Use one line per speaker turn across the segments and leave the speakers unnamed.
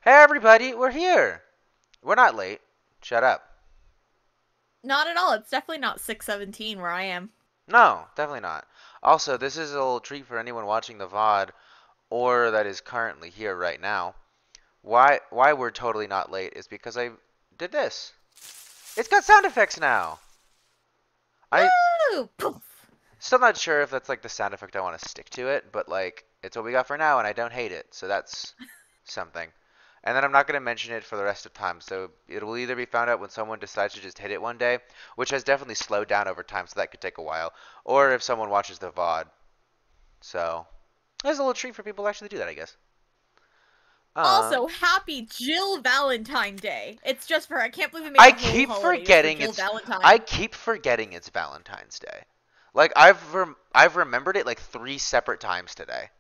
Hey everybody, we're here. We're not late. Shut up.
Not at all. It's definitely not 6:17 where I am.
No, definitely not. Also, this is a little treat for anyone watching the VOD or that is currently here right now. Why we're totally not late is because I did this. It's got sound effects now. I
Woo! Poof!
still not sure if that's like the sound effect I want to stick to it, but like it's what we got for now and I don't hate it. So that's something. And then I'm not going to mention it for the rest of time, so it will either be found out when someone decides to just hit it one day, which has definitely slowed down over time, so that could take a while, or if someone watches the VOD. So, there's a little treat for people to actually do that, I guess.
Also, happy Jill Valentine Day. It's just for I can't believe we made
I
a whole
keep
holiday
forgetting
for Jill
it's
Valentine.
I keep forgetting it's Valentine's Day. Like I've remembered it like 3 separate times today,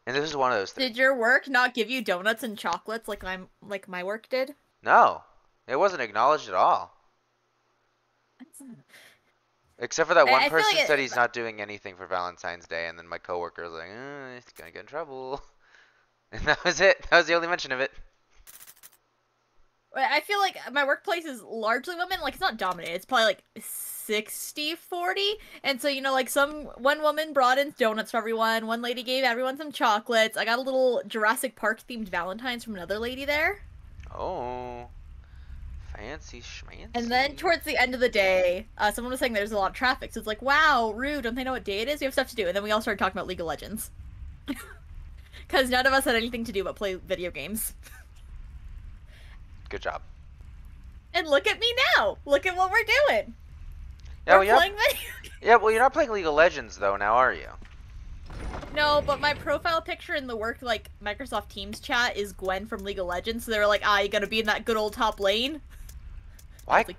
and this is one of those 3.
Did your work not give you donuts and chocolates like my work did?
No, it wasn't acknowledged at all. Except for that one
I feel
person
like
said he's not doing anything for Valentine's Day, and then my coworker was like, he's gonna get in trouble. And that was it. That was the only mention of it.
I feel like my workplace is largely women. Like, it's not dominated. It's probably like 60-40. And so, like one woman brought in donuts for everyone. One lady gave everyone some chocolates. I got a little Jurassic Park themed Valentine's from another lady there.
Oh, fancy schmancy.
And then towards the end of the day, someone was saying there's a lot of traffic. So it's like, wow, rude. Don't they know what day it is? We have stuff to do. And then we all started talking about League of Legends. Because none of us had anything to do but play video games.
Good job.
And look at me now. Look at what we're doing.
Yeah,
We're playing video games.
Yeah, well, you're not playing League of Legends though, now are you?
No, but my profile picture in the work, like, Microsoft Teams chat is Gwen from League of Legends. So they were like, you gotta be in that good old top lane.
Why?
Like,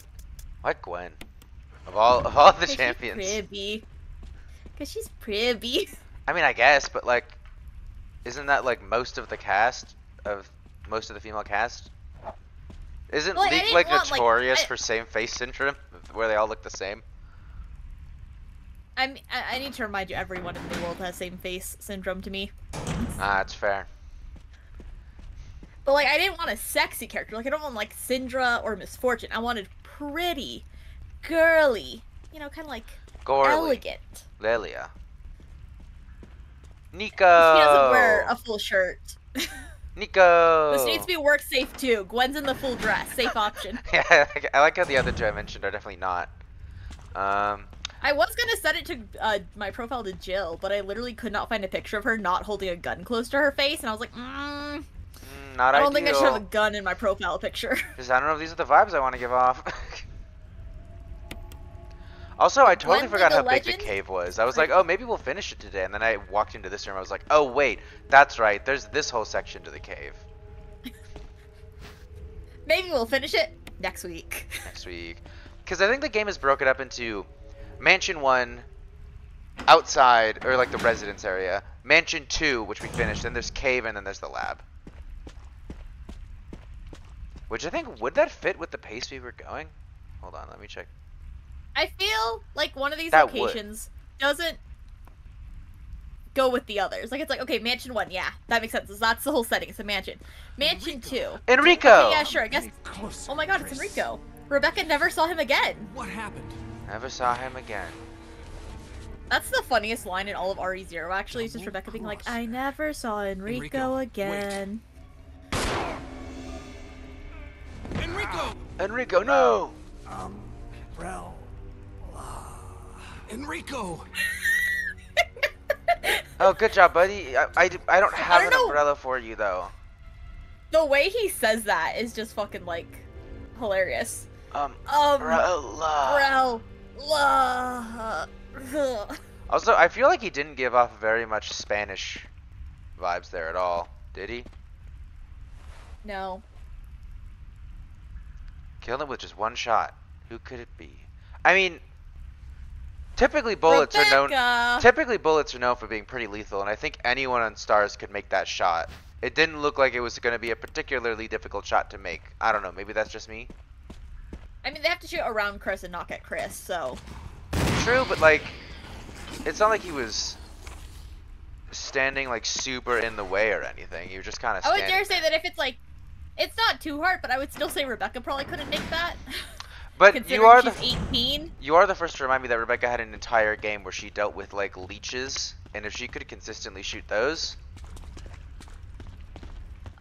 Why Gwen? Of all the champions.
She's pretty. Because she's pretty.
I mean, I guess, but like, isn't that like most of the cast of most of the female cast? Isn't
Well,
League like notorious for same face syndrome, where they all look the same?
I need to remind you, everyone in the world has same face syndrome to me.
Ah, that's fair.
But like, I didn't want a sexy character. Like, I don't want like Syndra or Misfortune. I wanted pretty, girly, kind of like
Gorly.
elegant.
Lelia. Nico.
He doesn't wear a full shirt.
Nico.
This needs to be work safe too. Gwen's in the full dress. Safe option.
Yeah, I like how the other two I mentioned are definitely not.
I was gonna set it to my profile to Jill, but I literally could not find a picture of her not holding a gun close to her face, and I was like,
not
I don't
ideal.
think I should have a gun in my profile picture.
Because I don't know if these are the vibes I want to give off. Also, I totally forgot how big the cave was. I was like, oh, maybe we'll finish it today. And then I walked into this room. I was like, oh, wait, that's right. There's this whole section to the cave.
Maybe we'll finish it next week.
Next week. Because I think the game is broken up into Mansion 1, outside, or like the residence area. Mansion 2, which we finished. Then there's cave, and then there's the lab. Which I think, would that fit with the pace we were going? Hold on, let me check.
I feel like one of these
That
locations doesn't go with the others. Like, it's like, okay, Mansion 1, yeah, that makes sense. That's the whole setting. It's a mansion. Mansion 2.
Enrico!
Okay, yeah, sure, I guess. Oh my god, it's Enrico. Rebecca never saw him again.
What happened?
Never saw him again.
That's the funniest line in all of RE0, actually. It's just Rebecca being like, I never saw Enrico again.
Enrico!
Enrico, no!
Rel. Enrico!
Oh, good job, buddy. I don't have an umbrella for you, though.
The way he says that is just fucking, like, hilarious.
Umbrella. Also, I feel like he didn't give off very much Spanish vibes there at all, did he?
No.
Killed him with just one shot. Who could it be? I mean, typically bullets are known for being pretty lethal, and I think anyone on Stars could make that shot. It didn't look like it was going to be a particularly difficult shot to make. I don't know, maybe that's just me.
I mean, they have to shoot around Chris and not at Chris, so.
True, but like, it's not like he was standing like super in the way or anything. He was just kind of standing.
I would dare say that if it's like It's not too hard, but I would still say Rebecca probably couldn't make that.
But
Considering she's 18.
you are the first to remind me that Rebecca had an entire game where she dealt with like leeches, and if she could consistently shoot those.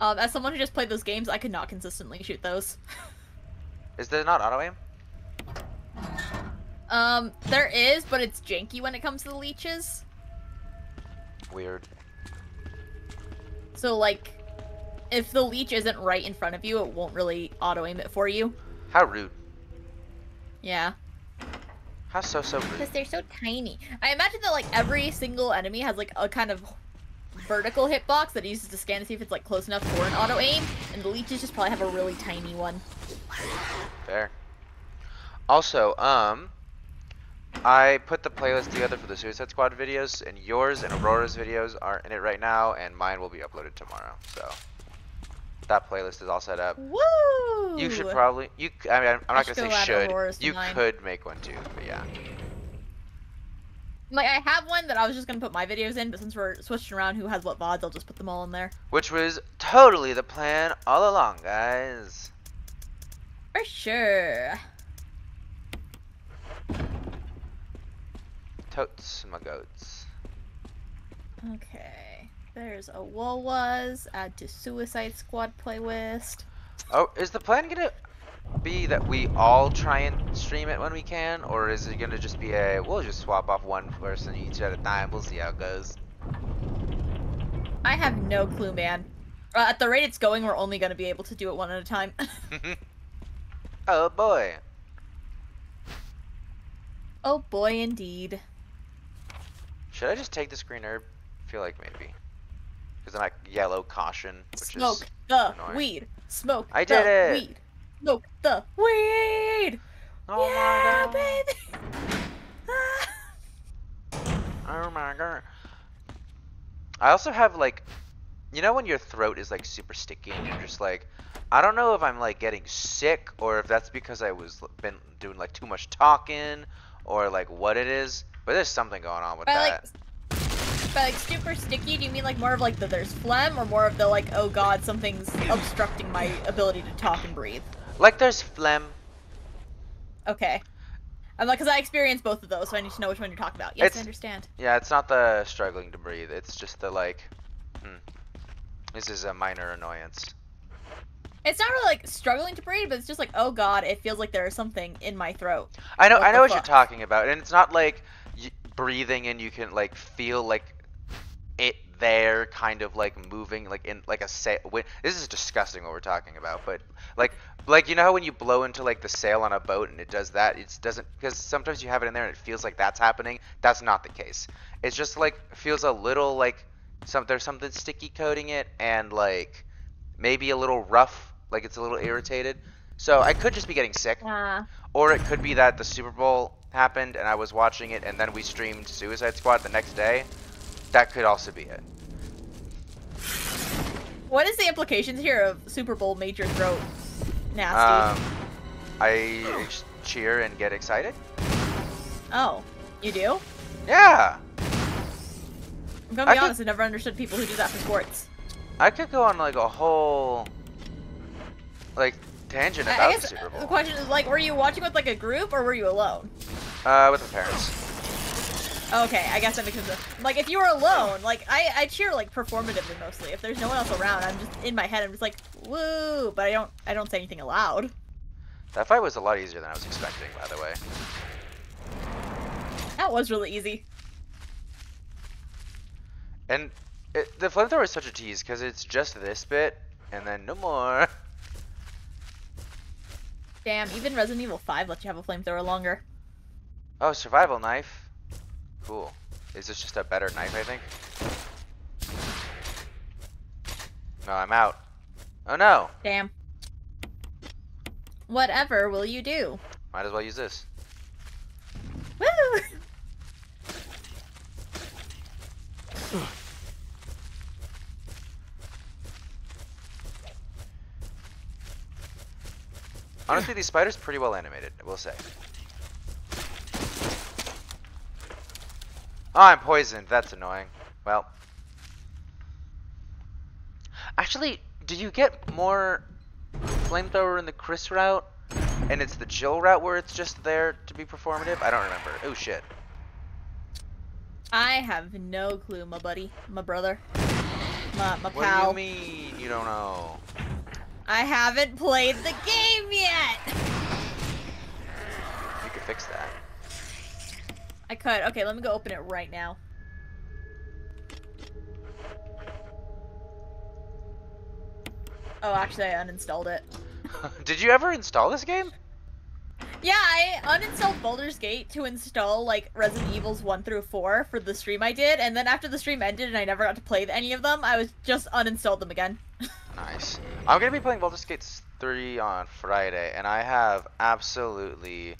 As someone who just played those games, I could not consistently shoot those.
Is there not auto aim?
There is, but it's janky when it comes to the leeches.
Weird.
So, like, if the leech isn't right in front of you, it won't really auto-aim it for you.
How rude.
Yeah.
How so rude.
Because they're so tiny. I imagine that, like, every single enemy has, like, a kind of vertical hitbox that it uses to scan to see if it's, like, close enough for an auto-aim, and the leeches just probably have a really tiny one.
Fair. Also, I put the playlist together for the Suicide Squad videos, and yours and Aurora's videos are in it right now, and mine will be uploaded tomorrow, so that playlist is all set up.
Woo!
You should probably, I mean, I'm not
should
gonna
go
say
add
should,
Aurora's to
you
mine.
could make one too, but yeah.
Like, I have one that I was just gonna put my videos in, but since we're switching around who has what VODs, I'll just put them all in there.
Which was totally the plan all along, guys.
For sure.
Totes my goats.
Okay. There's a was add to Suicide Squad playlist.
Oh, is the plan gonna be that we all try and stream it when we can, or is it gonna just be we'll just swap off one person each at a time, we'll see how it goes.
I have no clue, man. At the rate it's going, we're only gonna be able to do it one at a time.
Oh boy.
Oh boy, indeed.
Should I just take the green herb? I feel like maybe. Because I'm like yellow caution, which
Smoke
is
the
annoying.
weed. Smoke
I
the
did it.
weed. Smoke the weed.
Oh
Yeah,
my god.
baby.
Oh my god. I also have like, you know when your throat is like super sticky and you're just like, I don't know if I'm like getting sick or if that's because I was been doing like too much talking or like what it is, but there's something going on with that.
By like super sticky, do you mean like more of like the there's phlegm or more of the like, oh god, something's obstructing my ability to talk and breathe?
Like there's phlegm.
Okay. I'm like, because I experienced both of those, so I need to know which one you're talking about. Yes,
It's-
I understand.
Yeah, it's not the struggling to breathe. It's just the like, this is a minor annoyance.
It's not really like struggling to breathe, but it's just like, oh god, it feels like there is something in my throat.
I know,
What
I know
the
what you're
fuck?
talking about, and it's not like breathing and you can like feel like it there, kind of like moving, like in like a sail. This is disgusting what we're talking about, but like you know how when you blow into like the sail on a boat and it does that, it doesn't, because sometimes you have it in there and it feels like that's happening. That's not the case. It's just like feels a little like there's something sticky coating it and like maybe a little rough, like it's a little irritated. So I could just be getting sick. Or it could be that the Super Bowl happened and I was watching it and then we streamed Suicide Squad the next day. That could also be it.
What is the implications here of Super Bowl made your throat nasty?
I cheer and get excited.
Oh, you do?
Yeah!
I'm gonna be
I
honest, I never understood people who do that for sports.
I could go on like a whole like tangent
I
about
guess
the Super
the
Bowl.
question is like, were you watching with like a group or were you alone?
With my parents.
Okay, I guess that makes sense. Like, if you were alone, like, I cheer, like, performatively mostly. If there's no one else around, I'm just, in my head, I'm just like, woo, but I don't say anything aloud.
That fight was a lot easier than I was expecting, by the way.
That was really easy.
And the flamethrower is such a tease because it's just this bit and then no more.
Damn, even Resident Evil 5 lets you have a flamethrower longer.
Oh, survival knife. Cool. Is this just a better knife, I think? No, I'm out. Oh no!
Damn. Whatever will you do?
Might as well use this.
Woo!
Honestly, these spiders pretty well animated, I will say. Oh, I'm poisoned. That's annoying. Well. Actually, do you get more flamethrower in the Chris route, and it's the Jill route where it's just there to be performative? I don't remember. Oh shit.
I have no clue, my buddy, my brother, my
What
pal.
do you mean you don't know?
I haven't played the game yet!
You could fix that.
I could. Okay, let me go open it right now. Oh, actually, I uninstalled it.
Did you ever install this game?
Yeah, I uninstalled Baldur's Gate to install, like, Resident Evils 1 through 4 for the stream I did, and then after the stream ended and I never got to play any of them, I was just uninstalled them again.
Nice. I'm gonna be playing Baldur's Gate 3 on Friday, and I have absolutely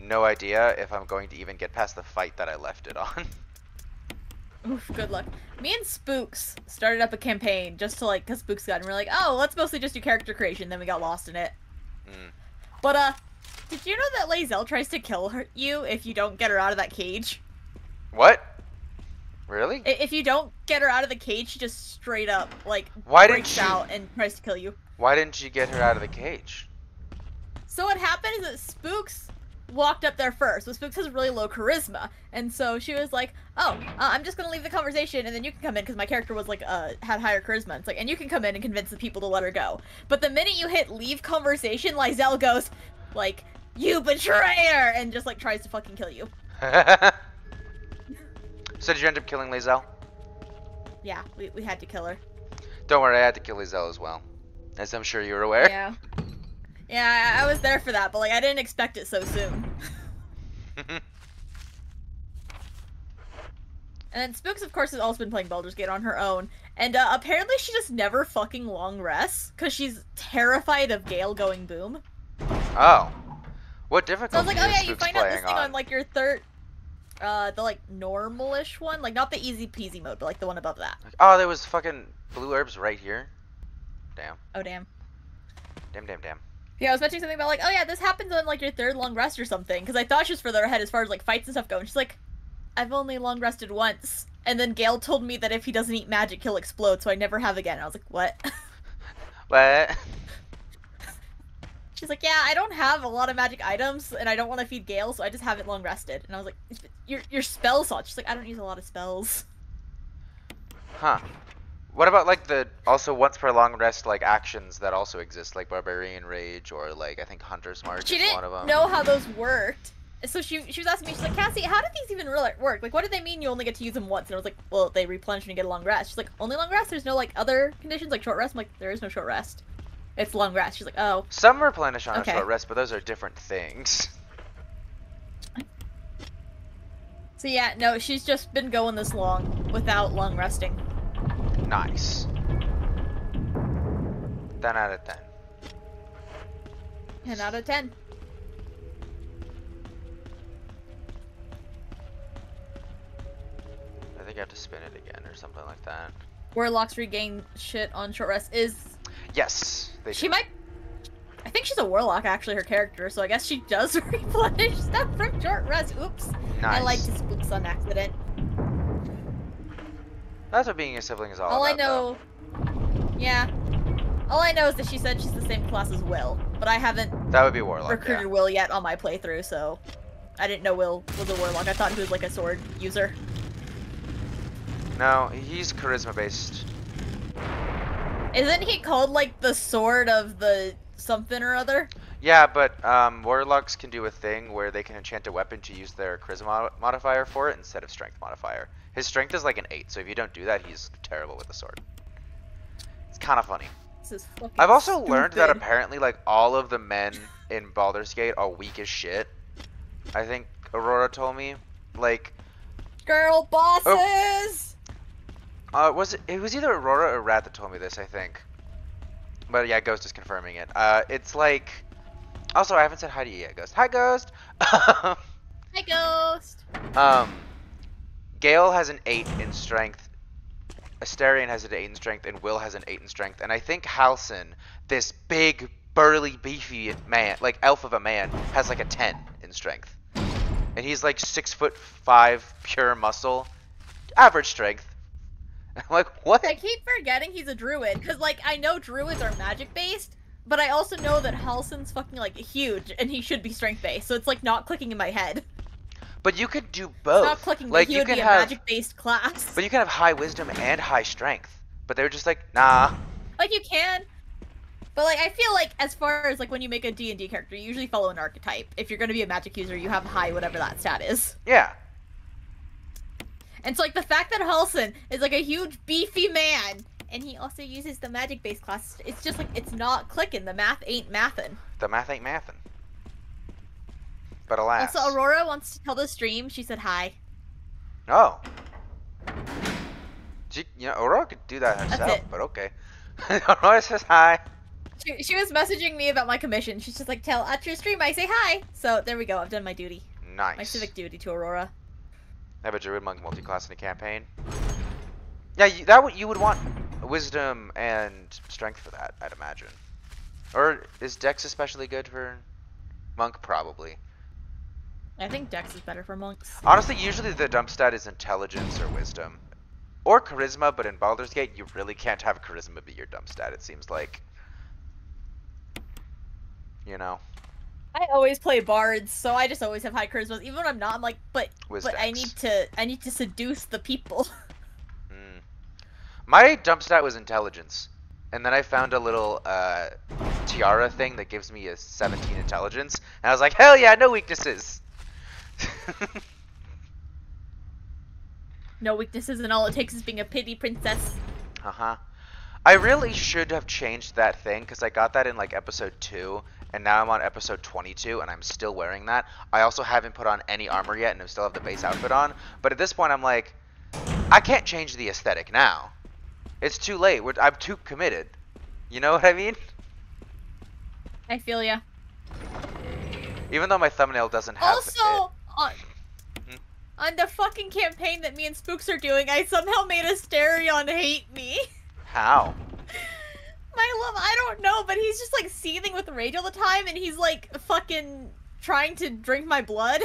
no idea if I'm going to even get past the fight that I left it on.
Oof, good luck. Me and Spooks started up a campaign just to, like, because Spooks got, and we're like, oh, let's mostly just do character creation, then we got lost in it. But, did you know that Lae'zel tries to kill you if you don't get her out of that cage?
What? Really?
If you don't get her out of the cage, she just straight up, like,
Why
breaks
didn't she...
out and tries to kill you.
Why didn't you get her out of the cage?
So what happened is that Spooks walked up there first, but Spooks has really low charisma, and so she was like, oh, I'm just gonna leave the conversation, and then you can come in, because my character was, like, had higher charisma. It's like, and you can come in and convince the people to let her go. But the minute you hit leave conversation, Lae'zel goes, like, you betrayer! And just, like, tries to fucking kill you.
So did you end up killing Lae'zel?
Yeah, we had to kill her.
Don't worry, I had to kill Lae'zel as well. As I'm sure you're aware.
Yeah. Yeah, I was there for that, but, like, I didn't expect it so soon. And then Spooks, of course, has also been playing Baldur's Gate on her own. And apparently she just never fucking long rests, because she's terrified of Gale going boom.
Oh. What
So I
difficulty
was like, oh
is
yeah, you
Spooks
find out this
playing
thing
on?
on, like, your third... the, like, normal-ish one. Like, not the easy-peasy mode, but, like, the one above that.
Oh, there was fucking blue herbs right here. Damn.
Oh, damn.
Damn.
Yeah, I was mentioning something about, like, oh yeah, this happens on, like, your third long rest or something, because I thought she was further ahead as far as, like, fights and stuff go, and she's like, I've only long rested once. And then Gale told me that if he doesn't eat magic, he'll explode, so I never have again. And I was like, what?
What?
She's like, yeah, I don't have a lot of magic items, and I don't want to feed Gale, so I just haven't long rested. And I was like, your spell slot. She's like, I don't use a lot of spells.
Huh. What about, like, the also once per long rest, like, actions that also exist, like Barbarian Rage or, like, I think Hunter's Mark
She
is one of
didn't
them.
know how those worked. So she was asking me, she's like, Cassie, how do these even really work? Like, what do they mean you only get to use them once? And I was like, well, they replenish when you get a long rest. She's like, only long rest? There's no, like, other conditions, like short rest? I'm like, there is no short rest. It's long rest. She's like, oh.
Some replenish on
Okay.
a short rest, but those are different things.
So yeah, no, she's just been going this long without long resting.
Nice. 10 out of 10.
10 out of 10.
I think I have to spin it again or something like that.
Warlocks regain shit on short rest is...
Yes, they
She
do.
might... I think she's a warlock, actually, her character, so I guess she does replenish stuff from short rest. Oops.
Nice.
I like to spooks on accident.
That's what being a sibling is all
All I
about,
know... Yeah. All I know is that she said she's the same class as Will, but I haven't
though. That would be Warlock,
recruited Will yet on my playthrough, so... I didn't know Will was a warlock. I thought he was like a sword user.
No, he's charisma based.
Isn't he called like the sword of the something or other?
Yeah, but Warlocks can do a thing where they can enchant a weapon to use their charisma modifier for it instead of strength modifier. His strength is like an 8, so if you don't do that, he's terrible with the sword. It's kind of funny.
This is fucking
I've also learned that
stupid.
apparently, like, all of the men in Baldur's Gate are weak as shit. I think Aurora told me. Like,
Girl bosses!
it was either Aurora or Rat that told me this, I think. But yeah, Ghost is confirming it. It's like, also I haven't said hi to you yet, Ghost. Hi, Ghost!
Hi, Ghost!
Gale has an 8 in strength, Asterion has an 8 in strength, and Will has an 8 in strength. And I think Halcyon, this big, burly, beefy man, like elf of a man, has like a 10 in strength. And he's like 6'5", pure muscle, average strength. I'm like, what?
I keep forgetting he's a druid, because, like, I know druids are magic-based, But I also know that Halsin's fucking, like, huge, and he should be strength-based, so it's, like, not clicking in my head.
But you could do
It's
both.
not clicking,
Like,
but he
you
would
can
be a
have,
magic-based class.
but you can have high wisdom and high strength. But they were just like, nah.
Like, you can. But, like, I feel like, as far as, like, when you make a D&D character, you usually follow an archetype. If you're gonna be a magic user, you have high whatever that stat is.
Yeah.
And so, like, the fact that Halsin is, like, a huge, beefy man, and he also uses the magic-based class, it's just, like, it's not clicking. The math ain't mathin'.
The math ain't mathin'. But alas.
Also, Aurora wants to tell the stream. She said hi.
Oh. You know, Aurora could do that herself,
it.
but okay. Aurora says hi.
She was messaging me about my commission. She's just like, tell at your stream I say hi. So, there we go. I've done my duty.
Nice.
My civic duty to Aurora.
I have a druid monk multi-class in a campaign. Yeah, you would want wisdom and strength for that, I'd imagine. Or is Dex especially good for monk? Probably.
I think Dex is better for monks.
Honestly, usually the dump stat is intelligence or wisdom. Or charisma, but in Baldur's Gate, you really can't have charisma be your dump stat, it seems like. You know?
I always play bards, so I just always have high charisma. Even when I'm not, I'm like, but I need to seduce the people.
My dump stat was intelligence. And then I found a little tiara thing that gives me a 17 intelligence. And I was like, hell yeah, no weaknesses!
No weaknesses, and all it takes is being a pity princess.
Uh-huh. I really should have changed that thing, because I got that in, like, episode 2, and now I'm on episode 22, and I'm still wearing that. I also haven't put on any armor yet, and I still have the base outfit on. But at this point, I'm like, I can't change the aesthetic now. It's too late. I'm too committed. You know what I mean?
I feel ya.
Even though my thumbnail doesn't have
Also, on the fucking campaign that me and Spooks are doing, I somehow made Asterion hate me.
How?
My love, I don't know, but he's just like seething with rage all the time, and he's like fucking trying to drink my blood.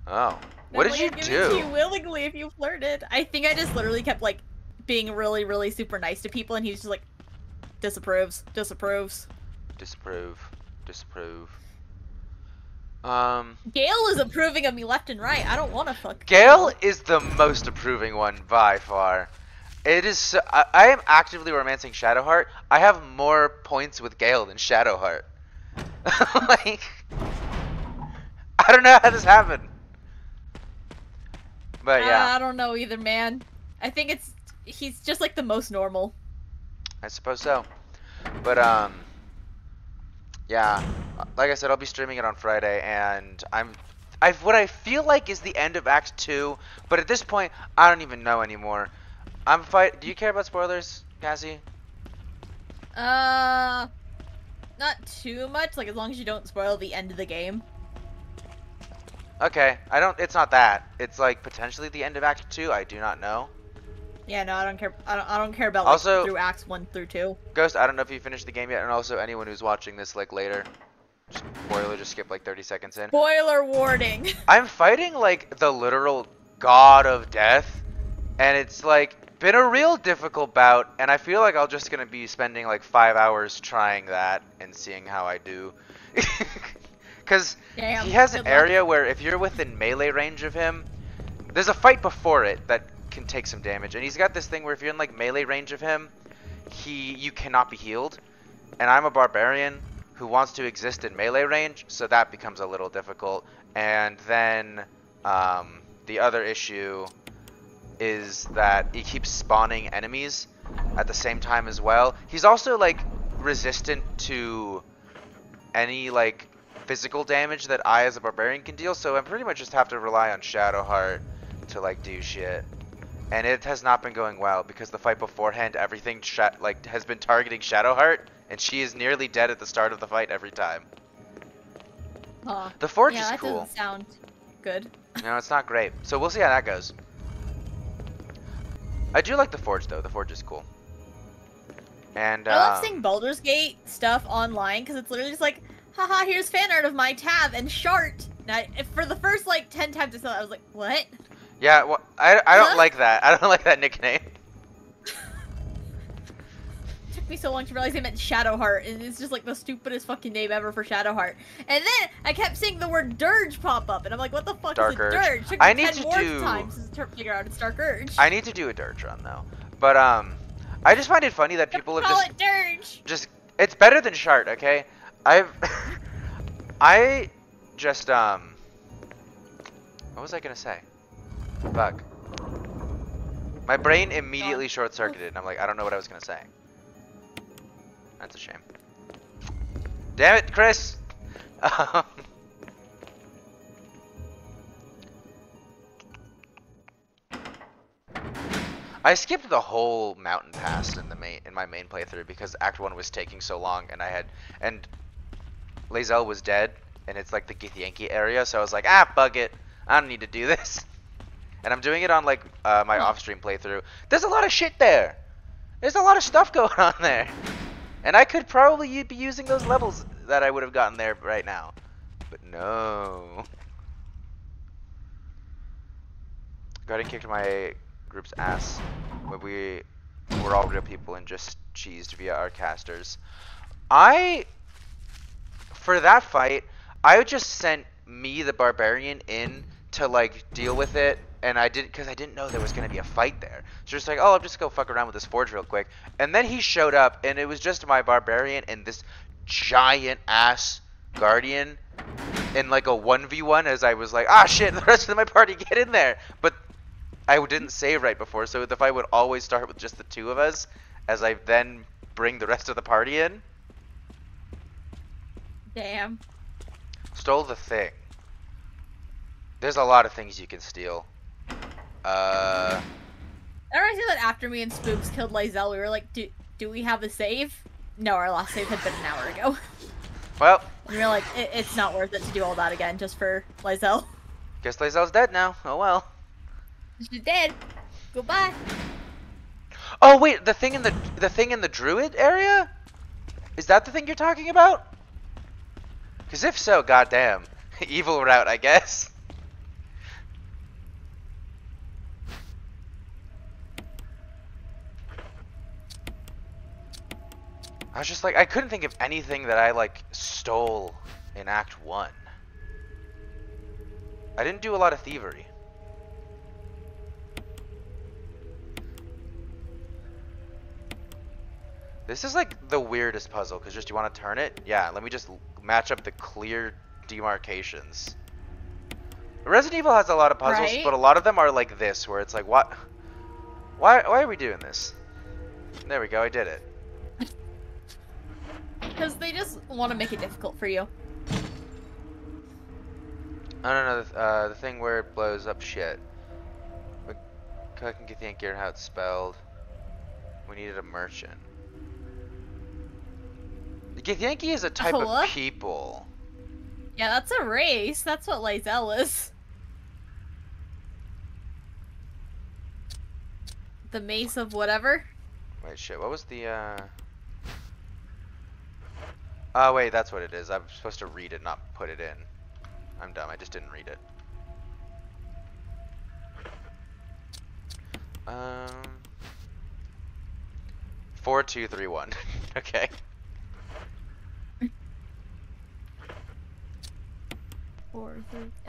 Oh. What did you
I'd give
do?
it to you willingly if you flirted. I think I just literally kept like being really, really super nice to people, and he's just like disapproves.
Disapprove.
Gale is approving of me left and right. I don't want to fuck.
Gale is the most approving one by far. It is. So, I am actively romancing Shadowheart. I have more points with Gale than Shadowheart. Like, I don't know how this happened. But yeah,
I don't know either, man. I think he's just like the most normal.
I suppose so. But yeah. Like I said, I'll be streaming it on Friday, and what I feel like is the end of Act 2, but at this point, I don't even know anymore. Do you care about spoilers, Cassie?
Not too much, like as long as you don't spoil the end of the game.
Okay, it's not that. It's like potentially the end of Act 2, I do not know.
Yeah, no, I don't care. I don't care about like,
also,
through Acts 1 through 2.
Ghost, I don't know if you finished the game yet, and also anyone who's watching this like later. Spoiler, just skip like 30 seconds in.
Spoiler warning.
I'm fighting like the literal god of death, and it's like been a real difficult bout, and I feel like I'm just gonna be spending like 5 hours trying that and seeing how I do. Because he has an area where if you're within melee range of him, there's a fight before it that can take some damage, and he's got this thing where if you're in like melee range of him, you cannot be healed, and I'm a barbarian who wants to exist in melee range, so that becomes a little difficult. And then the other issue is that he keeps spawning enemies at the same time as well. He's also like resistant to any like physical damage that I as a barbarian can deal, so I pretty much just have to rely on Shadowheart to like do shit. And it has not been going well because the fight beforehand, everything has been targeting Shadowheart, and she is nearly dead at the start of the fight every time.
Huh.
The Forge
yeah,
is
that
cool.
doesn't sound good.
No, it's not great. So we'll see how that goes. I do like the Forge though. The Forge is cool. And
I love seeing Baldur's Gate stuff online because it's literally just like, haha, here's fan art of my tab and Shart. Now, for the first like 10 times I saw it, I was like, what?
Yeah, well, I don't like that. I don't like that nickname.
Took me so long to realize they meant Shadowheart, and it's just like the stupidest fucking name ever for Shadowheart. And then I kept seeing the word Dirge pop up, and I'm like, what the fuck
Dark
is a
Urge.
Dirge? Took
I
me
need
10
to
more
do-
times to figure out it's Dark Urge.
I need to do a Dirge run though, but I just find it funny that people have
Call it Dirge.
just it's better than Shart, okay? I just what was I gonna say? Fuck. My brain immediately short-circuited, and I'm like, I don't know what I was gonna say. That's a shame. Damn it, Chris! I skipped the whole mountain pass in my main playthrough because Act 1 was taking so long, and Lae'zel was dead, and it's like the Githyanki area, so I was like, ah, bug it. I don't need to do this. And I'm doing it on like my off-stream playthrough. There's a lot of shit there. There's a lot of stuff going on there. And I could probably be using those levels that I would have gotten there right now. But no. Guardian kicked my group's ass when we were all real people and just cheesed via our casters. For that fight, I just sent me, the barbarian, in to like deal with it, and because I didn't know there was gonna be a fight there. So just like, oh, I'll just go fuck around with this forge real quick. And then he showed up, and it was just my barbarian and this giant ass guardian in like a 1v1. As I was like, ah, shit, the rest of my party get in there. But I didn't save right before, so the fight would always start with just the two of us, as I then bring the rest of the party in.
Damn.
Stole the thing. There's a lot of things you can steal.
I remember that after me and Spooks killed Lae'zel, we were like, do we have a save? No, our last save had been an hour ago.
Well.
And we were like, it's not worth it to do all that again just for Lae'zel.
Guess Lae'zel's dead now. Oh well.
She's dead. Goodbye.
Oh wait, the thing in the druid area? Is that the thing you're talking about? Because if so, goddamn, evil route, I guess. I was just like, I couldn't think of anything that I like stole in Act 1. I didn't do a lot of thievery. This is like the weirdest puzzle, because just you want to turn it? Yeah, let me just match up the clear demarcations. Resident Evil has a lot of puzzles,
right?
but a lot of them are like this, where it's like, what? Why are we doing this? There we go, I did it.
Because they just want to make it difficult for you.
I don't know, the thing where it blows up shit. I can think how it's spelled. We needed a merchant. The Githyanki is a type of people.
Yeah, that's a race. That's what Lae'zel is. The mace of whatever.
Wait, shit, what was the, Oh, wait, that's what it is. I'm supposed to read it, not put it in. I'm dumb, I just didn't read it. 4231. Okay.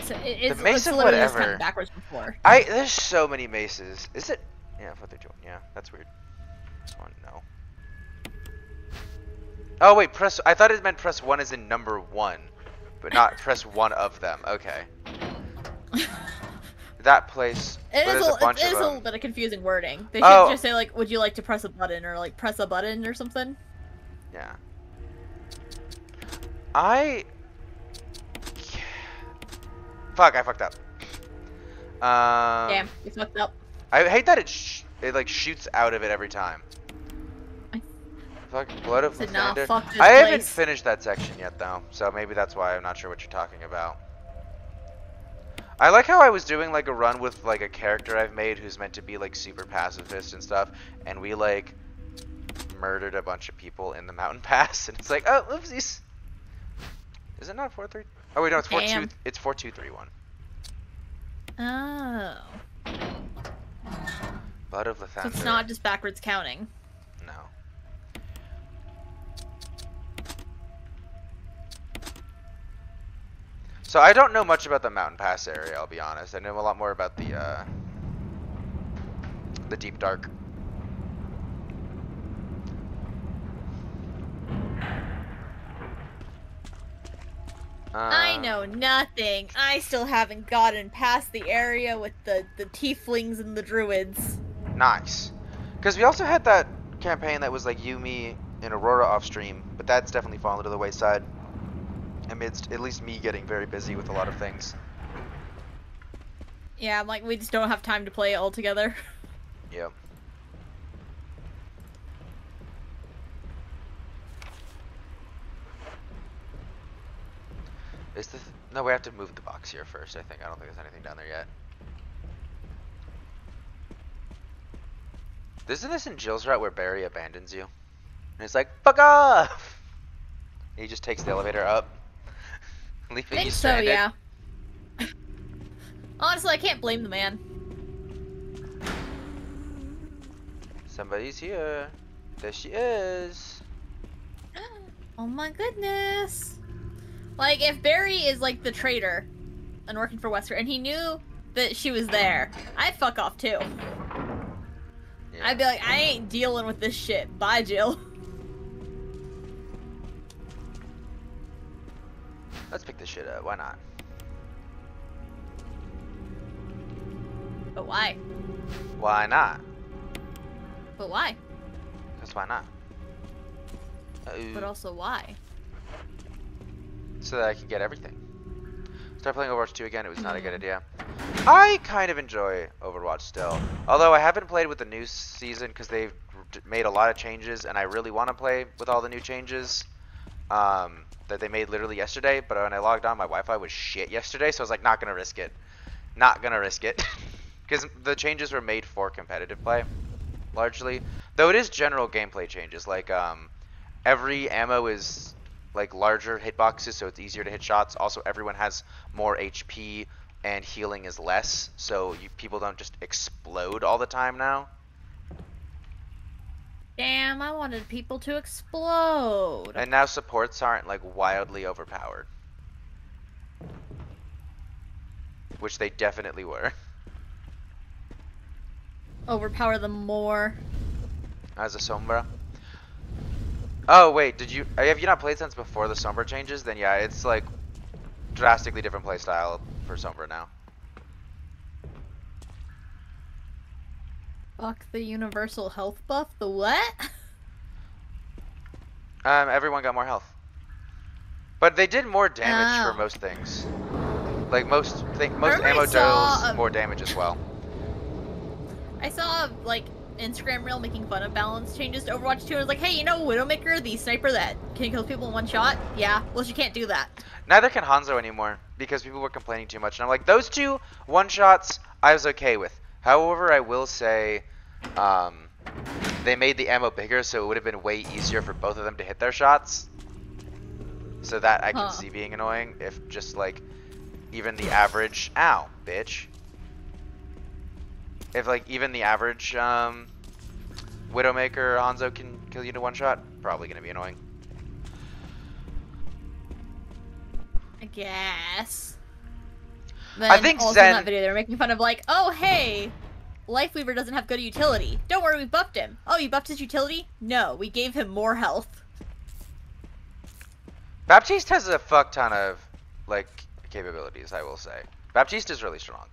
So it's
the mace of
literally just
whatever.
kind of backwards before.
There's so many maces. Is it? Yeah, 431. Yeah, that's weird. This one, no. Oh wait, press. I thought it meant press 1 as in number 1, but not press 1 of them. Okay. That place.
It is a little bit of confusing wording. They should just say like, "Would you like to press a button?" or like, "Press a button" or something.
Yeah. Fuck, I fucked up.
Damn, you fucked up.
I hate that it like shoots out of it every time. Fuck, blood of Lathander. I haven't finished that section yet though, so maybe that's why I'm not sure what you're talking about. I like how I was doing like a run with like a character I've made who's meant to be like super pacifist and stuff, and we like murdered a bunch of people in the mountain pass, and it's like, oh, oopsies. Is it not 4-3? Oh wait, no, it's 4-2. It's 4-2-3-1.
Oh.
Blood of Lathander.
So it's not just backwards counting.
No. So I don't know much about the Mountain Pass area, I'll be honest. I know a lot more about the Deep Dark.
I know nothing. I still haven't gotten past the area with the tieflings and the druids.
Nice. Because we also had that campaign that was like you, me, and Aurora off stream, but that's definitely fallen to the wayside. Amidst at least me getting very busy with a lot of things.
Yeah, I'm like, we just don't have time to play it all together.
Yep. Is the no, we have to move the box here first, I think. I don't think there's anything down there yet. Isn't this in Jill's route where Barry abandons you? And he's like, fuck off! He just takes the elevator up. Leaving
I think
you
so,
stranded.
yeah. Honestly, I can't blame the man.
Somebody's here. There she is.
Oh my goodness. Like, if Barry is like the traitor and working for Wesker and he knew that she was there, I'd fuck off too.
Yeah.
I'd be like, I ain't dealing with this shit. Bye, Jill.
Let's pick this shit up. Why not?
But why?
Why not?
But why?
Because why not?
But also why?
So that I can get everything. Start playing Overwatch 2 again. It was not a good idea. I kind of enjoy Overwatch still. Although I haven't played with the new season because they've made a lot of changes and I really want to play with all the new changes that they made literally yesterday. But when I logged on, my Wi-Fi was shit yesterday. So I was like, not going to risk it. Not going to risk it. Because the changes were made for competitive play, largely. Though it is general gameplay changes. Like, every ammo is like larger hitboxes, so it's easier to hit shots. Also, everyone has more HP and healing is less, so people don't just explode all the time now.
Damn, I wanted people to explode.
And now supports aren't like wildly overpowered, which they definitely were.
Overpower them more.
As a Sombra. Oh wait, have you not played since before the Sombra changes? Then yeah, it's like drastically different playstyle for Sombra now.
Fuck the universal health buff? The what?
Everyone got more health. But they did more damage for
Oh.
most things. Like most
Remember I
ammo
saw,
deals more damage as well.
I saw, like, Instagram reel making fun of balance changes to Overwatch 2 and was like, hey, you know Widowmaker, the sniper that can kill people in one shot? Yeah, well, she can't do that.
Neither can Hanzo anymore because people were complaining too much. And I'm like, those two one-shots I was okay with. However, I will say they made the ammo bigger, so it would have been way easier for both of them to hit their shots. So that I can see being annoying if just like even the average... Ow, bitch. If like even the average Widowmaker or Hanzo can kill you in one shot, probably gonna be annoying.
I guess.
I think
also
Zen...
in that video they were making fun of like, oh hey, Lifeweaver doesn't have good utility. Don't worry, we buffed him. Oh, you buffed his utility? No, we gave him more health.
Baptiste has a fuck ton of like capabilities, I will say. Baptiste is really strong.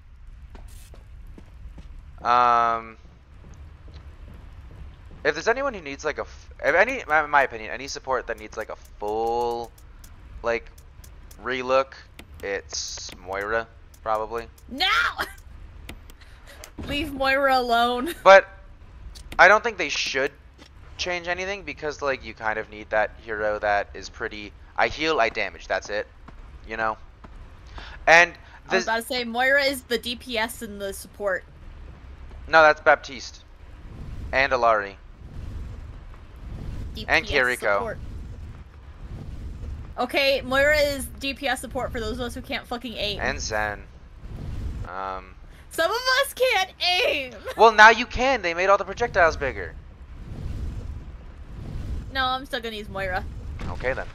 If there's anyone who needs like in my opinion, any support that needs like a full like relook, it's Moira probably.
No! Leave Moira alone.
But I don't think they should change anything because like you kind of need that hero that is pretty. I heal, I damage. That's it. You know. And
I was about to say Moira is the DPS and the support.
No, that's Baptiste. And Alari.
DPS
And Kiriko.
support. Okay, Moira is DPS support for those of us who can't fucking aim.
And Zen.
Some of us can't aim!
Well, now you can. They made all the projectiles bigger.
No, I'm still gonna use Moira.
Okay, then.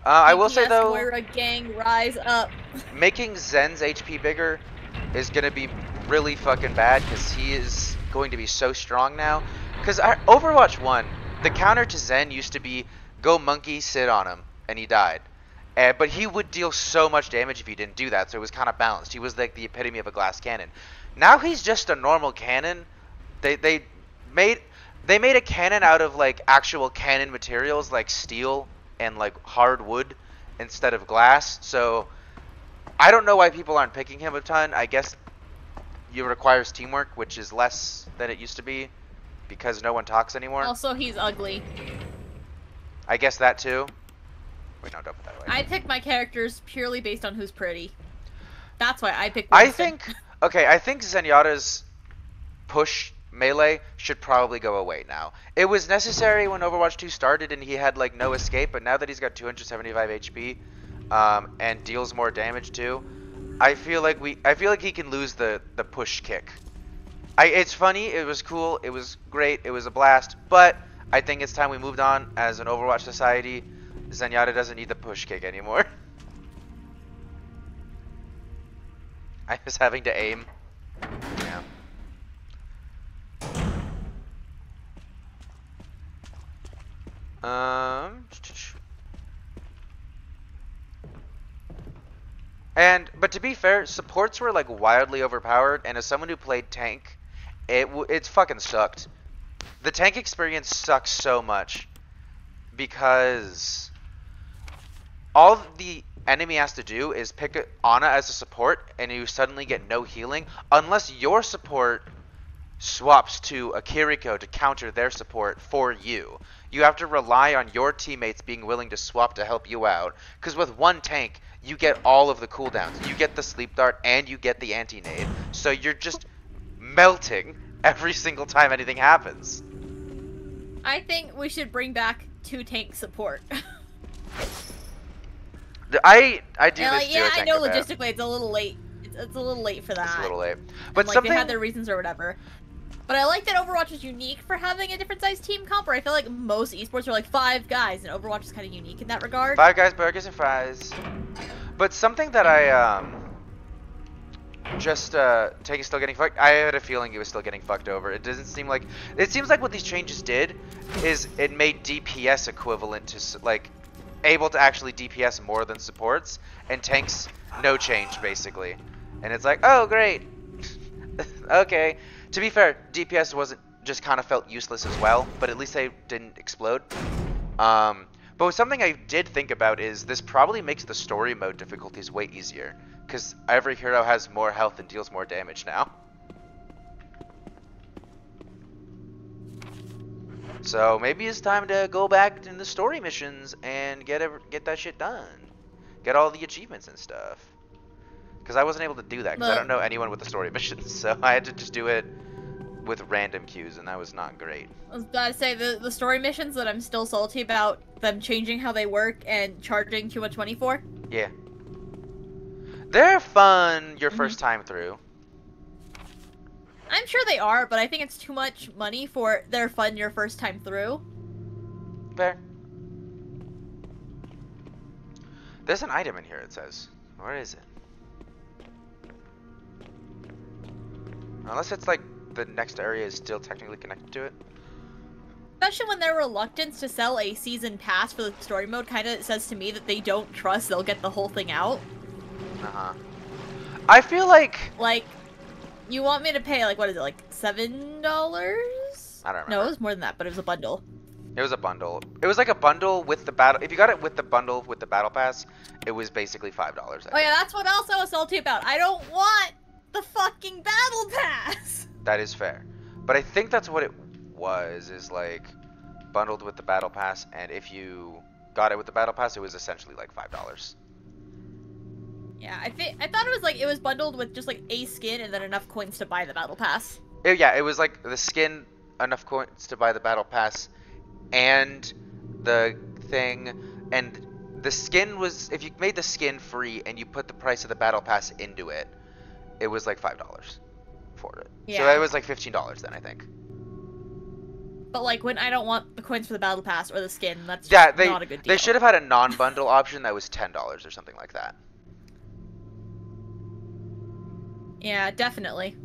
I will say
BTS
though,
Moira gang, rise up.
making Zen's HP bigger is gonna be really fucking bad because he is going to be so strong now. Because Overwatch 1, the counter to Zen used to be go monkey, sit on him, and he died. But he would deal so much damage if he didn't do that, so it was kind of balanced. He was like the epitome of a glass cannon. Now he's just a normal cannon. They made a cannon out of like actual cannon materials like steel and like hard wood instead of glass. So I don't know why people aren't picking him a ton. I guess it requires teamwork, which is less than it used to be because no one talks anymore.
Also, he's ugly.
I guess that too. Wait, no, don't put that away.
I pick my characters purely based on who's pretty. That's why I pick
I
Winston.
think Zenyatta's push melee should probably go away now. It was necessary when Overwatch 2 started and he had like no escape, but now that he's got 275 HP and deals more damage too, I feel like he can lose the push kick. It's funny, it was cool, it was great, it was a blast, but I think it's time we moved on as an Overwatch society. Zenyatta doesn't need the push kick anymore. I was having to aim. Yeah. But to be fair, supports were like wildly overpowered, and as someone who played tank, it's fucking sucked. The tank experience sucks so much because all the enemy has to do is pick Ana as a support, and you suddenly get no healing unless your support swaps to a Kiriko to counter their support for you. You have to rely on your teammates being willing to swap to help you out, because with one tank, you get all of the cooldowns. You get the sleep dart and you get the anti-nade, so you're just melting every single time anything happens.
I think we should bring back 2 tank support.
I do
Yeah,
miss
like, yeah, I
tank
know
a bit.
logistically it's a little late. It's a little late for that.
It's a little late.
And,
But
like,
something...
they had their reasons or whatever. But I like that Overwatch is unique for having a different size team comp, where I feel like most esports are like 5 guys, and Overwatch is kind of unique in that regard.
5 guys, burgers, and fries. But something that I, Tank is still getting fucked. I had a feeling he was still getting fucked over. It doesn't seem like... It seems like what these changes did is it made DPS equivalent to, like, able to actually DPS more than supports, and tanks, no change, basically. And it's like, oh, great. Okay. To be fair, DPS wasn't just kind of felt useless as well, but at least they didn't explode. But something I did think about is this probably makes the story mode difficulties way easier, because every hero has more health and deals more damage now. So maybe it's time to go back in the story missions and get that shit done. Get all the achievements and stuff. Because I wasn't able to do that, because I don't know anyone with the story missions, so I had to just do it with random queues, and that was not great.
I was about to say, the story missions that I'm still salty about them changing how they work and charging too much money for.
Yeah. They're fun your first time through.
I'm sure they are, but I think it's too much money for their fun your first time through.
Fair. There's an item in here, it says. Where is it? Unless it's like the next area is still technically connected to it.
Especially when their reluctance to sell a season pass for the story mode kind of says to me that they don't trust they'll get the whole thing out.
Uh-huh. I feel like...
Like, you want me to pay, like, what is it, like, $7?
I don't remember.
No, it was more than that, but it was a bundle.
It was a bundle. It was like a bundle with the battle... If you got it with the bundle with the battle pass, it was basically $5.
Oh yeah, that's what else I was salty about. I don't want the fucking battle pass!
That is fair. But I think that's what it was, is like bundled with the battle pass, and if you got it with the battle pass, it was essentially like $5.
Yeah, I thought it was like, it was bundled with just like a skin and then enough coins to buy the battle pass.
Yeah, it was like the skin, enough coins to buy the battle pass, and the thing, and the skin was, if you made the skin free and you put the price of the battle pass into it, it was like $5 for it.
Yeah.
So it was like $15 then, I think.
But like when I don't want the coins for the battle pass or the skin, that's
Yeah,
just not a good deal.
they should have had a non-bundle option that was $10 or something like that.
Yeah, definitely.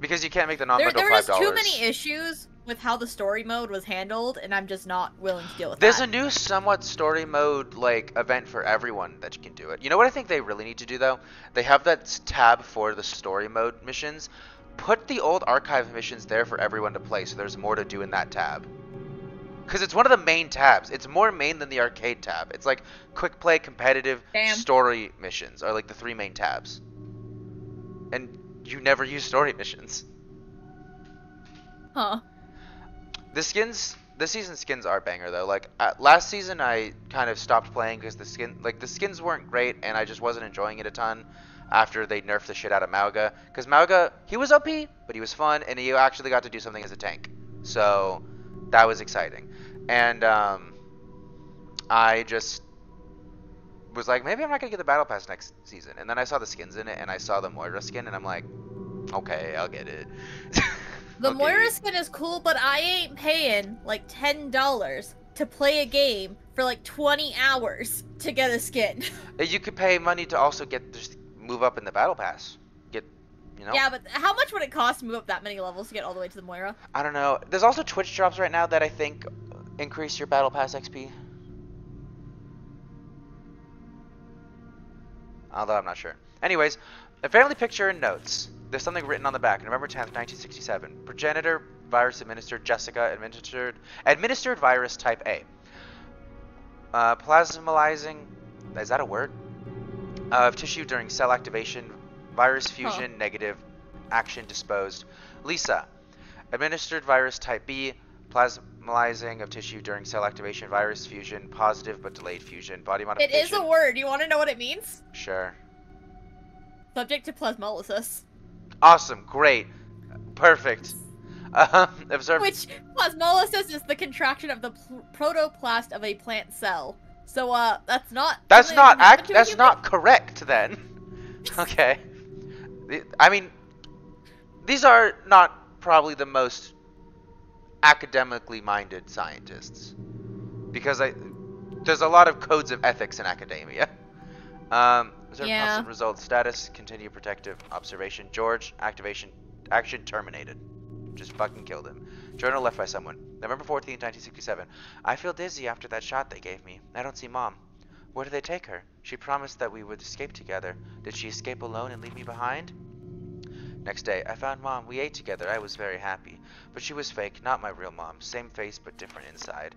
Because you can't make the non-bundle $5.
There were just too many issues with how the story mode was handled, and I'm just not willing to deal with
There's
that.
a new somewhat story mode like event for everyone that you can do it. You know what I think they really need to do though? They have that tab for the story mode missions. Put the old archive missions there for everyone to play, so there's more to do in that tab. Because it's one of the main tabs. It's more main than the arcade tab. It's like quick play, competitive, story missions are like the 3 main tabs. And you never use story missions.
Huh.
This season's skins are banger though. Like last season, I kind of stopped playing because the skins weren't great, and I just wasn't enjoying it a ton after they nerfed the shit out of Mauga. Because Mauga, he was OP, but he was fun, and he actually got to do something as a tank. So that was exciting. And I just was like, maybe I'm not gonna get the battle pass next season. And then I saw the skins in it, and I saw the Moira skin, and I'm like, okay, I'll get it.
The
Okay.
Moira skin is cool, but I ain't paying like $10 to play a game for like 20 hours to get a skin.
You could pay money to also just move up in the battle pass. Get, you know?
Yeah, but how much would it cost to move up that many levels to get all the way to the Moira?
I don't know. There's also Twitch drops right now that I think increase your battle pass XP. Although I'm not sure. Anyways, a family picture and notes. There's something written on the back. November 10th, 1967. Progenitor virus administered. Jessica administered virus type A. Plasmalizing. Is that a word? Of tissue during cell activation. Virus fusion negative. Action disposed. Lisa. Administered virus type B. Plasmalizing of tissue during cell activation. Virus fusion positive but delayed fusion. Body modification.
It is a word. You want to know what it means?
Sure.
Subject to plasmolysis.
Awesome, great, perfect. Observe.
Which plasmolysis is the contraction of the protoplast of a plant cell. So that's not.
That's not correct then. Okay. I mean, these are not probably the most academically minded scientists, because there's a lot of codes of ethics in academia. Observe constant results. Status, continue protective observation. George, action terminated. Just fucking killed him. Journal left by someone. November 14th, 1967. I feel dizzy after that shot they gave me. I don't see Mom. Where did they take her? She promised that we would escape together. Did she escape alone and leave me behind? Next day, I found Mom. We ate together. I was very happy. But she was fake, not my real mom. Same face, but different inside.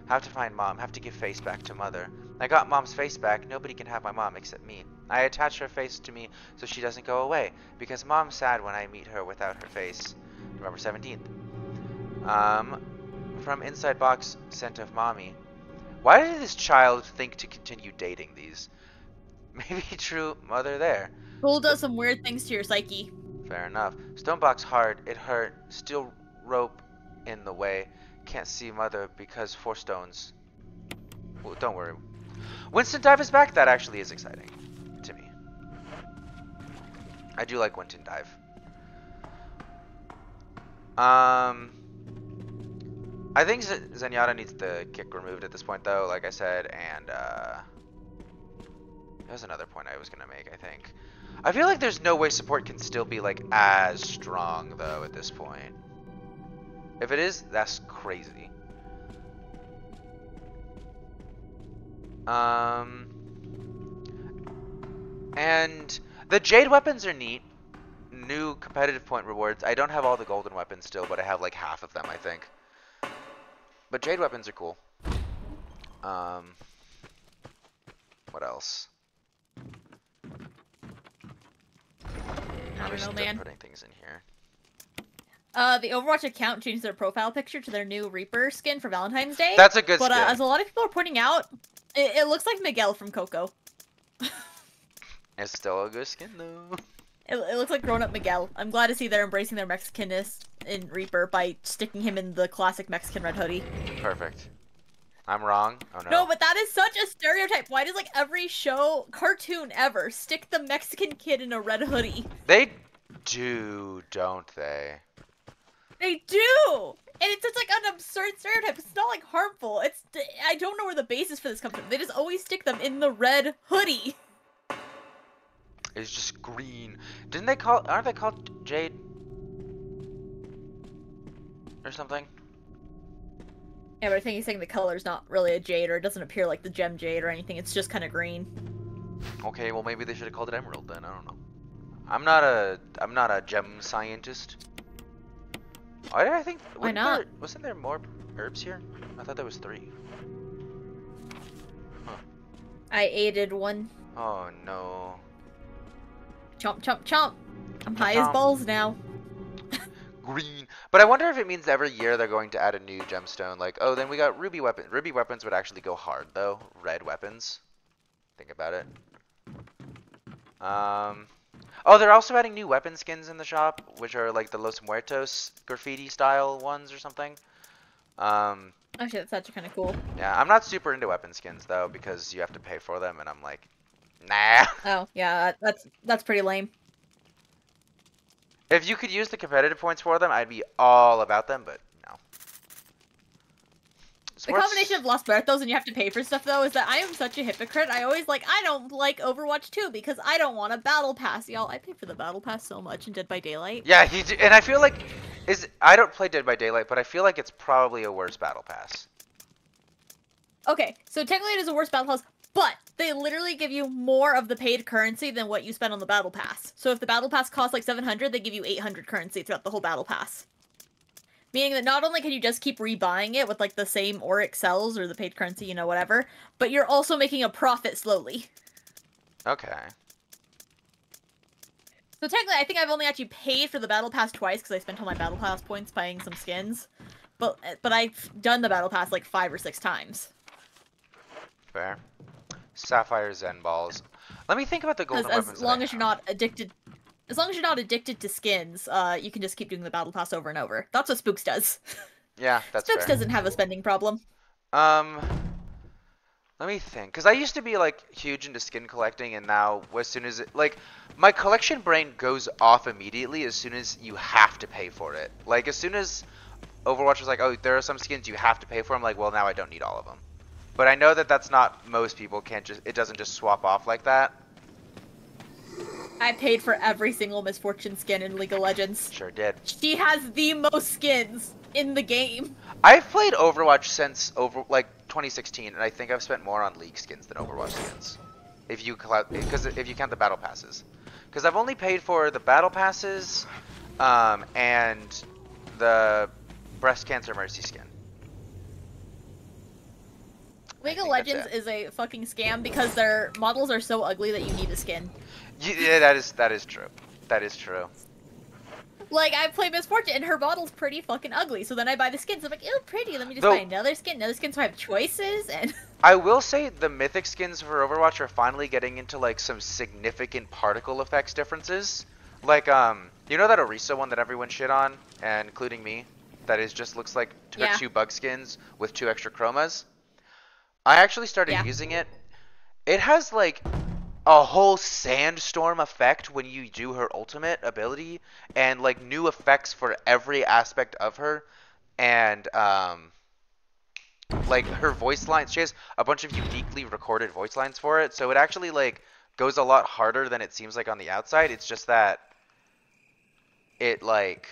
Have to find Mom. Have to give face back to Mother. I got Mom's face back. Nobody can have my mom except me. I attach her face to me so she doesn't go away, because Mom's sad when I meet her without her face. November 17th. From inside box sent of Mommy. Why did this child think to continue dating these? Maybe true mother there.
School does some weird things to your psyche.
Fair enough. Stonebox hard. It hurt. Steel rope in the way. Can't see Mother because 4 stones. Well, don't worry. Winston Dive is back. That actually is exciting to me. I do like Winston Dive. I think Zenyatta needs the kick removed at this point, though, like I said, and there's another point I was gonna make, I think. I feel like there's no way support can still be, like, as strong, though, at this point. If it is, that's crazy. And the Jade weapons are neat. New competitive point rewards. I don't have all the golden weapons still, but I have, like, half of them, I think. But Jade weapons are cool. What else?
I don't know, man.
Putting things in here.
The Overwatch account changed their profile picture to their new Reaper skin for Valentine's Day.
That's a good skin.
But as a lot of people are pointing out, it looks like Miguel from Coco.
It's still a good skin, though.
It looks like grown-up Miguel. I'm glad to see they're embracing their Mexicanness in Reaper by sticking him in the classic Mexican red hoodie.
Perfect. I'm wrong? Oh, no.
No, but that is such a stereotype. Why does, like, every cartoon ever stick the Mexican kid in a red hoodie?
They do, don't they?
They do! And it's like an absurd stereotype. It's not like harmful. I don't know where the basis for this comes from. They just always stick them in the red hoodie.
It's just green. Aren't they called Jade? Or something?
Yeah, but I think he's saying the color's not really a jade, or it doesn't appear like the gem jade or anything. It's just kind of green.
Okay, well maybe they should have called it emerald then. I don't know. I'm not a gem scientist. I think
Why not?
Wasn't there more herbs here? I thought there was 3. Huh.
I aided one.
Oh no.
Chomp, chomp, chomp. I'm high
Chomp.
as balls now.
Green. But I wonder if it means every year they're going to add a new gemstone. Like, oh, then we got ruby weapon. Ruby weapons would actually go hard though. Red weapons. Think about it. Oh, they're also adding new weapon skins in the shop, which are like the Los Muertos graffiti style ones or something.
Actually, that's actually kind of cool.
Yeah, I'm not super into weapon skins though because you have to pay for them, and I'm like, nah.
Oh, yeah, that's pretty lame.
If you could use the competitive points for them, I'd be all about them, but no.
The combination of Los Muertos and you have to pay for stuff, though, is that I am such a hypocrite. I don't like Overwatch 2 because I don't want a battle pass, y'all. I pay for the battle pass so much in Dead by Daylight.
Yeah, and I feel like I don't play Dead by Daylight, but I feel like it's probably a worse battle pass.
Okay, so technically it is a worse battle pass, but they literally give you more of the paid currency than what you spend on the battle pass. So if the battle pass costs like 700, they give you 800 currency throughout the whole battle pass. Meaning that not only can you just keep rebuying it with like the same Auric cells or the paid currency, you know, whatever, but you're also making a profit slowly.
Okay.
So technically, I think I've only actually paid for the battle pass twice because I spent all my battle pass points buying some skins. But I've done the battle pass like 5 or 6 times.
Fair. Sapphire Zen balls. Let me think about the golden weapons.
As long as you're not addicted to skins, you can just keep doing the battle pass over and over. That's what Spooks does.
Yeah, that's
Spooks
fair.
doesn't have a spending problem.
Let me think, because I used to be like huge into skin collecting, and now as soon as my collection brain goes off immediately as soon as you have to pay for it. Like as soon as Overwatch was like, oh, there are some skins you have to pay for, I'm like, well, now I don't need all of them. But I know that that's not most people. It doesn't just swap off like that.
I paid for every single Misfortune skin in League of Legends.
Sure did.
She has the most skins in the game.
I've played Overwatch since 2016, and I think I've spent more on League skins than Overwatch skins. If you count the battle passes, because I've only paid for the battle passes, and the breast cancer mercy skin.
League of Legends is a fucking scam because their models are so ugly that you need a skin.
Yeah, that is true. That is true.
Like, I play Misfortune, and her model's pretty fucking ugly, so then I buy the skins, I'm like, ew, pretty, let me just buy another skin. Another skin so I have choices, and...
I will say, the mythic skins for Overwatch are finally getting into, like, some significant particle effects differences. Like, you know that Orisa one that everyone shit on, and including me? That just looks like her 2 bug skins with 2 extra chromas? I actually started using it. It has, like... a whole sandstorm effect when you do her ultimate ability, and like new effects for every aspect of her, and like her voice lines. She has a bunch of uniquely recorded voice lines for it, so it actually like goes a lot harder than it seems like on the outside. It's just that it like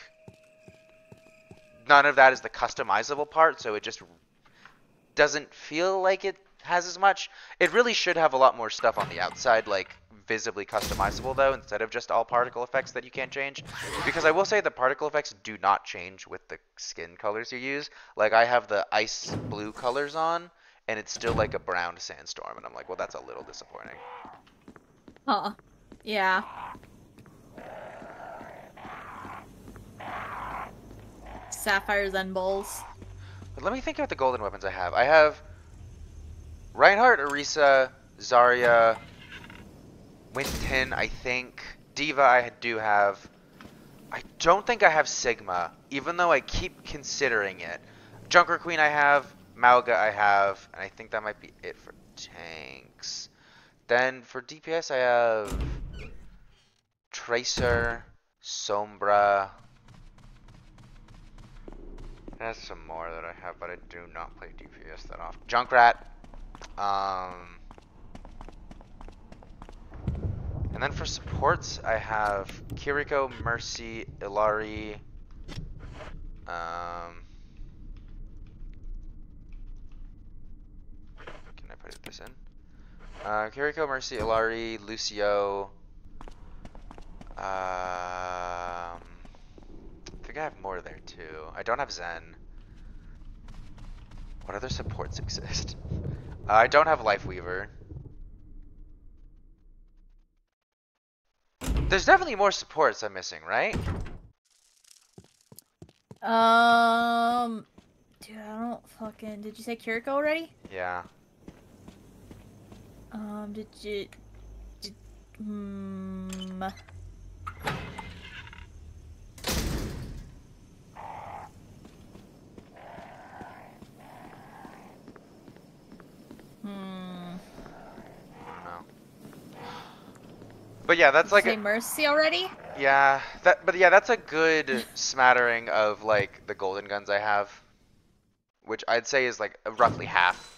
none of that is the customizable part, so it just doesn't feel like it has as much. It really should have a lot more stuff on the outside, like visibly customizable though, instead of just all particle effects that you can't change. Because I will say the particle effects do not change with the skin colors you use. Like I have the ice blue colors on, and it's still like a brown sandstorm, and I'm like, well, that's a little disappointing.
Huh. Yeah. Sapphire Zen balls.
But let me think about the golden weapons I have. I have Reinhardt, Orisa, Zarya, Winston, I think. Diva I do have. I don't think I have Sigma, even though I keep considering it. Junker Queen I have, Mauga I have, and I think that might be it for tanks. Then for DPS I have Tracer, Sombra. There's some more that I have, but I do not play DPS that often. Junkrat. And then for supports, I have Kiriko, Mercy, Ilari. Can I put this in? Kiriko, Mercy, Ilari, Lucio. I think I have more there too. I don't have Zen. What other supports exist? I don't have Lifeweaver. There's definitely more supports I'm missing, right?
Dude, I don't fucking. Did you say Kiriko already?
Yeah.
Did you?
I don't know. But yeah, that's like
say Mercy already?
yeah, that's a good smattering of like the golden guns I have, which I'd say is like roughly half.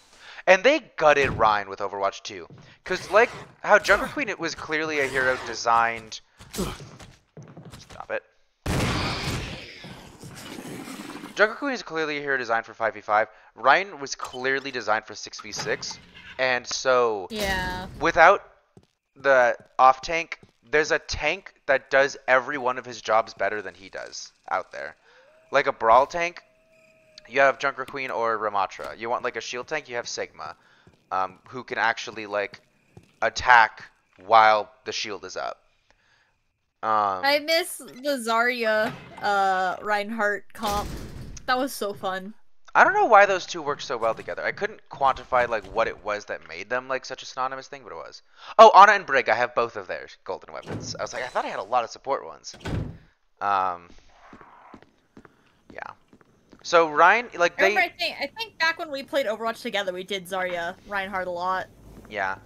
And they gutted Rhine with Overwatch 2. Cause like how Junker Queen, it was clearly a hero designed. Stop it. Junker Queen is clearly a hero designed for 5v5. Rhine was clearly designed for 6v6. And so
yeah,
without the off tank, there's a tank that does every one of his jobs better than he does out there. Like a brawl tank, you have Junker Queen or Ramatra. You want like a shield tank, you have Sigma, who can actually like attack while the shield is up.
I miss the Zarya Reinhardt comp. That was so fun.
I don't know why those two work so well together. I couldn't quantify like what it was that made them like such a synonymous thing, but it was. Oh, Ana and Brig, I have both of their golden weapons. I was like, I thought I had a lot of support ones. Yeah. So Ryan, like they.
I think back when we played Overwatch together, we did Zarya Reinhardt a lot.
Yeah,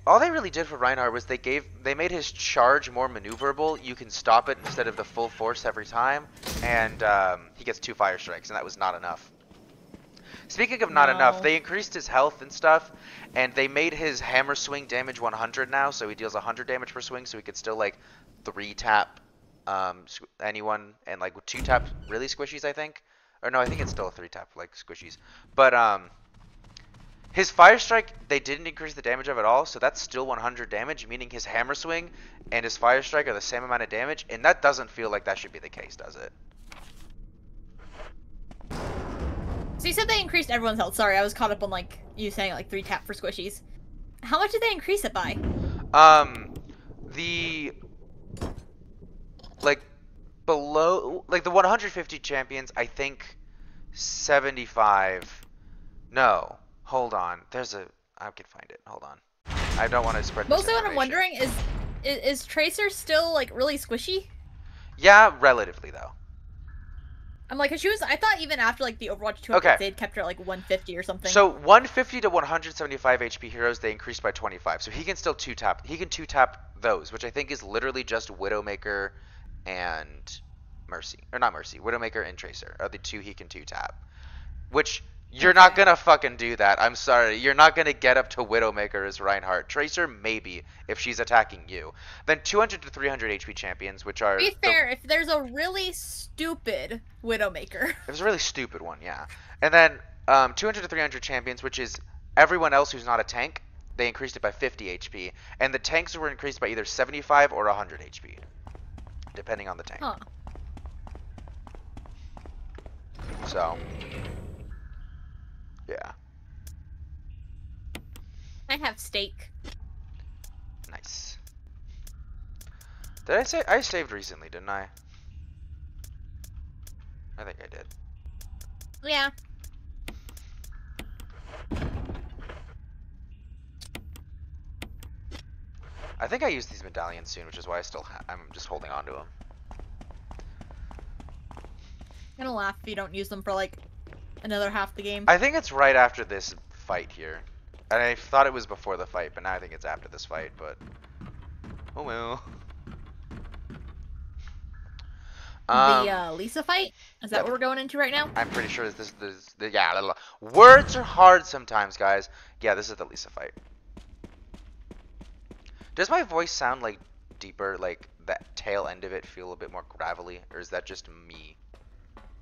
all they really did for Reinhardt was they made his charge more maneuverable. You can stop it instead of the full force every time, and he gets 2 fire strikes, and that was not enough. Speaking of not enough, they increased his health and stuff, and they made his hammer swing damage 100 now, so he deals 100 damage per swing, so he could still like 3-tap anyone, and like 2-tap really squishies, I think. Or no, I think it's still a 3-tap like squishies. But his fire strike, they didn't increase the damage of at all, so that's still 100 damage, meaning his hammer swing and his fire strike are the same amount of damage, and that doesn't feel like that should be the case, does it?
So you said they increased everyone's health. Sorry, I was caught up on like you saying like 3-tap for squishies. How much did they increase it by?
The like below like the 150 champions, I think 75. No. Hold on. I can find it. Hold on. I don't want to spread this
Mostly what I'm wondering is Tracer still like really squishy?
Yeah, relatively though.
I'm like, 'cause I thought even after like the Overwatch 2 updates, they'd kept her at like 150 or something.
So 150 to 175 HP heroes, they increased by 25. So he can still 2-tap. He can 2-tap those, which I think is literally just Widowmaker and Mercy. Or not Mercy. Widowmaker and Tracer are the two he can 2-tap. Which you're not gonna fucking do that. I'm sorry. You're not gonna get up to Widowmaker as Reinhardt. Tracer, maybe, if she's attacking you. Then 200 to 300 HP champions, which are...
To be fair, if there's a really stupid Widowmaker.
There's a really stupid one, yeah. And then 200 to 300 champions, which is everyone else who's not a tank, they increased it by 50 HP. And the tanks were increased by either 75 or 100 HP, depending on the tank.
Huh.
So... yeah.
I have steak.
Nice. Did I say I saved recently, didn't I? I think I did.
Yeah.
I think I use these medallions soon, which is why I'm just holding on to them.
I'm gonna laugh if you don't use them for like another half the game.
I think it's right after this fight here. And I thought it was before the fight, but now I think it's after this fight, but... oh well.
The Lisa fight? Is that
Yep.
what we're going into right now?
I'm pretty sure yeah, words are hard sometimes, guys. Yeah, this is the Lisa fight. Does my voice sound like deeper, like that tail end of it feel a bit more gravelly, or is that just me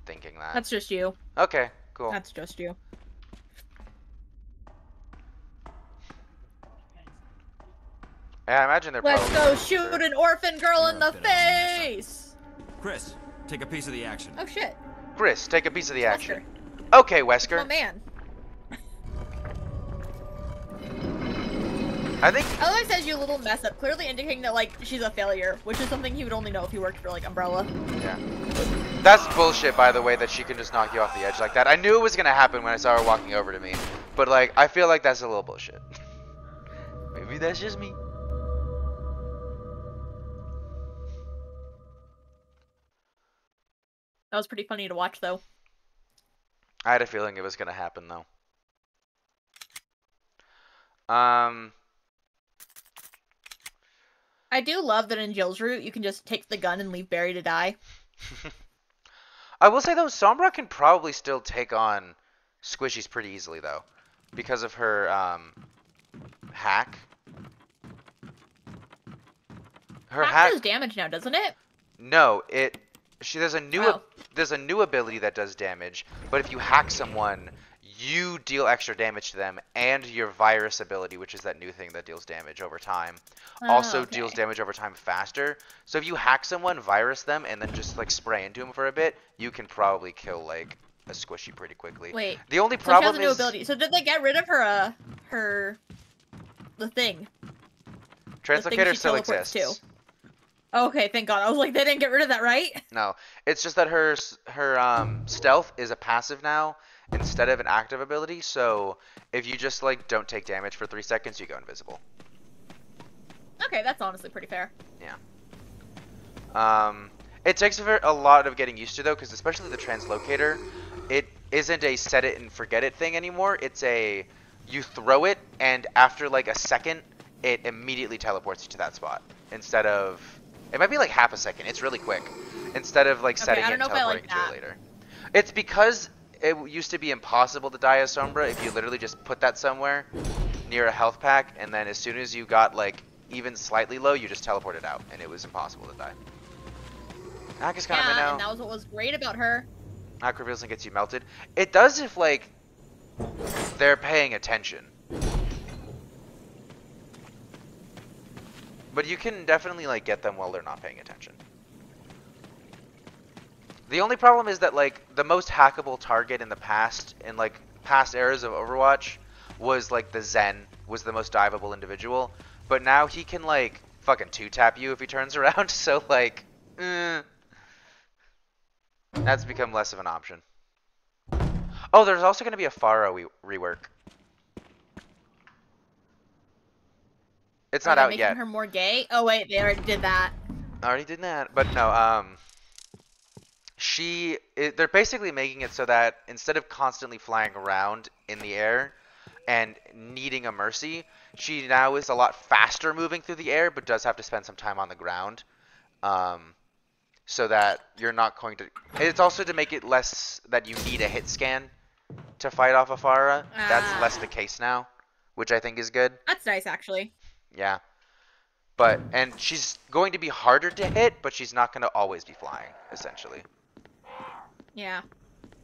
thinking that?
That's just you.
Okay, cool.
That's just you.
Yeah, I imagine they're
Let's
probably
go shoot an orphan girl in the face!
Chris, take a piece of the action.
Oh shit.
Chris, take a piece of the action.
Wesker.
Okay,
Oh
Wesker.
man.
I think
I like says you little mess up, clearly indicating that like she's a failure, which is something he would only know if he worked for like Umbrella.
yeah. That's bullshit, by the way, that she can just knock you off the edge like that. I knew it was gonna happen when I saw her walking over to me, but like I feel like that's a little bullshit. Maybe that's just me.
That was pretty funny to watch though.
I had a feeling it was gonna happen though.
I do love that in Jill's route you can just take the gun and leave Barry to die.
I will say though, Sombra can probably still take on Squishies pretty easily though, because of her hack. Her
Hack
hack
does damage now, doesn't it?
No, there's
Oh.
a new ability that does damage, but if you hack someone, you deal extra damage to them, and your virus ability, which is that new thing that deals damage over time, also
okay.
deals damage over time faster. So if you hack someone, virus them, and then just like spray into them for a bit, you can probably kill like a Squishy pretty quickly.
Wait.
The only
So she
problem
has a new
is
ability. So did they get rid of her the thing?
Translocator
she
still
teleports
exists.
to. Okay, thank God. I was like, they didn't get rid of that, right?
No, it's just that her stealth is a passive now instead of an active ability. So if you just like don't take damage for 3 seconds, you go invisible.
Okay, that's honestly pretty fair.
Yeah. It takes a lot of getting used to though, because especially the translocator, it isn't a set it and forget it thing anymore. It's a you throw it and after like a second, it immediately teleports you to that spot instead of. It might be like half a second. It's really quick. Instead of like setting it and teleporting to it later. It's because it used to be impossible to die as Sombra if you literally just put that somewhere near a health pack, and then as soon as you got like even slightly low, you just teleported out, and it was impossible to die. Hack is kind of
and that was what was great about her.
Hack reveals and gets you melted. It does if like they're paying attention. But you can definitely like get them while they're not paying attention. The only problem is that like the most hackable target in the past, in like past eras of Overwatch, was like the Zen was the most diveable individual. But now he can like fucking 2-tap you if he turns around, so like, that's become less of an option. Oh, there's also going to be a Pharah rework. It's not out yet.
Making her more gay? Oh wait, they already did that.
Already did that, but no. They're basically making it so that instead of constantly flying around in the air and needing a mercy, she now is a lot faster moving through the air, but does have to spend some time on the ground. So that you're not going to. It's also to make it less that you need a hit scan to fight off a Pharah. That's less the case now, which I think is good.
That's nice, actually.
Yeah. And she's going to be harder to hit, but she's not going to always be flying, essentially.
Yeah.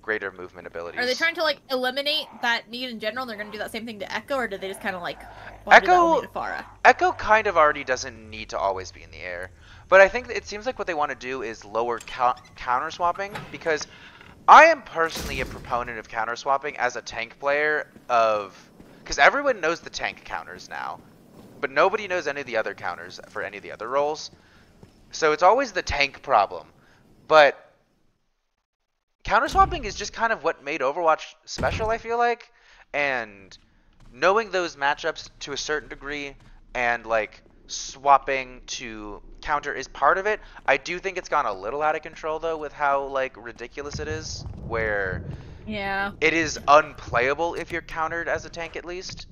Greater movement abilities.
Are they trying to like eliminate that need in general? And they're going to do that same thing to Echo, or did they just kind of like want to do that only to Pharah?
Echo kind of already doesn't need to always be in the air, but I think it seems like what they want to do is lower counter swapping, because I am personally a proponent of counter swapping as a tank player because everyone knows the tank counters now. But nobody knows any of the other counters for any of the other roles. So it's always the tank problem. But counter swapping is just kind of what made Overwatch special, I feel like. And knowing those matchups to a certain degree and like swapping to counter is part of it. I do think it's gone a little out of control though with how like ridiculous it is, where it is unplayable if you're countered as a tank at least.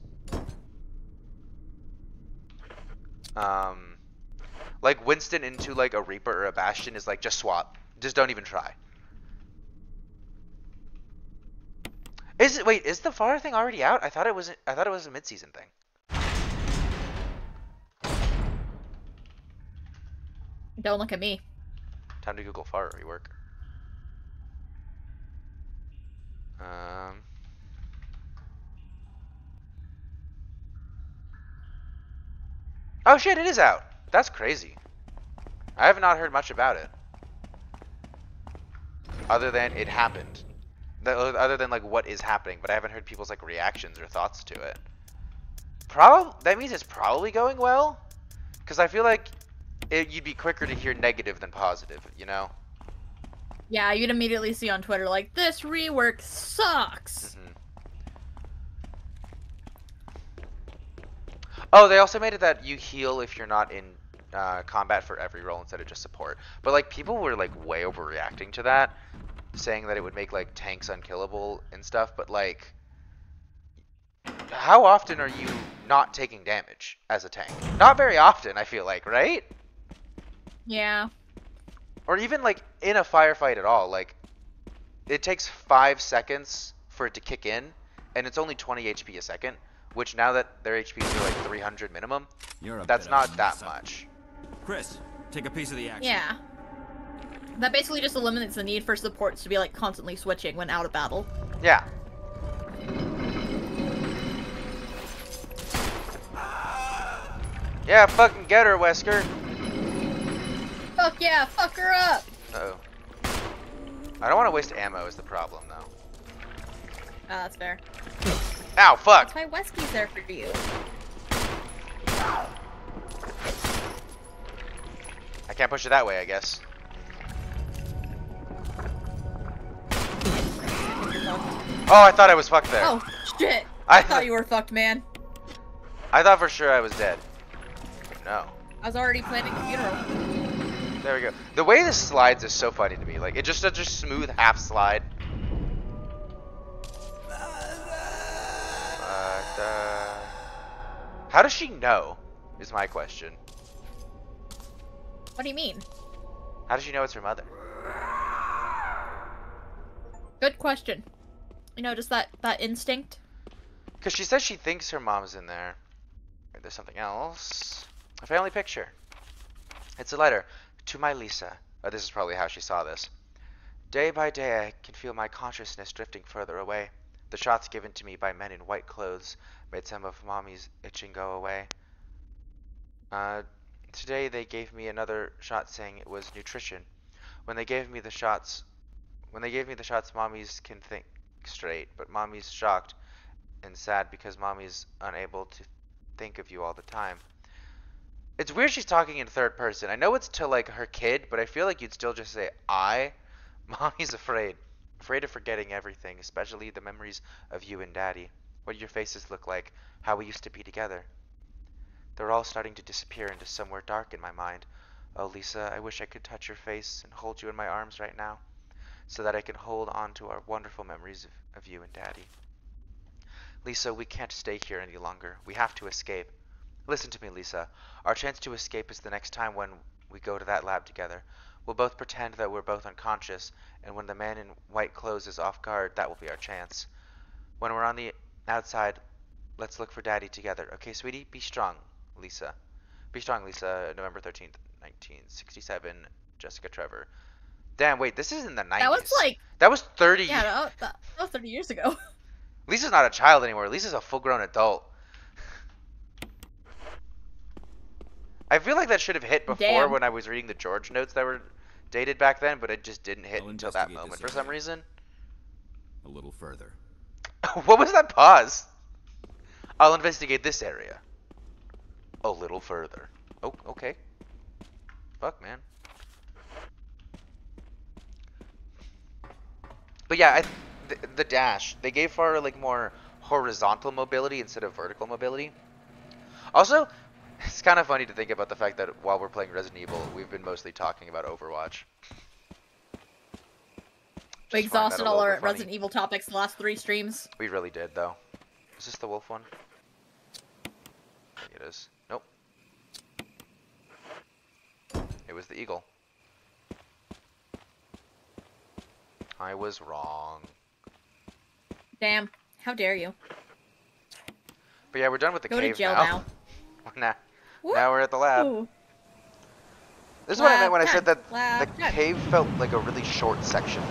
Like Winston into like a Reaper or a Bastion is like just swap. Just don't even try. Wait, is the far thing already out? I thought it was a mid-season thing.
Don't look at me.
Time to Google far rework. Oh shit, it is out. That's crazy. I have not heard much about it. Other than it happened. Other than like what is happening, but I haven't heard people's like reactions or thoughts to it. That means it's probably going well, because I feel like you'd be quicker to hear negative than positive, you know?
Yeah, you'd immediately see on Twitter like, this rework sucks.
Oh, they also made it that you heal if you're not in combat for every role instead of just support. But like people were like way overreacting to that, saying that it would make like tanks unkillable and stuff. But like, how often are you not taking damage as a tank? Not very often, I feel like, right?
Yeah.
Or even like in a firefight at all. Like, it takes 5 seconds for it to kick in, and it's only 20 HP a second. Which now that their HPs are like 300 minimum, that's not that much.
Chris, take a piece of the action.
Yeah. That basically just eliminates the need for supports to be like constantly switching when out of battle.
Yeah. Yeah, fucking get her, Wesker.
Fuck yeah, fuck her up!
Uh-oh. I don't want to waste ammo is the problem, though.
Oh, that's fair.
Ow, fuck!
That's why Wesky's there for you.
I can't push it that way, I guess. Oh, I thought I was fucked there.
Oh, shit!
I
I thought you were fucked, man.
I thought for sure I was dead. No.
I was already planning a funeral.
There we go. The way this slides is so funny to me. Like, it's just such a smooth half slide. How does she know? Is my question.
What do you mean?
How does she know it's her mother?
Good question. You know, just that instinct.
Because she says she thinks her mom's in there. Wait, there's something else. A family picture. It's a letter to my Lisa. Oh, this is probably how she saw this. Day by day, I can feel my consciousness drifting further away. The shots given to me by men in white clothes made some of Mommy's itching go away. Today they gave me another shot saying it was nutrition. When they gave me the shots, Mommy's can think straight, but Mommy's shocked and sad because Mommy's unable to think of you all the time. It's weird she's talking in third person. I know it's to like her kid, but I feel like you'd still just say I. Mommy's afraid of forgetting everything, especially the memories of you and Daddy. What your faces look like, how we used to be together. They're all starting to disappear into somewhere dark in my mind. Oh, Lisa, I wish I could touch your face and hold you in my arms right now, so that I can hold on to our wonderful memories of you and Daddy. Lisa, we can't stay here any longer. We have to escape. Listen to me, Lisa. Our chance to escape is the next time when we go to that lab together. We'll both pretend that we're both unconscious, and when the man in white clothes is off guard, that will be our chance. When we're on the outside, let's look for Daddy together. Okay, sweetie? Be strong, Lisa. Be strong, Lisa. November 13th, 1967. Jessica Trevor. Damn, wait, this is in the 90s.
That was like...
That was 30 years.
Yeah, that was 30 years ago.
Lisa's not a child anymore. Lisa's a full-grown adult. I feel like that should have hit before when I was reading the George notes that were dated back then, but it just didn't hit until that moment for some reason.
A little further.
What was that pause? I'll investigate this area. A little further. Oh, okay. Fuck, man. But yeah, the dash. They gave Farah like more horizontal mobility instead of vertical mobility. Also, it's kind of funny to think about the fact that while we're playing Resident Evil, we've been mostly talking about Overwatch.
We exhausted all our Resident Evil topics the last 3 streams.
We really did, though. Is this the wolf one? I think it is. Nope. It was the eagle. I was wrong.
Damn. How dare you?
But yeah, we're done with the
Go to
cave
jail
now.
now.
Now we're at the lab.
Woo.
This is what I meant
Lab
when I
time.
said that
Lab
the
time.
cave felt like a really short section.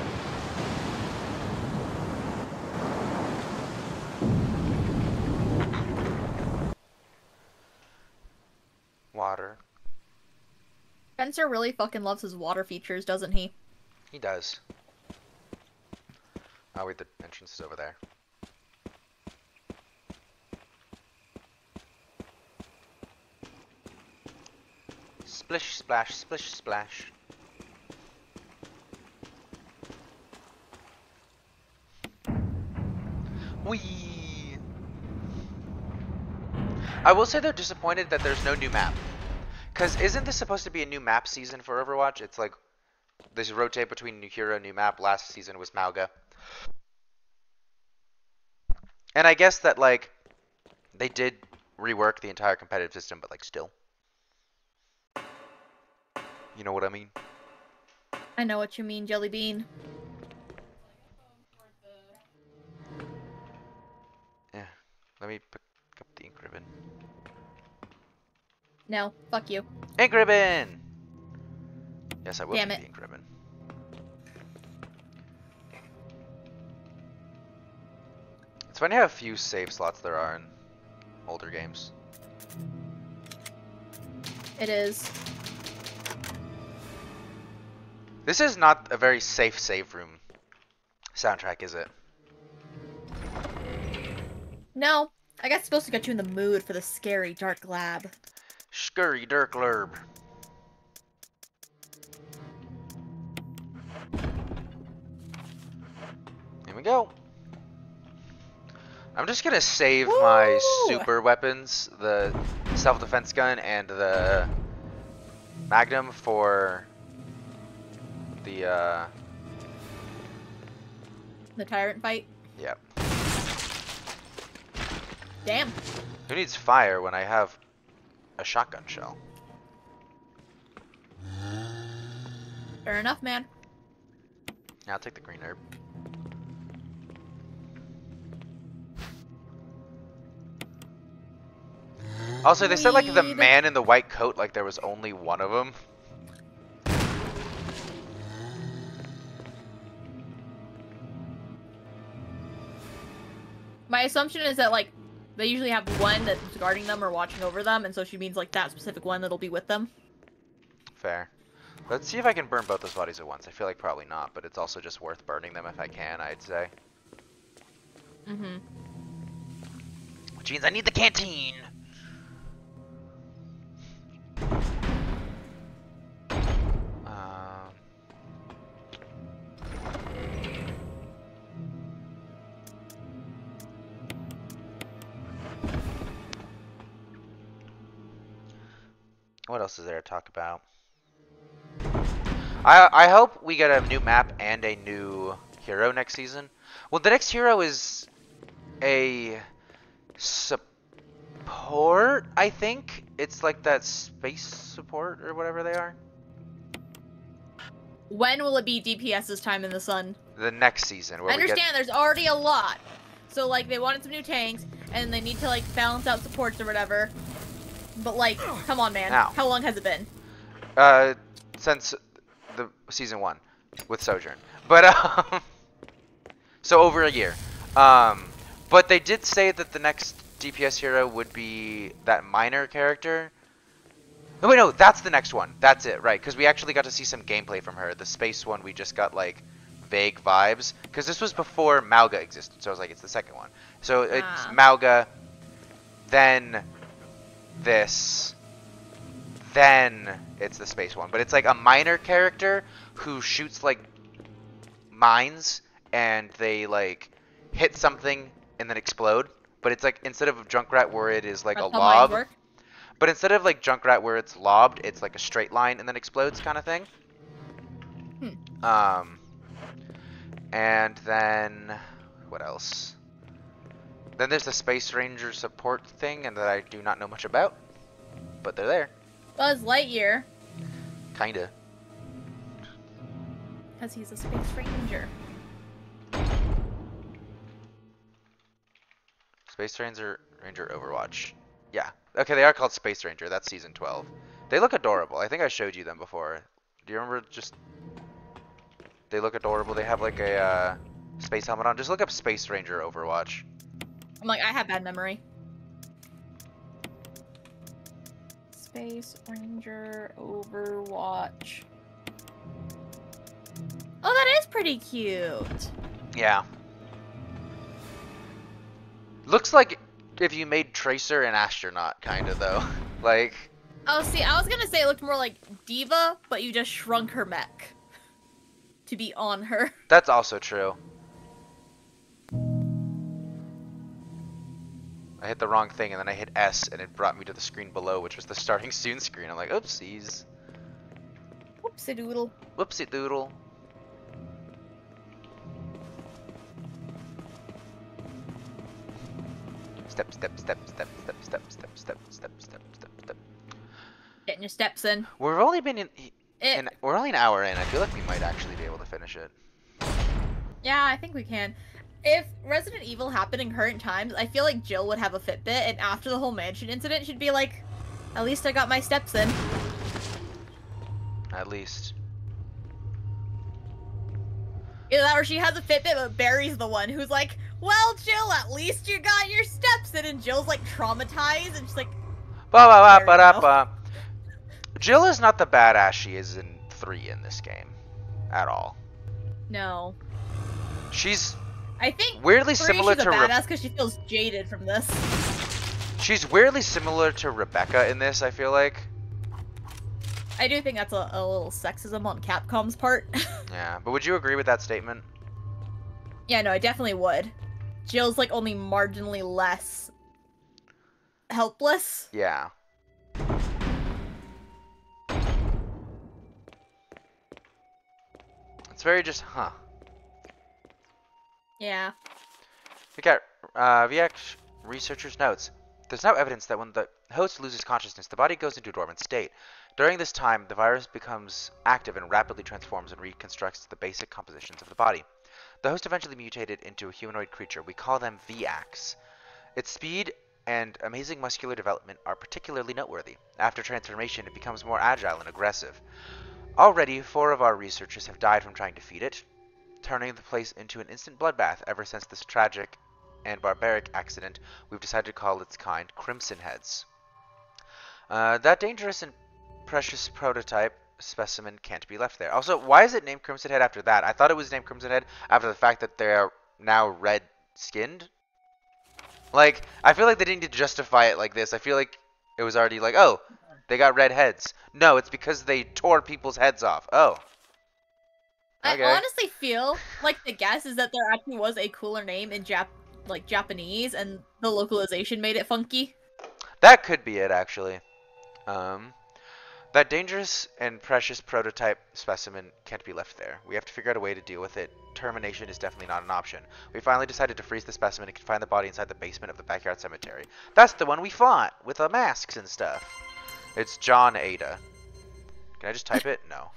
Water.
Spencer really fucking loves his water features, doesn't he?
He does. Oh wait, the entrance is over there. Splish, splash, splish, splash. Whee! I will say they're disappointed that there's no new map. Because isn't this supposed to be a new map season for Overwatch? It's like, they rotate between new hero, new map. Last season was Mauga. And I guess that, like, they did rework the entire competitive system, but, like, still. You know what I mean?
I know what you mean, Jelly Bean.
Yeah. Let me pick up the ink ribbon.
No, fuck you.
Ink ribbon! Yes, I will
Damn
pick
it.
the ink ribbon. It's funny how few save slots there are in older games.
It is.
This is not a very safe save room soundtrack, is it?
No, I guess it's supposed to get you in the mood for the scary dark lab.
Scurry Dirk Lerb. Here we go. I'm just gonna save my
Woo!
super weapons, the self-defense gun and the magnum for the
The tyrant fight.
yep.
Damn.
Who needs fire when I have a shotgun shell?
Fair enough, man.
Yeah, I'll take the green herb. Also, they said like the
Weed.
man in the white coat, like there was only one of them.
My assumption is that, like, they usually have one that's guarding them or watching over them, and so she means, like, that specific one that'll be with them.
Fair. Let's see if I can burn both those bodies at once. I feel like probably not, but it's also just worth burning them if I can, I'd say.
Mm-hmm.
Which means I need the canteen! What else is there to talk about? I hope we get a new map and a new hero next season. Well, the next hero is a support, I think. It's like that space support or whatever they are.
When will it be DPS's time in the sun?
The next season. Where
I understand there's already a lot. So, like, they wanted some new tanks, and they need to, like, balance out supports or whatever. But, like, come on, man.
Ow.
How long has it been?
Since the season 1 with Sojourn. But, so over a year. But they did say that the next DPS hero would be that minor character. No, wait, no, that's the next one. That's it, right? Because we actually got to see some gameplay from her. The space one, we just got, like, vague vibes. Because this was before Mauga existed, so I was like, it's the second one. So it's Mauga, then this, then it's the space one. But it's like a minor character who shoots, like, mines, and they, like, hit something and then explode. But it's like, instead of Junkrat where it is like
That's
a
how mines
lob.
work?
But instead of like Junkrat where it's lobbed, it's like a straight line and then explodes kind of thing. And then what else? Then there's the Space Ranger support thing, and that I do not know much about, but they're there.
Buzz Lightyear.
Kinda.
Because he's a space ranger.
Space Ranger Overwatch. Yeah. Okay, they are called Space Ranger. That's season 12. They look adorable. I think I showed you them before. Do you remember just... They look adorable. They have like a space helmet on. Just look up Space Ranger Overwatch.
I'm like, I have bad memory. Space Ranger Overwatch. Oh, that is pretty cute.
Yeah. Looks like if you made Tracer an astronaut, kind of, though. Like...
Oh, see, I was gonna say it looked more like Diva, but you just shrunk her mech to be on her.
That's also true. I hit the wrong thing, and then I hit S, and it brought me to the screen below, which was the starting soon screen. I'm like, oopsies.
Whoopsie doodle.
Whoopsie doodle. Step, step, step, step, step, step, step, step, step, step, step, step.
Getting your steps in.
We've only been we're only an hour in. I feel like we might actually be able to finish it.
Yeah, I think we can. If Resident Evil happened in current times, I feel like Jill would have a Fitbit, and after the whole mansion incident, she'd be like, at least I got my steps in.
At least.
Either that or she has a Fitbit, but Barry's the one who's like, well, Jill, at least you got your steps in, and Jill's like traumatized, and she's like,
Ba ba ba ba da
There we
ba. Jill is not the badass she is in 3 in this game. At all.
no.
She's
I think
weirdly
three,
similar
she's a
to
badass because she feels jaded from this.
She's weirdly similar to Rebecca in this, I feel like.
I do think that's a little sexism on Capcom's part.
Yeah, but would you agree with that statement?
Yeah, no, I definitely would. Jill's like only marginally less helpless.
Yeah. It's very just, huh.
Yeah.
We got VX researchers' notes. There's now evidence that when the host loses consciousness, the body goes into a dormant state. During this time, the virus becomes active and rapidly transforms and reconstructs the basic compositions of the body. The host eventually mutated into a humanoid creature. We call them VX. Its speed and amazing muscular development are particularly noteworthy. After transformation, it becomes more agile and aggressive. Already, 4 of our researchers have died from trying to feed it, turning the place into an instant bloodbath. Ever since this tragic and barbaric accident, we've decided to call its kind Crimson Heads. That dangerous and precious prototype specimen can't be left there. Also, why is it named Crimson Head after that? I thought it was named Crimson Head after the fact that they're now red-skinned. Like, I feel like they didn't need to justify it like this. I feel like it was already like, oh, they got red heads. No, it's because they tore people's heads off. Oh. Okay.
I honestly feel like the guess is that there actually was a cooler name in Japanese, and the localization made it funky.
That could be it, actually. That dangerous and precious prototype specimen can't be left there. We have to figure out a way to deal with it. Termination is definitely not an option. We finally decided to freeze the specimen and confine the body inside the basement of the backyard cemetery. That's the one we fought, with the masks and stuff. It's John Ada. Can I just type it? No.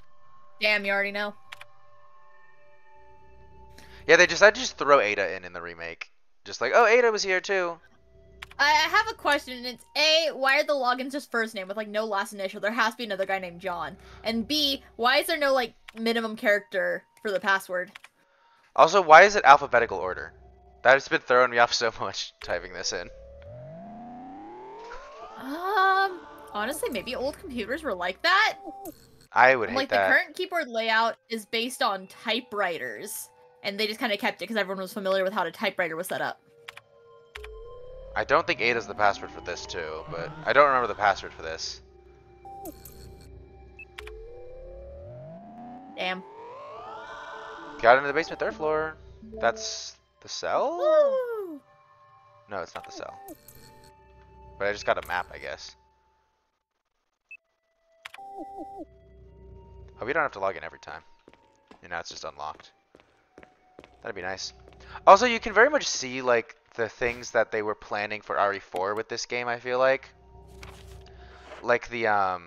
Damn, you already know.
Yeah, they decided to just throw Ada in the remake. Just like, oh, Ada was here too.
I have a question, and it's A, why are the logins just first name with like no last initial? There has to be another guy named John. And B, why is there no like minimum character for the password?
Also, why is it alphabetical order? That has been throwing me off so much typing this in.
Honestly, maybe old computers were like that.
I would hate
like
that.
The current keyboard layout is based on typewriters, and they just kind of kept it because everyone was familiar with how a typewriter was set up.
I don't think Ada's the password for this too, but I don't remember the password for this.
Damn.
Got into the basement, 3rd floor. That's the cell?
Woo!
No, it's not the cell. But I just got a map, I guess. Oh, we don't have to log in every time. And now it's just unlocked. That'd be nice. Also, you can very much see, like, the things that they were planning for RE4 with this game, I feel like. Like the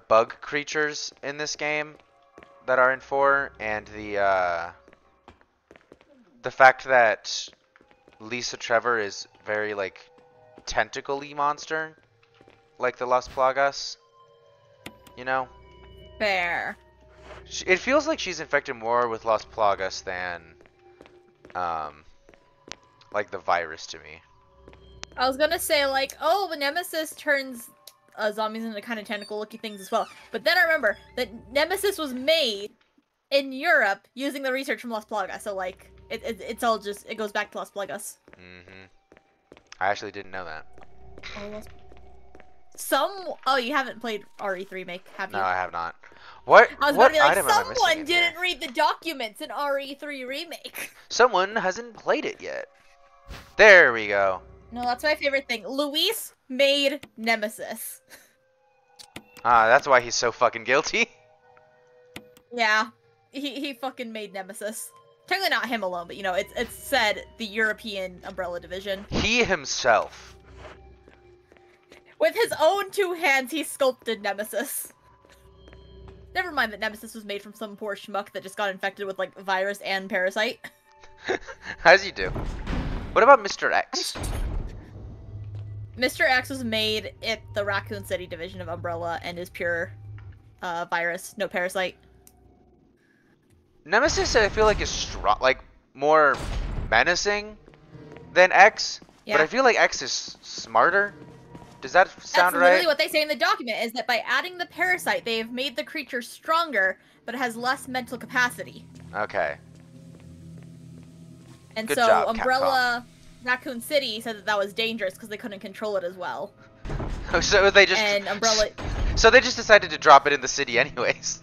bug creatures in this game that are in 4, and the fact that Lisa Trevor is very like tentacle-y monster, like the Las Plagas. You know,
Fair.
it feels like she's infected more with Las Plagas than like the virus to me.
I was gonna say, like, oh, the Nemesis turns zombies into kind of tentacle-looky things as well. But then I remember that Nemesis was made in Europe using the research from Las Plagas. So, like, it's all just, it goes back to Las Plagas.
Mm-hmm. I actually didn't know that.
Oh, you haven't played RE3 Remake, have you?
No, I have not. What?
I was
What
about to be like,
item am I missing
someone
in here?
didn't read the documents in RE3 Remake.
Someone hasn't played it yet. There we go.
No, that's my favorite thing. Luis made Nemesis.
Ah, that's why he's so fucking guilty.
Yeah, he fucking made Nemesis. Technically not him alone, but you know, it's said the European Umbrella Division.
He himself.
With his own 2 hands, he sculpted Nemesis. Never mind that Nemesis was made from some poor schmuck that just got infected with, like, virus and parasite.
As you do. What about Mr. X?
Mr. X was made at the Raccoon City division of Umbrella and is pure virus, no parasite.
Nemesis, I feel like, is strong, like more menacing than X,
Yeah.
but I feel like X is smarter. Does that sound
That's literally
right?
what they say in the document, is that by adding the parasite, they have made the creature stronger, but it has less mental capacity.
Okay.
And
Good
so
job,
Umbrella Raccoon City said that that was dangerous because they couldn't control it as well.
So they just
And Umbrella...
So they just decided to drop it in the city anyways.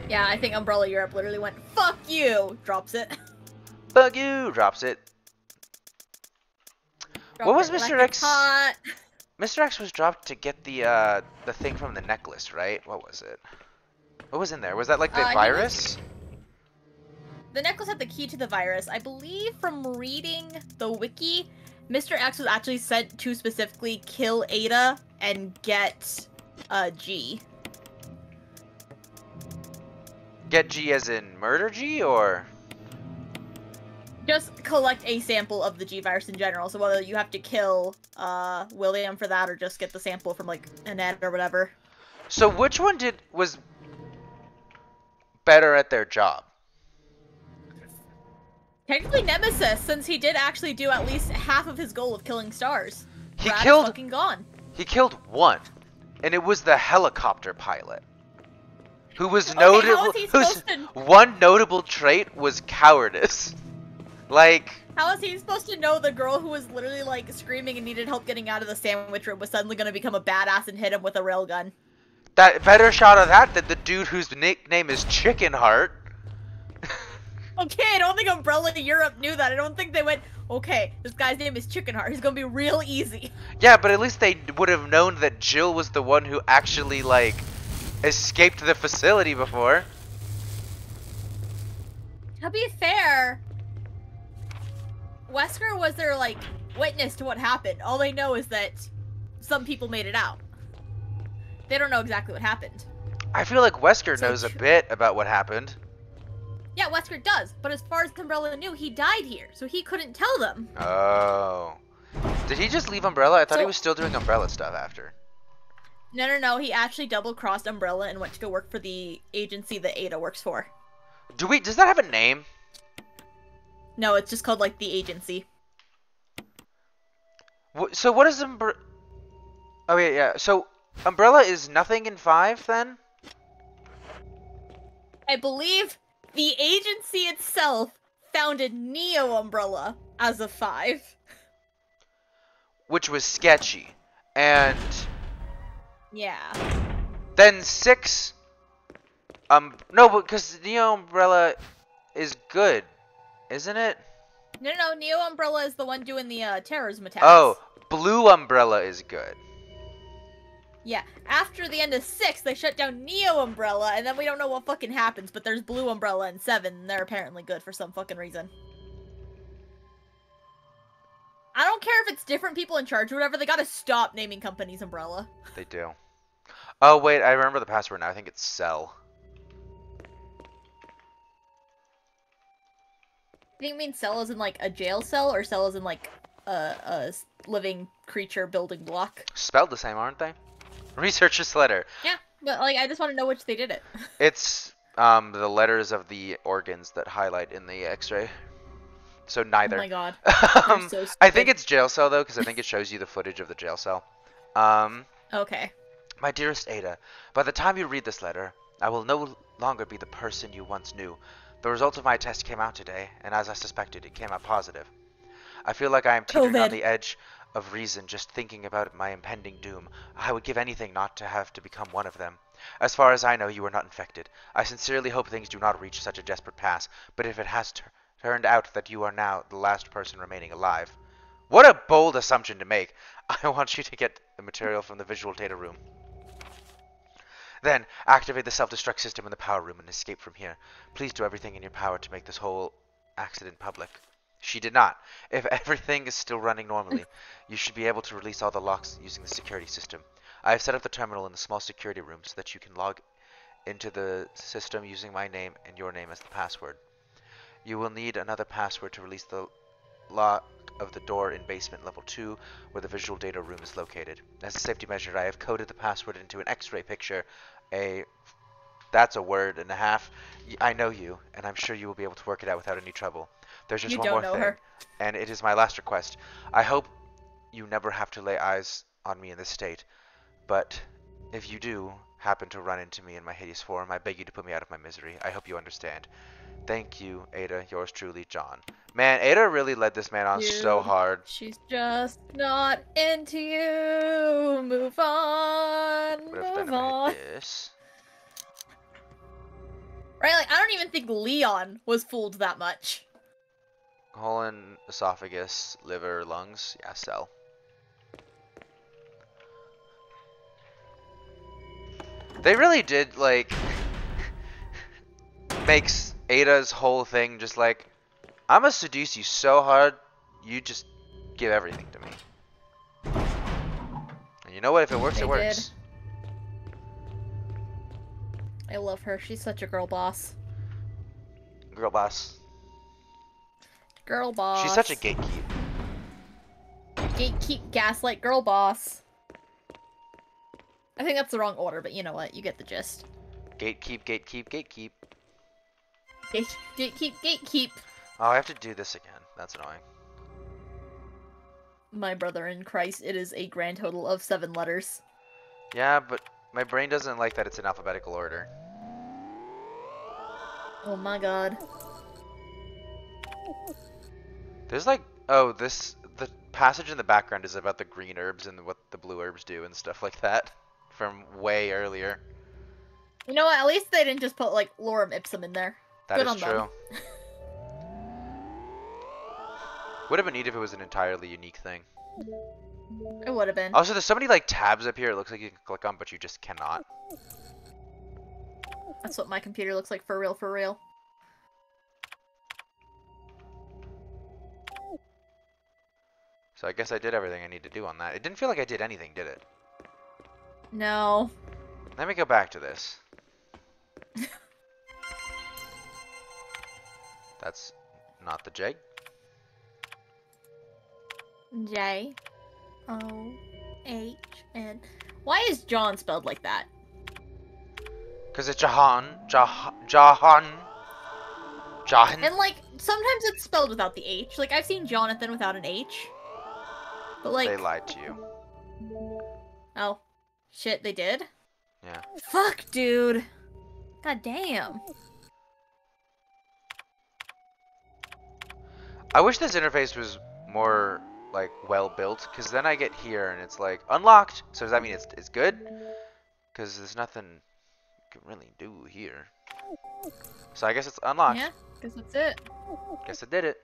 Yeah, I think Umbrella Europe literally went, fuck you! Drops it.
Bug you drops it. What was
Dropped it
Mr.
like
X?
it's hot.
Mr. X was dropped to get the thing from the necklace, right? What was it? What was in there? Was that like the
He
virus?
The necklace had the key to the virus. I believe from reading the wiki, Mr. X was actually sent to specifically kill Ada and get G.
Get G as in murder G, or?
Just collect a sample of the G virus in general. So whether you have to kill William for that or just get the sample from like Annette or whatever.
So which one was better at their job?
Technically Nemesis, since he did actually do at least half of his goal of killing stars.
He
Brad is
killed
fucking gone.
He killed one, and it was the helicopter pilot, who was
Okay,
notable.
how is he
Whose
supposed to...
one notable trait was cowardice. Like,
How is he supposed to know the girl who was literally like screaming and needed help getting out of the sandwich room was suddenly gonna become a badass and hit him with a railgun?
that better shot of that than the dude whose nickname is Chicken Heart.
Okay, I don't think Umbrella Europe knew that. I don't think they went, okay, this guy's name is Chickenheart. He's gonna be real easy.
Yeah, but at least they would have known that Jill was the one who actually, like, escaped the facility before.
To be fair, Wesker was their, like, witness to what happened. All they know is that some people made it out. They don't know exactly what happened.
I feel like Wesker
So
knows a bit about what happened.
Yeah, Wesker does, but as far as Umbrella knew, he died here, so he couldn't tell them.
Oh. Did he just leave Umbrella? I thought he
So-
was still doing Umbrella stuff after.
No, he actually double-crossed Umbrella and went to go work for the agency that Ada works for.
Does that have a name?
No, it's just called, like, the agency.
So what is Oh yeah. So Umbrella is nothing in 5 then?
I believe the agency itself founded Neo Umbrella as a 5.
Which was sketchy. And
Yeah.
then 6 no, because Neo Umbrella is good, isn't it?
No, Neo Umbrella is the one doing the terrorism attacks.
Oh, Blue Umbrella is good.
Yeah, after the end of 6, they shut down Neo Umbrella, and then we don't know what fucking happens, but there's Blue Umbrella in 7, and they're apparently good for some fucking reason. I don't care if it's different people in charge or whatever, they gotta stop naming companies Umbrella.
They do. Oh wait, I remember the password now. I think it's Cell.
Do you mean cell as in like a jail cell, or cell as in like a living creature building block?
Spelled the same, aren't they? Researcher's letter.
Yeah, but like I just want to know which they did it.
It's the letters of the organs that highlight in the X-ray. So neither.
Oh my god.
um,
So
I think
stupid.
it's jail cell though, because I think it shows you the footage of the jail cell.
Okay.
My dearest Ada, by the time you read this letter, I will no longer be the person you once knew. The results of my test came out today, and as I suspected, it came out positive. I feel like I am teetering on
COVID.
the edge of reason just thinking about my impending doom. I would give anything not to have to become one of them. As far as I know, you are not infected. I sincerely hope things do not reach such a desperate pass, but if it has turned out that you are now the last person remaining alive. What a bold assumption to make. I want you to get the material from the visual data room. Then, activate the self-destruct system in the power room and escape from here. Please do everything in your power to make this whole accident public. She did not. If everything is still running normally, you should be able to release all the locks using the security system. I have set up the terminal in the small security room so that you can log into the system using my name and your name as the password. You will need another password to release the lock of the door in basement level 2 where the visual data room is located. As a safety measure, I have coded the password into an X-ray picture. That's a word and a half. I know you, and I'm sure you will be able to work it out without any trouble. There's just
You
one
don't
more
know
thing,
her.
and it is my last request. I hope you never have to lay eyes on me in this state, but if you do happen to run into me in my hideous form, I beg you to put me out of my misery. I hope you understand. Thank you, Ada. Yours truly, John. Man, Ada really led this man on so
Dude,
hard.
she's just not into you. Move on.
What if I
Move
never
on.
hit this?
Right, like I don't even think Leon was fooled that much.
Colon, esophagus, liver, lungs. Yeah, cell. They really did, like, makes Ada's whole thing just like, I'm gonna seduce you so hard, you just give everything to me. And you know what? If it works,
They
it works.
did. I love her. She's such a girl boss.
Girl boss.
Girl boss.
She's such a gatekeep.
Gatekeep, gaslight, girl boss. I think that's the wrong order, but you know what? You get the gist.
Gatekeep, gatekeep, gatekeep.
Gatekeep, gatekeep.
Oh, I have to do this again. That's annoying.
My brother in Christ, it is a grand total of 7 letters.
Yeah, but my brain doesn't like that it's in alphabetical order.
Oh my god.
There's like, oh, the passage in the background is about the green herbs and what the blue herbs do and stuff like that from way earlier.
You know what? At least they didn't just put, like, lorem ipsum in there.
That
Good
is
on
true.
them.
Would have been neat if it was an entirely unique thing.
It would have been.
Also, there's so many like tabs up here. It looks like you can click on, but you just cannot.
That's what my computer looks like for real, for real.
So I guess I did everything I need to do on that. It didn't feel like I did anything, did it?
No.
Let me go back to this. That's not the J.
J. O. H. N. Why is John spelled like that?
Because it's Jahan. Jahan.
And like, sometimes it's spelled without the H. Like, I've seen Jonathan without an H. But like...
They lied to you.
Oh. Shit, they did?
Yeah.
Fuck, dude. God damn.
I wish this interface was more like well built, because then I get here and it's like unlocked. So does that mean it's good? Because there's nothing you can really do here. So I guess it's unlocked.
Yeah, guess that's it.
Guess I did it.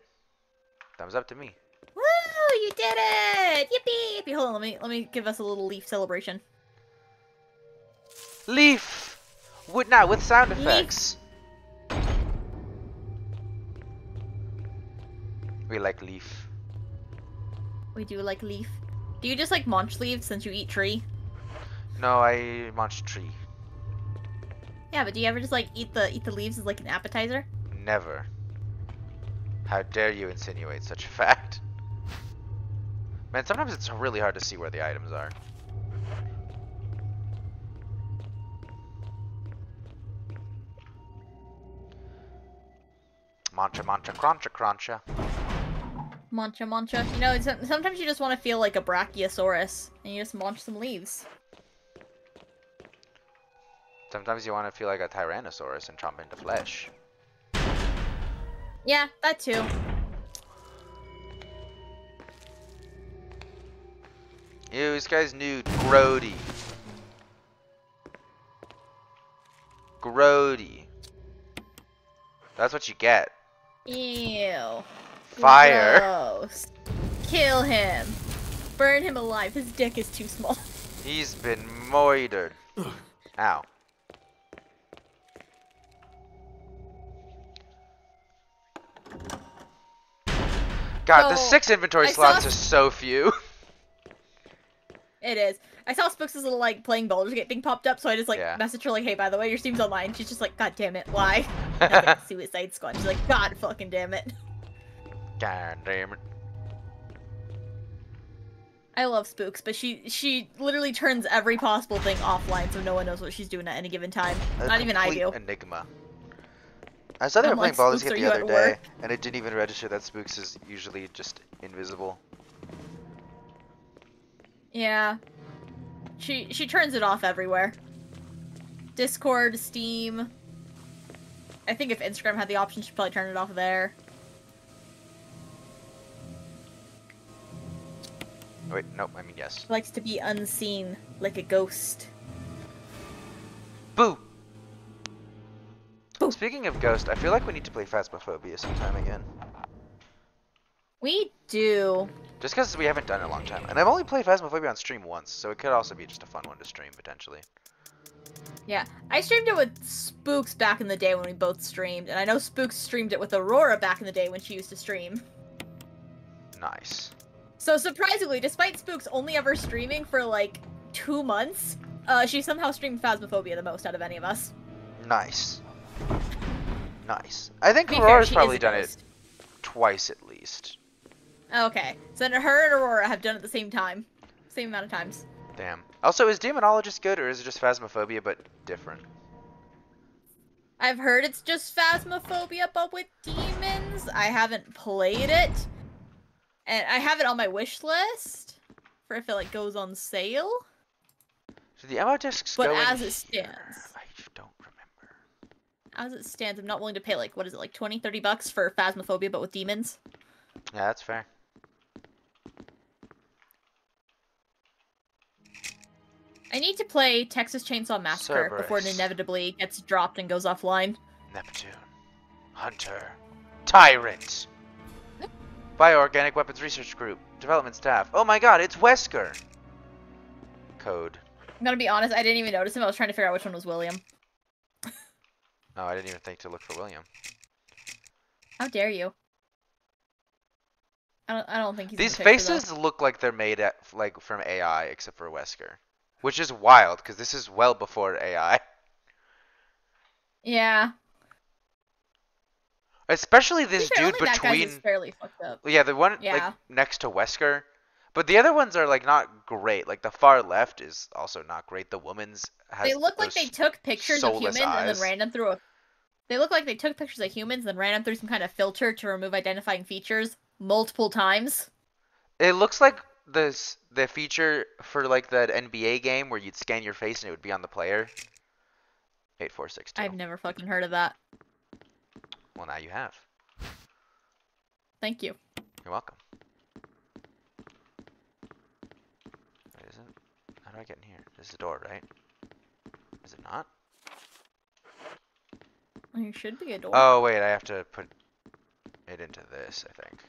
Thumbs up to me.
Woo! You did it! Yippee! Yippee! Hold on, let me give us a little leaf celebration.
Leaf! With sound effects. We like leaf.
We do like leaf. Do you just like munch leaves since you eat tree?
No, I munch tree.
Yeah, but do you ever just like eat the leaves as like an appetizer?
Never. How dare you insinuate such a fact? Man, sometimes it's really hard to see where the items are. Mancha, mancha, cruncha, cruncha.
Mancha, mancha. You know, sometimes you just want to feel like a brachiosaurus, and you just munch some leaves.
Sometimes you want to feel like a tyrannosaurus and chomp into flesh.
Yeah, that too.
Ew, this guy's nude. Grody. Grody. That's what you get.
Ew.
Fire.
Gross. Kill him. Burn him alive. His dick is too small.
He's been murdered. Ow. God, the
So,
6 inventory
I
slots
saw-
are so few.
It is. I saw Spooks' little, like, playing Baldur's Gate thing popped up, so I just, like,
Yeah.
messaged her, like, hey, by the way, your Steam's online. She's just like, God damn it, why? I was like, Suicide Squad. She's like, God fucking damn it.
God damn it.
I love Spooks, but she literally turns every possible thing offline so no one knows what she's doing at any given time. Not even I
complete
do.
enigma. I saw they were
I'm
playing
like,
Baldur's
Spooks,
Gate
are
the
you
other
at
day,
work?
and it didn't even register that Spooks is usually just invisible.
Yeah. She turns it off everywhere. Discord, Steam. I think if Instagram had the option, she'd probably turn it off there.
Wait, nope, I mean yes.
She likes to be unseen, like a ghost.
Boo!
Boo.
Speaking of Ghost, I feel like we need to play Phasmophobia sometime again.
We do.
Just because we haven't done it in a long time. And I've only played Phasmophobia on stream once, so it could also be just a fun one to stream, potentially.
Yeah, I streamed it with Spooks back in the day when we both streamed, and I know Spooks streamed it with Aurora back in the day when she used to stream.
Nice.
So surprisingly, despite Spooks only ever streaming for like 2 months, she somehow streamed Phasmophobia the most out of any of us.
Nice. Nice. I think
To be fair,
Aurora's
she
probably
is a
done it
ghost.
twice at least.
Okay, so then her and Aurora have done it at the same time. Same amount of times.
Damn. Also, is Demonologist good, or is it just Phasmophobia but different?
I've heard it's just Phasmophobia but with demons. I haven't played it. And I have it on my wish list for if it like goes on sale.
So the ammo discs
But
go in
as it
here.
stands.
I don't remember.
As it stands, I'm not willing to pay like, what is it, like 20, 30 bucks for Phasmophobia but with demons.
Yeah, that's fair.
I need to play Texas Chainsaw Massacre before it
Cerberus.
inevitably gets dropped and goes offline.
Neptune. Hunter. Tyrant. Bioorganic Weapons Research Group. Development staff. Oh my god, it's Wesker! Code.
I'm gonna be honest, I didn't even notice him. I was trying to figure out which one was William.
No, I didn't even think to look for William.
How dare you? I don't think he's
These
in the picture,
faces look like they're made like from AI, except for Wesker. Which is wild, because this is well before AI.
though. Yeah.
Especially
To be
this
fair,
dude
only that guy's
between...
is fairly fucked up.
Yeah, the one
Yeah.
like next to Wesker. But the other ones are like not great. Like the far left is also not great. The woman's has
They look like
those
they took pictures of
soulless
humans and
eyes.
then ran them through a... They look like they took pictures of humans and then ran them through some kind of filter to remove identifying features multiple times.
It looks like the feature for like that NBA game where you'd scan your face and it would be on the player. 8462.
I've never fucking heard of that.
Well, now you have.
Thank you.
You're welcome. Wait, is it? How do I get in here? This is the door, right? Is it not?
There should be a door.
Oh, wait, I have to put it into this, I think.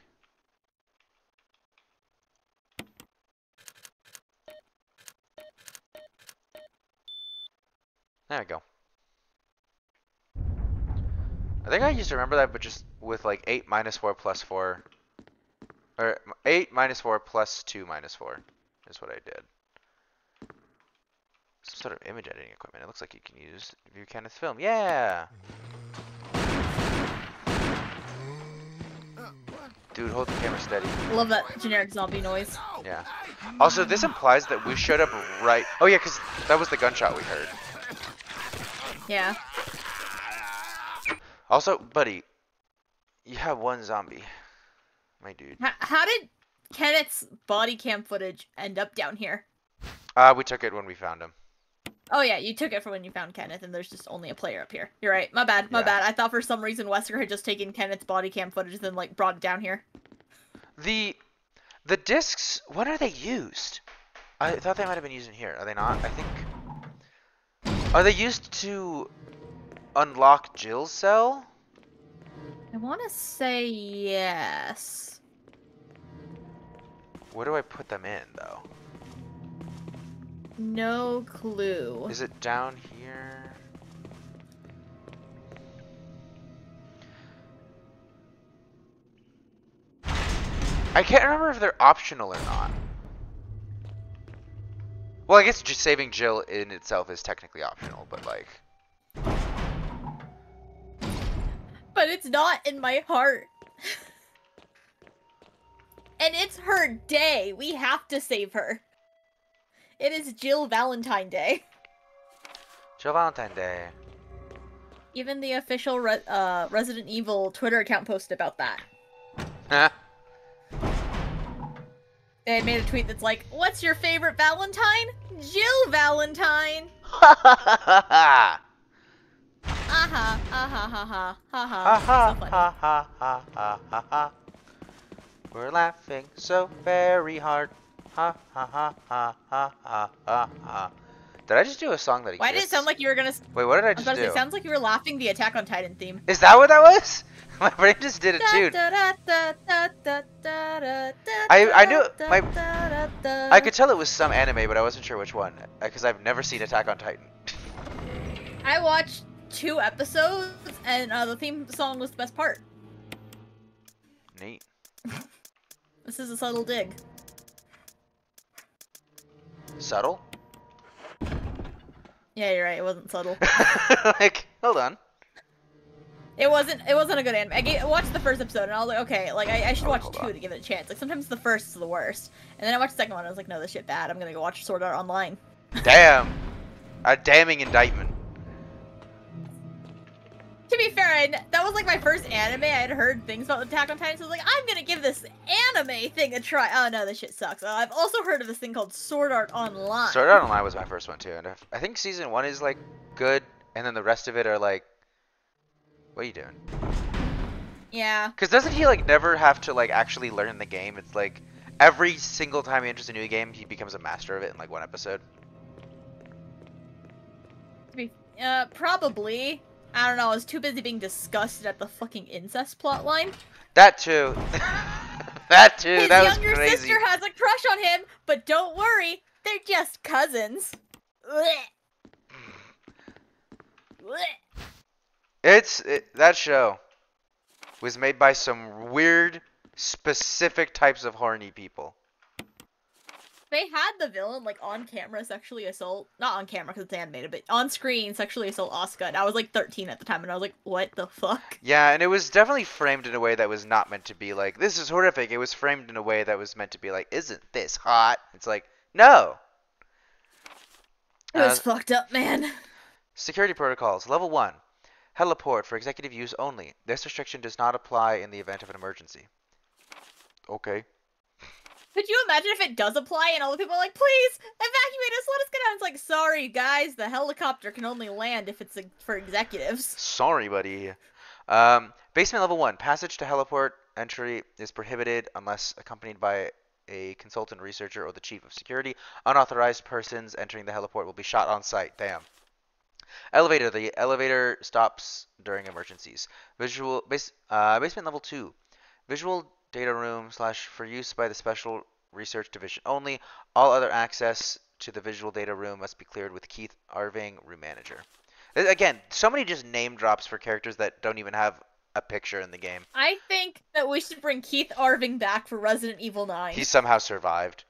There we go. I think I used to remember that, but just with like 8 minus 4 plus 4. Or 8 minus 4 plus 2 minus 4 is what I did. Some sort of image editing equipment. It looks like you can use view Kenneth film. Yeah! Dude, hold the camera steady.
I love that generic zombie noise.
Yeah. Also, this implies that we showed up right... Oh, yeah, because that was the gunshot we heard.
Yeah.
Also, buddy, you have one zombie. My dude.
How did Kenneth's body cam footage end up down here?
We took it when we found him.
Oh yeah, you took it from when you found Kenneth, and there's just only a player up here. You're right. My bad.
Yeah.
I thought for some reason Wesker had just taken Kenneth's body cam footage and then like brought it down here.
The discs, when are they used? I thought they might have been used in here. Are they not? I think... Are they used to unlock Jill's cell?
I want to say yes.
Where do I put them in, though?
No clue.
Is it down here? I can't remember if they're optional or not. Well, I guess just saving Jill in itself is technically optional, but like...
But it's not in my heart. And it's her day. We have to save her. It is Jill Valentine Day.
Jill Valentine Day.
Even the official Resident Evil Twitter account posted about that.
Huh?
They had made a tweet that's like, "What's your favorite Valentine? Jill Valentine."
Ha ha ha ha!
Aha, aha, ha ha, ha
Ha
ha.
ha
So funny.
ha ha ha ha ha ha. We're laughing so very hard. Ha ha ha ha ha ha ha ha. Did I just do a song that exists?
Why did it sound like you were gonna?
Wait, what did I
I was
just
about to say,
do?
it sounds like you were laughing the Attack on Titan theme.
Is that what that was? My brain just did it too. I knew I could tell it was some anime, but I wasn't sure which one because I've never seen Attack on Titan.
I watched 2 episodes, and the theme song was the best part.
Neat.
This is a subtle dig.
Subtle?
Yeah, you're right. It wasn't subtle.
Like, hold on.
It wasn't a good anime. I watched the first episode and I was like, okay, like I should watch
hold
2
on.
to give it a chance. Like sometimes the first is the worst, and then I watched the second one and I was like, no, this shit bad. I'm gonna go watch Sword Art Online.
Damn. A damning indictment.
To be fair, that was like my first anime. I had heard things about Attack on Titan, so I was like, I'm gonna give this anime thing a try. Oh no, this shit sucks. I've also heard of this thing called Sword Art Online.
Sword Art Online was my first one too, and I think season 1 is like good, and then the rest of it are like, what are you doing?
Yeah.
Because doesn't he like never have to like actually learn the game? It's like every single time he enters a new game, he becomes a master of it in like 1 episode.
Probably. I don't know. I was too busy being disgusted at the fucking incest plotline.
That too. That too.
His
That was
younger
crazy.
sister has a crush on him, but don't worry, they're just cousins.
That show was made by some weird, specific types of horny people.
They had the villain, like, on camera sexually assault. Not on camera because it's animated, but on screen sexually assault Asuka. And I was like 13 at the time, and I was like, what the fuck?
Yeah, and it was definitely framed in a way that was not meant to be like, this is horrific. It was framed in a way that was meant to be like, isn't this hot? It's like, no.
It was fucked up, man.
Security protocols. Level 1. Heliport for executive use only. This restriction does not apply in the event of an emergency. Okay.
Could you imagine if it does apply and all the people are like, please, evacuate us, let us get out. It's like, sorry, guys, the helicopter can only land if it's for executives.
Sorry, buddy. Basement level 1. Passage to heliport entry is prohibited unless accompanied by a consultant researcher or the chief of security. Unauthorized persons entering the heliport will be shot on sight. Damn. Elevator. The elevator stops during emergencies. Basement level 2. Visual data room / for use by the special research division only. All other access to the visual data room must be cleared with Keith Irving, room manager. Again, so many just name drops for characters that don't even have a picture in the game.
I think that we should bring Keith Irving back for Resident Evil 9.
He somehow survived.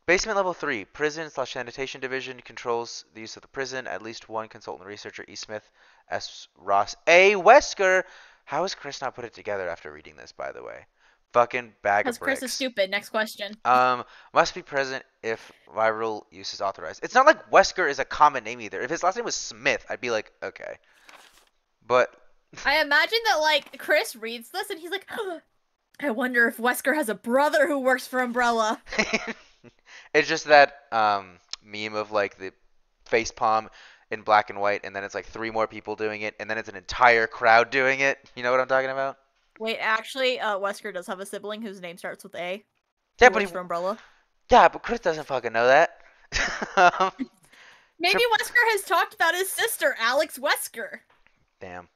Basement level 3. Prison / sanitation division controls the use of the prison. At least one consultant researcher, E. Smith, S. Ross, A. Wesker, How has Chris not put it together after reading this, by the way? Fucking bag of
Because Chris is
bricks.
stupid. Next question.
Must be present if viral use is authorized. It's not like Wesker is a common name either. If his last name was Smith, I'd be like, okay. But
I imagine that, like, Chris reads this and he's like, I wonder if Wesker has a brother who works for Umbrella.
it's just that meme of like the face palm in black and white, and then it's like 3 more people doing it, and then it's an entire crowd doing it. You know what I'm talking about?
Wait, actually, Wesker does have a sibling whose name starts with A.
Yeah,
Who
but
works for Umbrella.
yeah, but Chris doesn't fucking know that. Um,
Maybe Wesker has talked about his sister, Alex Wesker.
Damn.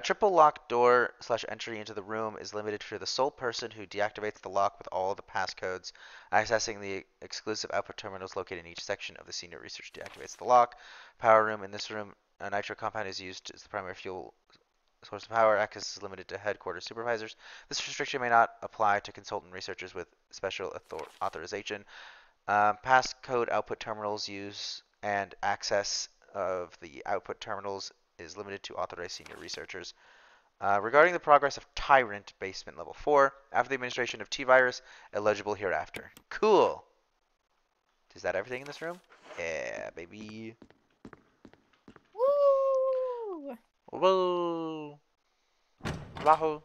Triple lock door / entry into the room is limited to the sole person who deactivates the lock with all of the passcodes. Accessing the exclusive output terminals located in each section of the senior research deactivates the lock. Power room. In this room, a nitro compound is used as the primary fuel source of power. Access is limited to headquarters supervisors. This restriction may not apply to consultant researchers with special authorization. Passcode output terminals use and access of the output terminals is limited to authorized senior researchers. Regarding the progress of Tyrant Basement Level 4, after the administration of T-Virus, eligible hereafter. Cool! Is that everything in this room? Yeah, baby.
Woo!
Whoa! Wahoo!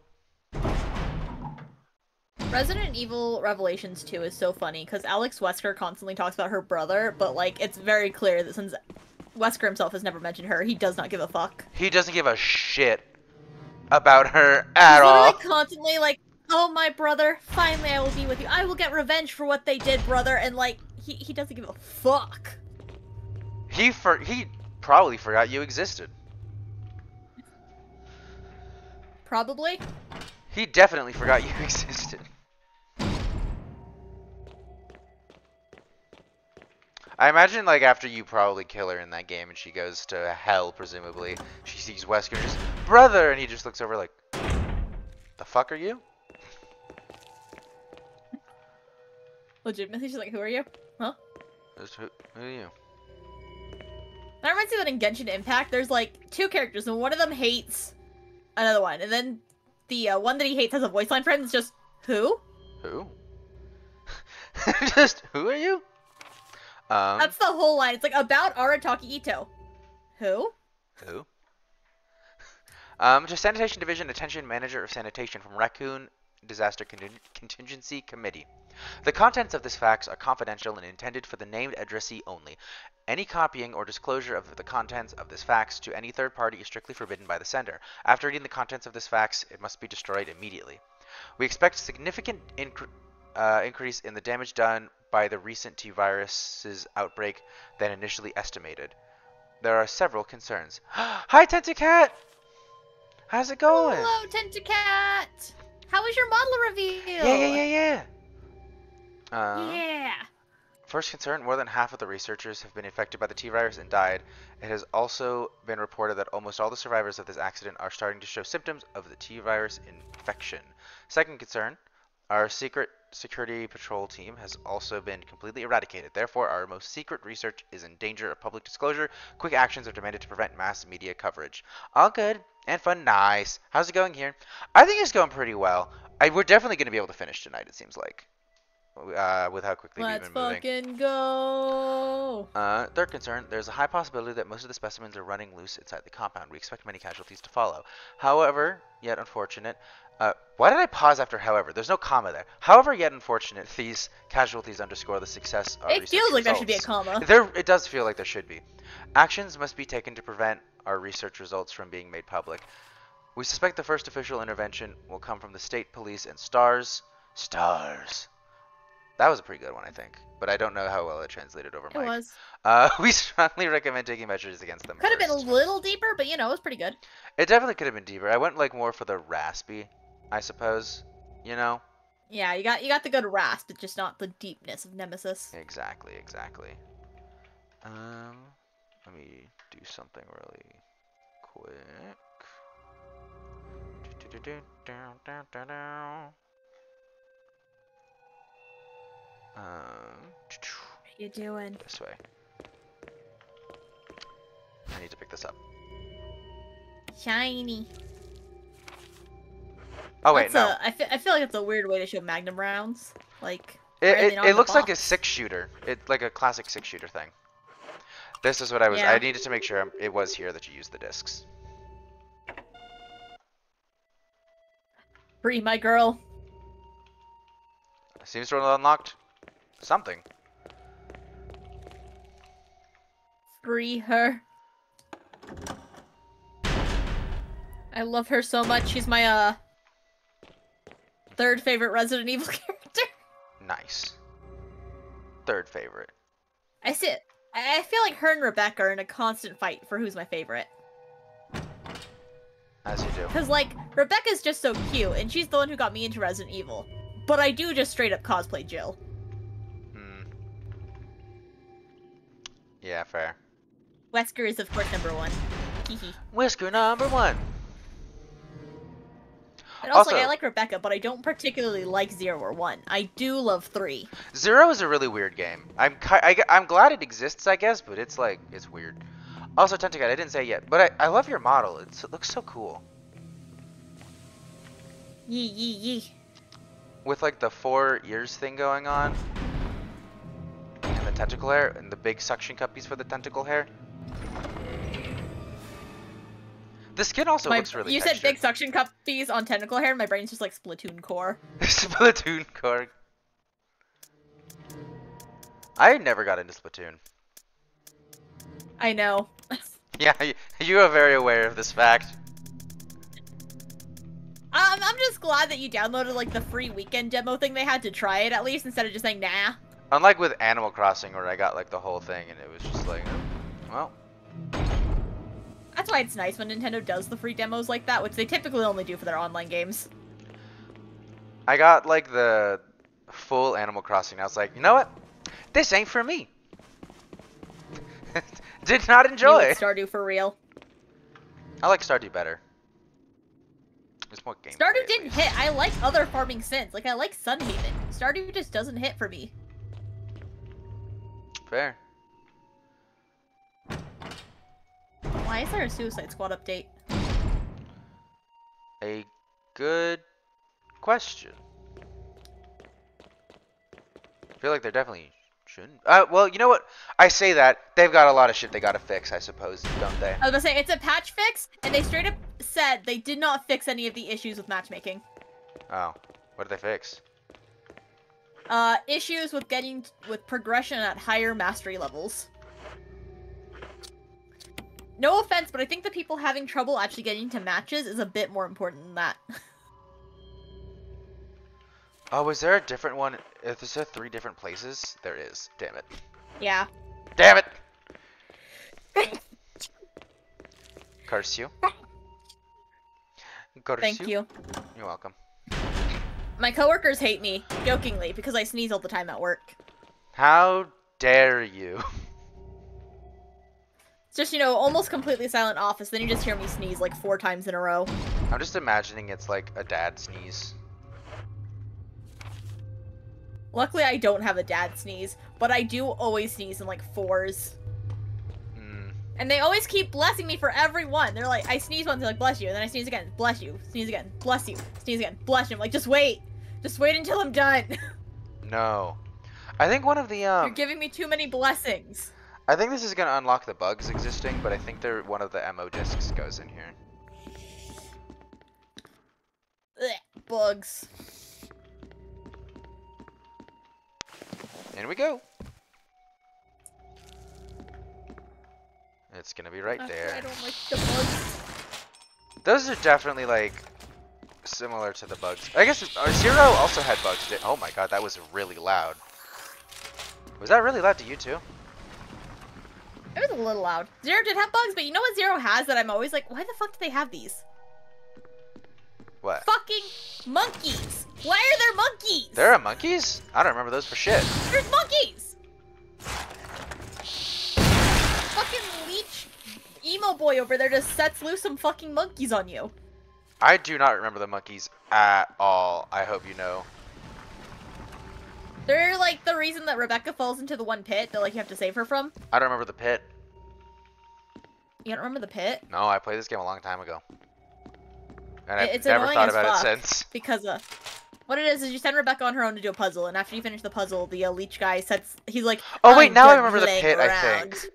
Resident Evil Revelations 2 is so funny because Alex Wesker constantly talks about her brother, but like it's very clear that since Wesker himself has never mentioned her, he does not give a fuck.
He doesn't give a shit about her at
He's
all.
literally constantly like, oh my brother, finally I will be with you. I will get revenge for what they did, brother, and like he doesn't give a fuck.
He probably forgot you existed.
Probably.
He definitely forgot you existed. I imagine, like, after you probably kill her in that game and she goes to hell, presumably, she sees Wesker and just, brother! And he just looks over like, the fuck are you?
Legitimately, she's like, who are you? Huh?
Who are you?
That reminds me that in Genshin Impact, there's like 2 characters, and one of them hates another one, and then the one that he hates has a voice line for him that's just, who?
Who? Just, who are you?
That's the whole line. It's like, about Arataki Ito. Who?
Who? To Sanitation Division, Attention Manager of Sanitation from Raccoon Disaster Contingency Committee. The contents of this fax are confidential and intended for the named addressee only. Any copying or disclosure of the contents of this fax to any third party is strictly forbidden by the sender. After reading the contents of this fax, it must be destroyed immediately. We expect significant increase in the damage done by the recent T-Virus's outbreak than initially estimated. There are several concerns. Hi, Tentacat! How's it going?
Hello, Tentacat! How was your model reveal?
Yeah.
Yeah.
First concern, more than half of the researchers have been infected by the T-Virus and died. It has also been reported that almost all the survivors of this accident are starting to show symptoms of the T-Virus infection. Second concern, our secret security patrol team has also been completely eradicated. Therefore, our most secret research is in danger of public disclosure. Quick actions are demanded to prevent mass media coverage. All good and fun. Nice. How's it going here? I think it's going pretty well. We're definitely going to be able to finish tonight, it seems like. With how quickly we've been moving.
Let's fucking go!
Third concern, there's a high possibility that most of the specimens are running loose inside the compound. We expect many casualties to follow. However, yet unfortunate, why did I pause after however? There's no comma there. However, yet unfortunate, these casualties underscore the success of
It feels like there should be a comma.
It does feel like there should be. Actions must be taken to prevent our research results from being made public. We suspect the first official intervention will come from the state police and STARS. STARS. That was a pretty good one, I think. But I don't know how well it translated over
It
mic.
was.
We strongly recommend taking measures against them
Could have been a
first.
little deeper, but you know, it was pretty good.
It definitely could have been deeper. I went like more for the raspy, I suppose. You know?
Yeah, you got the good rasp, but just not the deepness of Nemesis.
Exactly. Let me do something really quick.
What are you doing?
This way. I need to pick this up.
Shiny.
Oh wait, no.
I feel like it's a weird way to show Magnum rounds. Like,
It looks like a 6-shooter. It's like a classic 6-shooter thing. This is what I was.
Yeah.
I needed to make sure it was here that you use the discs.
Free my girl.
Seems to have unlocked something.
Free her. I love her so much. She's my third favorite Resident Evil character.
Nice. Third favorite.
I feel like her and Rebecca are in a constant fight for who's my favorite.
As you do.
Because, like, Rebecca's just so cute, and she's the one who got me into Resident Evil. But I do just straight up cosplay Jill.
Hmm. Yeah, fair.
Wesker is, of course, #1. Hehe.
Whisker #1.
And also,
Also-
I like Rebecca, but I don't particularly like 0 or 1. I do love 3.
0 is a really weird game. I'm glad it exists, I guess, but it's like, it's weird. Also, Tentacat, I didn't say it yet, but I love your model. It looks so cool.
Yee yee yee.
With like the 4 ears thing going on. And the tentacle hair, and the big suction cuppies for the tentacle hair. The skin also looks really
You
textured.
said big suction cuppies on tentacle hair, and my brain's just like Splatoon core.
Splatoon core. I never got into Splatoon.
I know.
Yeah, you are very aware of this fact.
I'm just glad that you downloaded like the free weekend demo thing they had to try it at least instead of just saying nah.
Unlike with Animal Crossing, where I got like the whole thing, and it was just like, well.
That's why it's nice when Nintendo does the free demos like that, which they typically only do for their online games.
I got like the full Animal Crossing. I was like, you know what? This ain't for me. Did not enjoy.
You like Stardew for real.
I like Stardew better. There's more gameplay.
Stardew
at
didn't
least.
hit. I like other farming sims. Like, I like Sunhaven. Stardew just doesn't hit for me.
Fair.
Why is there a Suicide Squad update?
A good question. I feel like there definitely shouldn't. Well, you know what? I say that. They've got a lot of shit they gotta fix, I suppose, don't they?
I was gonna say, it's a patch fix, and they straight up said they did not fix any of the issues with matchmaking.
Oh. What did they fix?
Issues with with progression at higher mastery levels. No offense, but I think the people having trouble actually getting to matches is a bit more important than that.
Oh, was there a different one? Is there 3 different places? There is. Damn it.
Yeah.
Damn it! Curse you. Curse
Thank you.
You're welcome.
My coworkers hate me, jokingly, because I sneeze all the time at work.
How dare you?
It's just, you know, almost completely silent office, then you just hear me sneeze like 4 times in a row.
I'm just imagining it's like a dad sneeze.
Luckily, I don't have a dad sneeze, but I do always sneeze in like 4s.
Hmm.
And they always keep blessing me for every one. They're like, I sneeze once, they're like, bless you, and then I sneeze again, bless you, sneeze again, bless you, sneeze again, bless you. I'm like, just wait. Just wait until I'm done.
No. I think one of the,
You're giving me too many blessings.
I think this is gonna unlock the bugs existing, but I think one of the MO discs goes in here.
Ugh, bugs.
In we go. It's gonna be right
I
there.
don't like the bugs.
Those are definitely like similar to the bugs. I guess Zero also had bugs. Oh my god, that was really loud. Was that really loud to you too?
It was a little loud. Zero did have bugs, but you know what Zero has that I'm always like, why the fuck do they have these?
What?
Fucking monkeys! Why are there monkeys?
There are monkeys? I don't remember those for shit.
There's monkeys! Fucking leech emo boy over there just sets loose some fucking monkeys on you.
I do not remember the monkeys at all. I hope you know.
They're like the reason that Rebecca falls into the one pit that like you have to save her from.
I don't remember the pit.
You don't remember the pit?
No, I played this game a long time ago. And I've
It's
never
annoying
thought
as
about it
fuck,
since.
because what it is you send Rebecca on her own to do a puzzle, and after you finish the puzzle, the leech guy he's like,
Oh wait,
"I'm
now I
done
remember the
playing
pit, I
around."
think.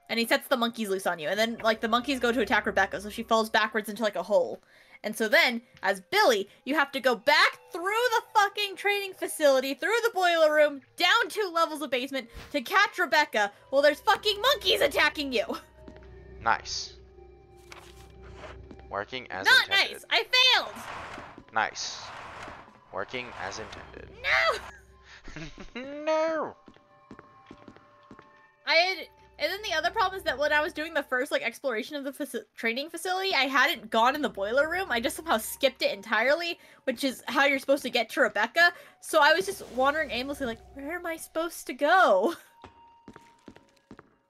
And he sets the monkeys loose on you, and then like the monkeys go to attack Rebecca, so she falls backwards into like a hole. And so then, as Billy, you have to go back through the fucking training facility, through the boiler room, down 2 levels of basement to catch Rebecca while there's fucking monkeys attacking you.
Nice. Working as
Not
intended.
nice. I failed.
Nice. Working as intended.
No.
No.
And then the other problem is that when I was doing the first like exploration of the training facility, I hadn't gone in the boiler room. I just somehow skipped it entirely, which is how you're supposed to get to Rebecca. So I was just wandering aimlessly, like, where am I supposed to go?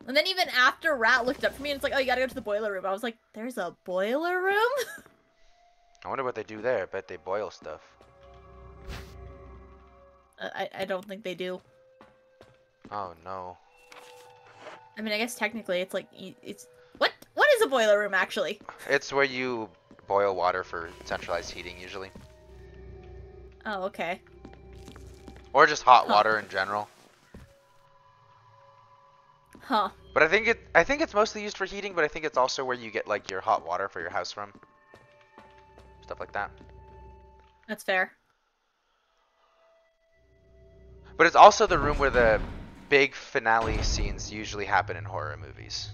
And then even after Rat looked up for me and it's like, oh, you gotta go to the boiler room. I was like, there's a boiler room?
I wonder what they do there. I bet they boil stuff.
I don't think they do.
Oh no.
I mean, I guess technically it's like, it's... What is a boiler room, actually?
It's where you boil water for centralized heating, usually.
Oh, okay.
Or just hot water in general.
Huh.
But I think it's mostly used for heating, but I think it's also where you get like your hot water for your house from. Stuff like that.
That's fair.
But it's also the room where the big finale scenes usually happen in horror movies.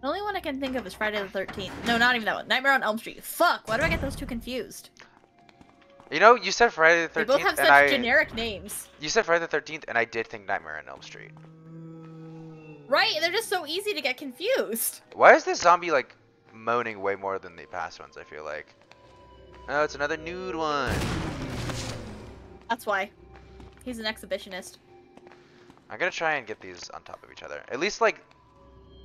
The only one I can think of is Friday the 13th. No, not even that one. Nightmare on Elm Street. Fuck, why do I get those two confused?
You know, you said Friday the 13th,
They both have such generic names.
You said Friday the 13th, and I did think Nightmare on Elm Street.
Right, they're just so easy to get confused.
Why is this zombie, like, moaning way more than the past ones, I feel like? Oh, it's another nude one.
That's why. He's an exhibitionist.
I'm gonna try and get these on top of each other. At least, like,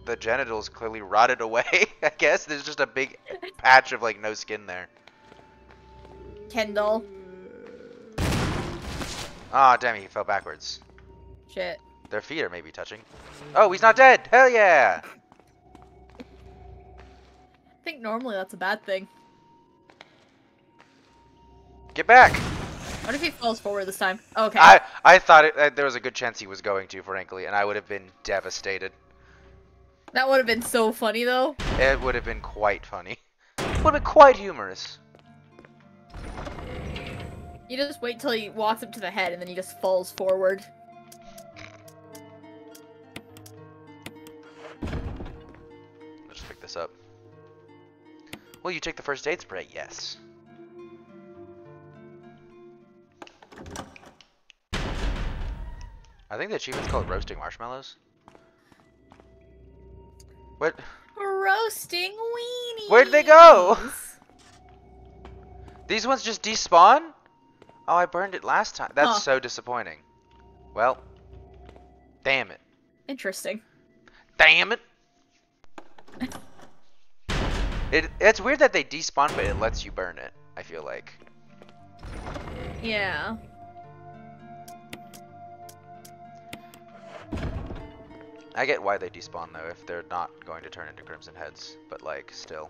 the genitals clearly rotted away, I guess. There's just a big patch of, like, no skin there.
Kendall.
Ah, damn it, he fell backwards.
Shit.
Their feet are maybe touching. Oh, he's not dead! Hell yeah!
I think normally that's a bad thing.
Get back!
What if he falls forward this time? Okay.
I thought there was a good chance he was going to, frankly, and I would have been devastated.
That would have been so funny, though.
It would have been quite funny. Would have been quite humorous.
You just wait till he walks up to the head and then he just falls forward.
Let's just pick this up. Will you take the first aid spray? Yes. I think the achievement's called roasting marshmallows. What?
Roasting weenies.
Where'd they go? These ones just despawn? Oh, I burned it last time. That's so disappointing. Well, damn it.
Interesting.
Damn it. It's weird that they despawn, but it lets you burn it, I feel like.
Yeah.
I get why they despawn, though, if they're not going to turn into Crimson Heads. But, like, still.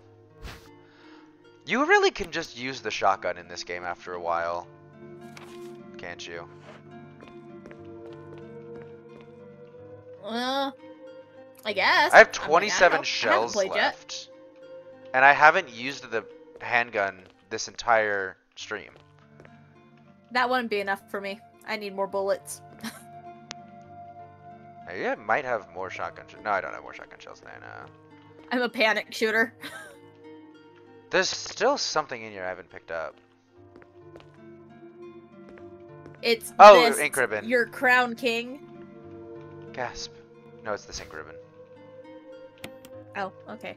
You really can just use the shotgun in this game after a while. Can't you?
Well, I guess.
I have
I mean,
27
I
shells
haven't played
left. And I haven't used the handgun this entire stream.
That wouldn't be enough for me. I need more bullets.
I might have more shotgun shells. No, I don't have more shotgun shells than
I'm a panic shooter.
There's still something in here I haven't picked up.
It's
this, ink ribbon.
Your crown king.
Gasp. No, it's this ink ribbon.
Oh, okay.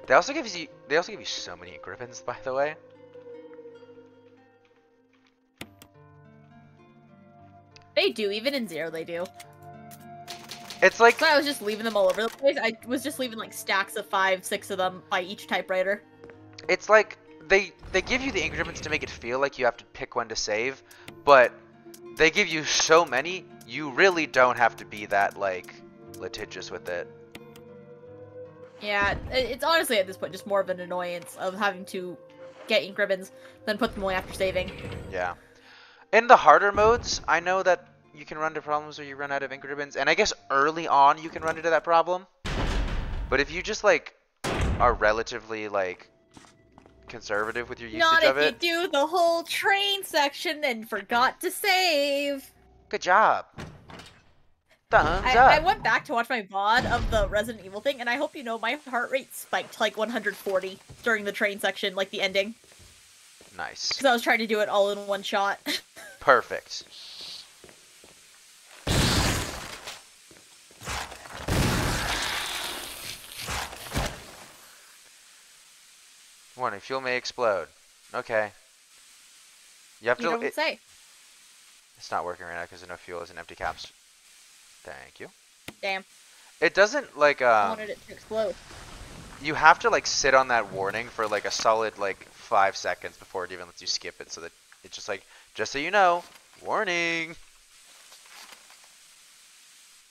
They also give you so many ink ribbons, by the way.
They do, even in Zero they do.
It's like...
So I was just leaving them all over the place. I was just leaving like stacks of 5, 6 of them by each typewriter.
It's like, they give you the ink ribbons to make it feel like you have to pick one to save, but they give you so many, you really don't have to be that, like, litigious with it.
Yeah, it's honestly at this point just more of an annoyance of having to get ink ribbons than put them away after saving.
Yeah. In the harder modes, I know that you can run into problems where you run out of ink ribbons, and I guess early on you can run into that problem. But if you just like are relatively like conservative with your usage
Not
of
if
it,
you do the whole train section and forgot to save.
good job. Thumbs
I
up.
went back to watch my VOD of the Resident Evil thing, and I hope you know my heart rate spiked to like 140 during the train section, like the ending.
Nice.
Because I was trying to do it all in one shot.
Perfect. Warning, fuel may explode. Okay. You have
You
to.
don't say.
It's not working right now because no fuel is in empty caps. Thank you.
Damn.
It doesn't like
I wanted it to explode.
you have to like sit on that warning for like a solid like 5 seconds before it even lets you skip it, so that it's just like, just so you know, warning.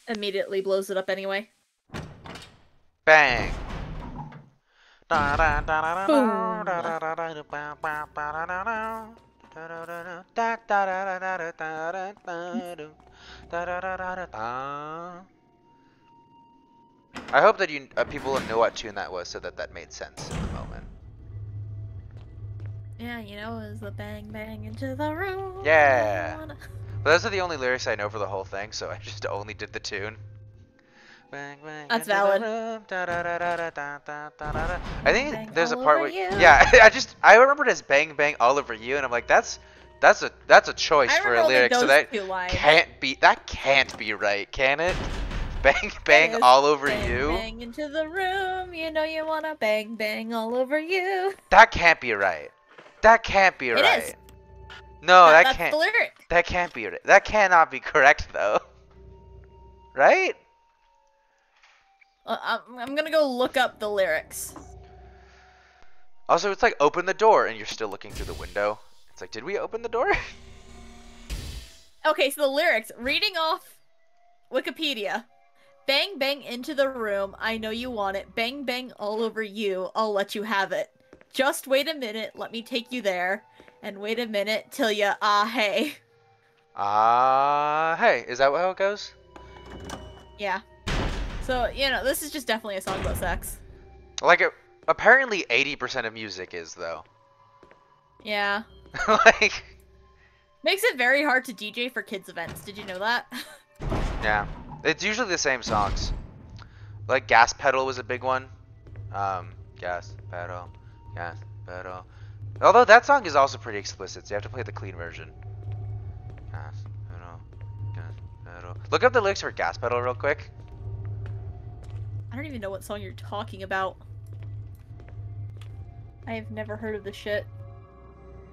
Immediately blows it up anyway.
Bang. I hope that you people know what tune that was, so that that made sense in the moment.
Yeah, you know, it was the bang bang into the room.
Yeah. But those are the only lyrics I know for the whole thing, so I just only did the tune. Bang, bang,
That's
into the
valid.
room, da-da-da-da-da-da-da-da. I think
Bang
there's a
all
part
over
where,
you.
yeah, I remembered it as bang bang all over you, and I'm like, that's a choice
I
for
remember
a
only
lyric, so
those
that
2 lines.
can't be right, can it? Bang
It
bang
is.
all over
Bang,
you.
Bang into the room, you know you wanna bang bang all over you.
That can't be right. That can't be
It
right.
is.
No, that
That's
can't.
the lyric.
That can't be right. That cannot be correct though. Right?
I'm gonna go look up the lyrics.
Also, it's like open the door and you're still looking through the window. It's like, did we open the door?
Okay, so the lyrics, reading off Wikipedia. Bang bang into the room, I know you want it. Bang bang all over you, I'll let you have it. Just wait a minute, let me take you there. And wait a minute till ya hey.
Hey, is that how it goes?
Yeah. So, you know, this is just definitely a song about sex.
Like, apparently 80% of music is, though.
Yeah.
Like,
Makes it very hard to DJ for kids events. Did you know that?
yeah. It's usually the same songs. Like, Gas Pedal was a big one. Gas Pedal, Gas Pedal. Although that song is also pretty explicit, so you have to play the clean version. Gas Pedal, Gas Pedal. Look up the lyrics for Gas Pedal real quick.
I don't even know what song you're talking about. I have never heard of this shit.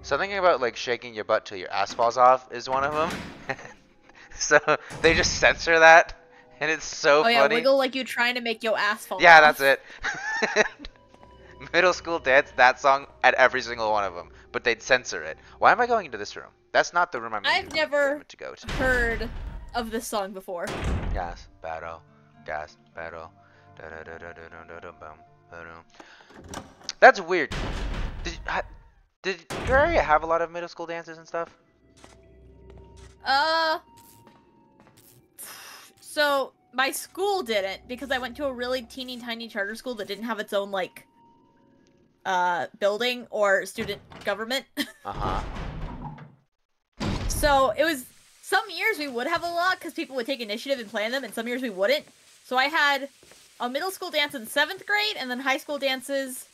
Something about like shaking your butt till your ass falls off is one of them. So they just censor that, and it's so
Oh yeah,
funny.
wiggle like you trying to make your ass fall
Yeah,
off.
that's it. Middle school dance, that song at every single one of them, but they'd censor it. Why am I going into this room? That's not the room
I've never
to go to.
heard of this song before.
Gas pedal, gas pedal. That's weird. Did your area have a lot of middle school dances and stuff?
So my school didn't, because I went to a really teeny tiny charter school that didn't have its own like building or student government.
Uh-huh.
So it was, some years we would have a lot because people would take initiative and plan them, and some years we wouldn't. So I had a middle school dance in 7th grade, and then high school dances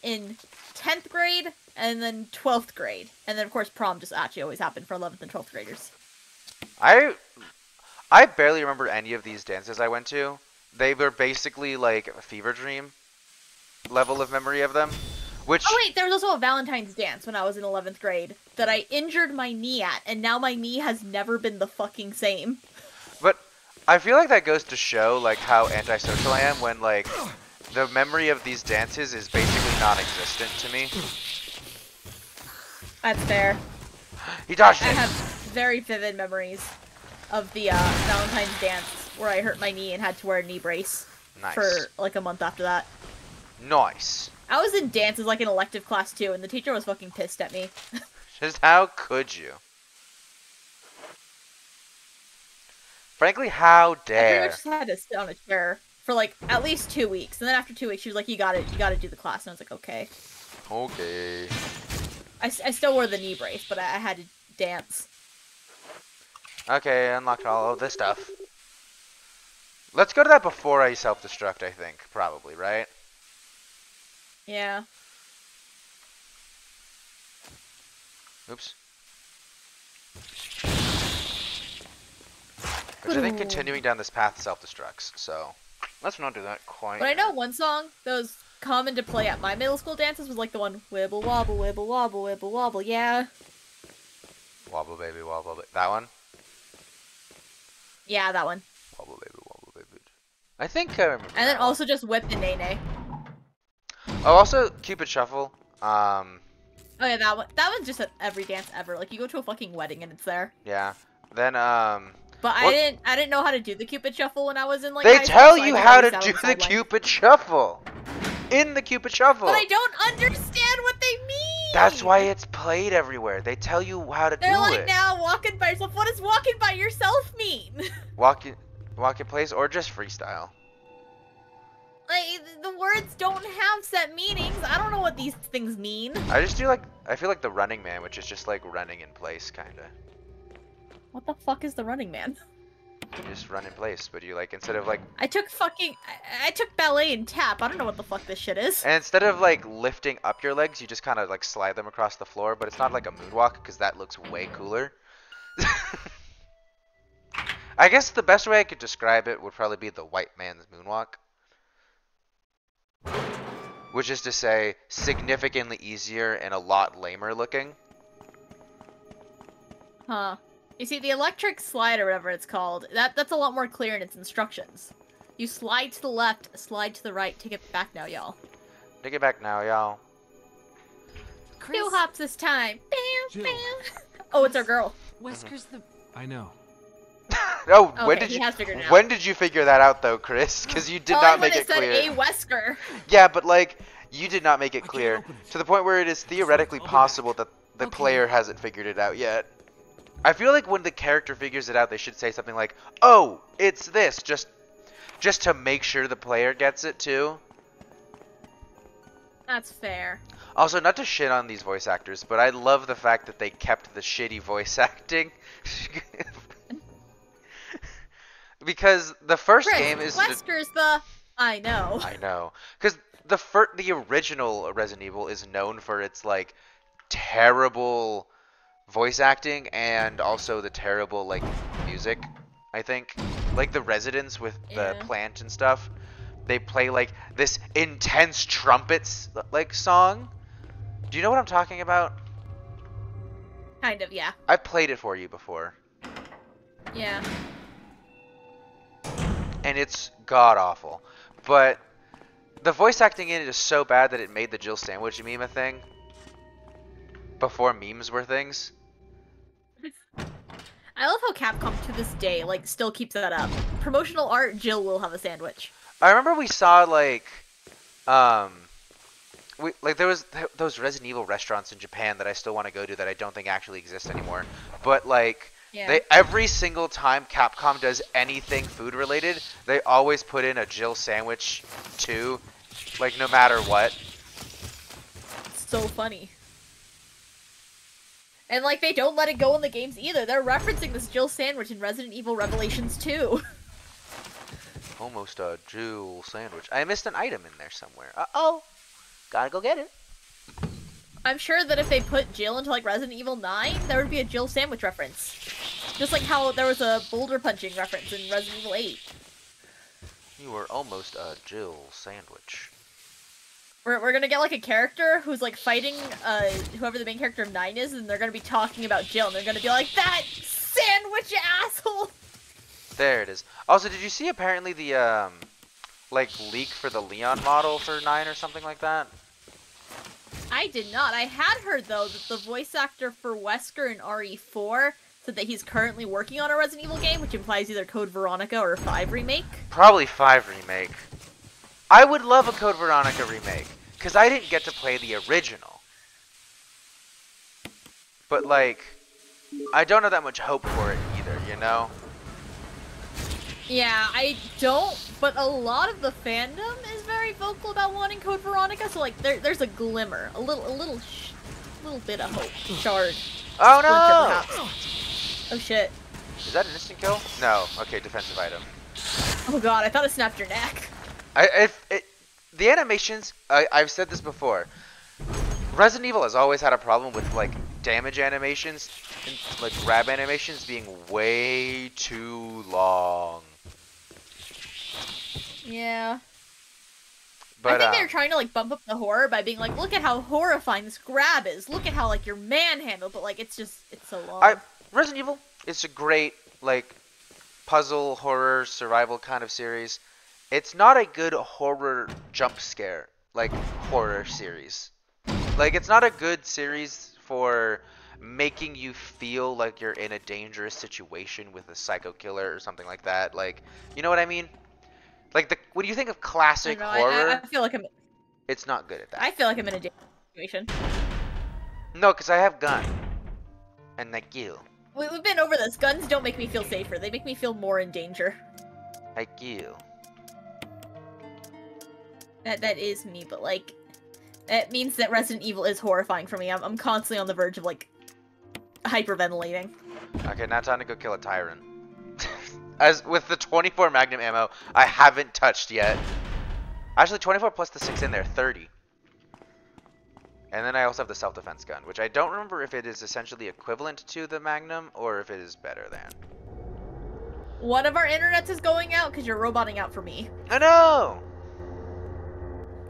in 10th grade, and then 12th grade. And then, of course, prom just actually always happened for 11th and 12th graders.
I barely remember any of these dances I went to. They were basically like a fever dream level of memory of them. Which...
Oh wait, there was also a Valentine's dance when I was in 11th grade that I injured my knee at, and now my knee has never been the fucking same.
But I feel like that goes to show like how antisocial I am when like the memory of these dances is basically non-existent to me.
That's fair.
He dodged
I
it!
have very vivid memories of the Valentine's dance where I hurt my knee and had to wear a knee brace.
Nice.
for like a month after that.
Nice.
I was in dance as like an elective class too, and the teacher was fucking pissed at me.
Just how could you? Frankly, how
I pretty
dare?
much just had to sit on a chair for like at least 2 weeks, and then after 2 weeks, she was like, "You got to do the class," and I was like, "Okay."
Okay.
I still wore the knee brace, but I had to dance.
Okay, unlocked all of this stuff. Let's go to that before I self-destruct, I think. Probably, right?
Yeah.
Oops. Which I think continuing down this path self-destructs, so let's not do that quite
But I
yet.
know one song that was common to play at my middle school dances was like the one wibble wobble wibble wobble wibble wobble. Yeah.
Wobble baby, wobble baby. That one?
Yeah, that one.
Wobble baby, wobble baby. I think I remember
And then
that one.
also just whip the nay nay.
Oh, also Cupid Shuffle.
Oh yeah, that one. That one's just at every dance ever. Like you go to a fucking wedding and it's there.
Yeah. Then
But
what-
I didn't know how to do the Cupid Shuffle when I was in like.
they
high
tell
school, so I
you
just
how
always
to
sat
do
on
the
sideline.
Cupid Shuffle in the Cupid Shuffle.
But I don't understand what they mean.
That's why it's played everywhere. They tell you how to
They're
do
like
it.
now walking by yourself. What does walking by yourself mean?
Walk in place or just freestyle.
Like the words don't have set meanings. I don't know what these things mean.
I feel like the Running Man, which is just like running in place, kinda.
What the fuck is the Running Man?
You just run in place, but you like instead of like
I took ballet and tap. I don't know what the fuck this shit is.
and instead of like lifting up your legs, you just kind of like slide them across the floor. But it's not like a moonwalk because that looks way cooler. I guess the best way I could describe it would probably be the white man's moonwalk. Which is to say, significantly easier and a lot lamer looking.
Huh. You see, the electric slide or whatever it's called, that's a lot more clear in its instructions. You slide to the left, slide to the right. Take it back now, y'all.
Take it back now, y'all.
Chris,
2 hops this time. Bam,
Jill.
bam. Oh, it's our girl.
Wesker's the.
I know.
Oh,
Okay,
when did
he
you?
has figured it out.
When did you figure that out, though, Chris? Because you did
Oh,
not
when
make it
said
clear.
A Wesker.
Yeah, but like you did not make it
I
clear
can't open it.
to the point where it is theoretically
I'll be
possible that the
Okay.
player hasn't figured it out yet. I feel like when the character figures it out, they should say something like, "Oh, it's this," just to make sure the player gets it too.
That's fair.
Also, not to shit on these voice actors, but I love the fact that they kept the shitty voice acting. Because the first
Chris,
game is
Wesker's the. I know.
I know. Because the original Resident Evil is known for its like terrible voice acting and also the terrible like music. I think like the residents with the
Yeah.
plant and stuff, they play like this intense trumpets like song. Do you know what I'm talking about?
Kind of, yeah.
I played it for you before,
Yeah.
and it's god awful. But the voice acting in it is so bad that it made the Jill sandwich meme a thing. Before memes were things.
I love how Capcom to this day, like, still keeps that up. Promotional art, Jill will have a sandwich.
I remember we saw like, there was those Resident Evil restaurants in Japan that I still want to go to that I don't think actually exist anymore. But like,
Yeah.
every single time Capcom does anything food related, they always put in a Jill sandwich too, like no matter what.
It's so funny. And, like, they don't let it go in the games either. They're referencing this Jill sandwich in Resident Evil Revelations 2.
Almost a Jill sandwich. I missed an item in there somewhere. Uh-oh. Gotta go get it.
I'm sure that if they put Jill into, like, Resident Evil 9, there would be a Jill sandwich reference. Just like how there was a boulder punching reference in Resident Evil 8.
You were almost a Jill sandwich.
We're gonna get, like, a character who's, like, fighting, whoever the main character of 9 is, and they're gonna be talking about Jill, and they're gonna be like, "That sandwich asshole!"
There it is. Also, did you see apparently the, like, leak for the Leon model for 9 or something like that?
I did not. I had heard, though, that the voice actor for Wesker in RE4 said that he's currently working on a Resident Evil game, which implies either Code Veronica or 5 Remake.
Probably 5 remake. I would love a Code Veronica remake, because I didn't get to play the original. But, like, I don't have that much hope for it either, you know?
Yeah, I don't, but a lot of the fandom is very vocal about wanting Code Veronica, so like there's a glimmer, a little bit of hope. Shard.
Oh
Splinter,
no!
perhaps. Oh shit.
Is that an instant kill? No. Okay, defensive item.
Oh god, I thought it snapped your neck.
The animations, I've said this before. Resident Evil has always had a problem with like damage animations and like grab animations being way too long.
Yeah.
But,
I think they're trying to like bump up the horror by being like, look at how horrifying this grab is. Look at how like you're manhandled, but like it's so long.
Resident Evil, it's a great like puzzle horror survival kind of series. It's not a good horror jump scare like horror series. Like it's not a good series for making you feel like you're in a dangerous situation with a psycho killer or something like that. Like, you know what I mean? Like when you think of classic horror,
I feel like
it's not good at that.
I feel like I'm in a dangerous situation.
No, because I have gun. And like you.
We've been over this. Guns don't make me feel safer. They make me feel more in danger.
Like you.
That is me, but like, that means that Resident Evil is horrifying for me. I'm constantly on the verge of like hyperventilating.
Okay, now time to go kill a Tyrant. As with the 24 Magnum ammo, I haven't touched yet. Actually, 24 plus the 6 in there, 30. And then I also have the self-defense gun, which I don't remember if it is essentially equivalent to the Magnum or if it is better than.
One of our internets is going out because you're roboting out for me.
Oh no!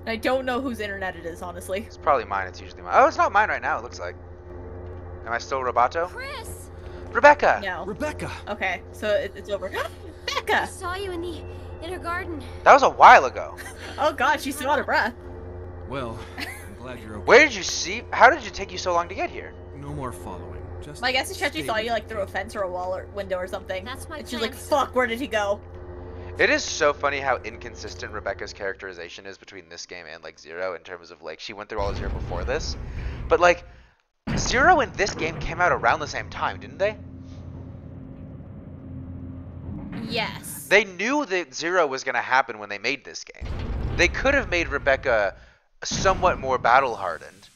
I don't know whose internet it is, honestly.
It's probably mine. It's usually mine. Oh, it's not mine right now, it looks like. Am I still Roboto?
Chris!
Rebecca!
No.
Rebecca!
Okay, so it's over.
I
Becca!
saw you in the inner garden.
That was a while ago.
Oh god, she's so out of breath.
Well, I'm glad you're okay.
Where did you see? How did it take you so long to get here?
No more following. Just
My guess is Chechi
stay
saw
with
you like through a fence or a wall or window or something.
That's my
And she's like,
plan.
fuck, where did he go?
It is so funny how inconsistent Rebecca's characterization is between this game and like Zero in terms of like she went through all of Zero before this. But like Zero and this game came out around the same time, didn't they?
Yes.
They knew that Zero was going to happen when they made this game. They could have made Rebecca somewhat more battle hardened.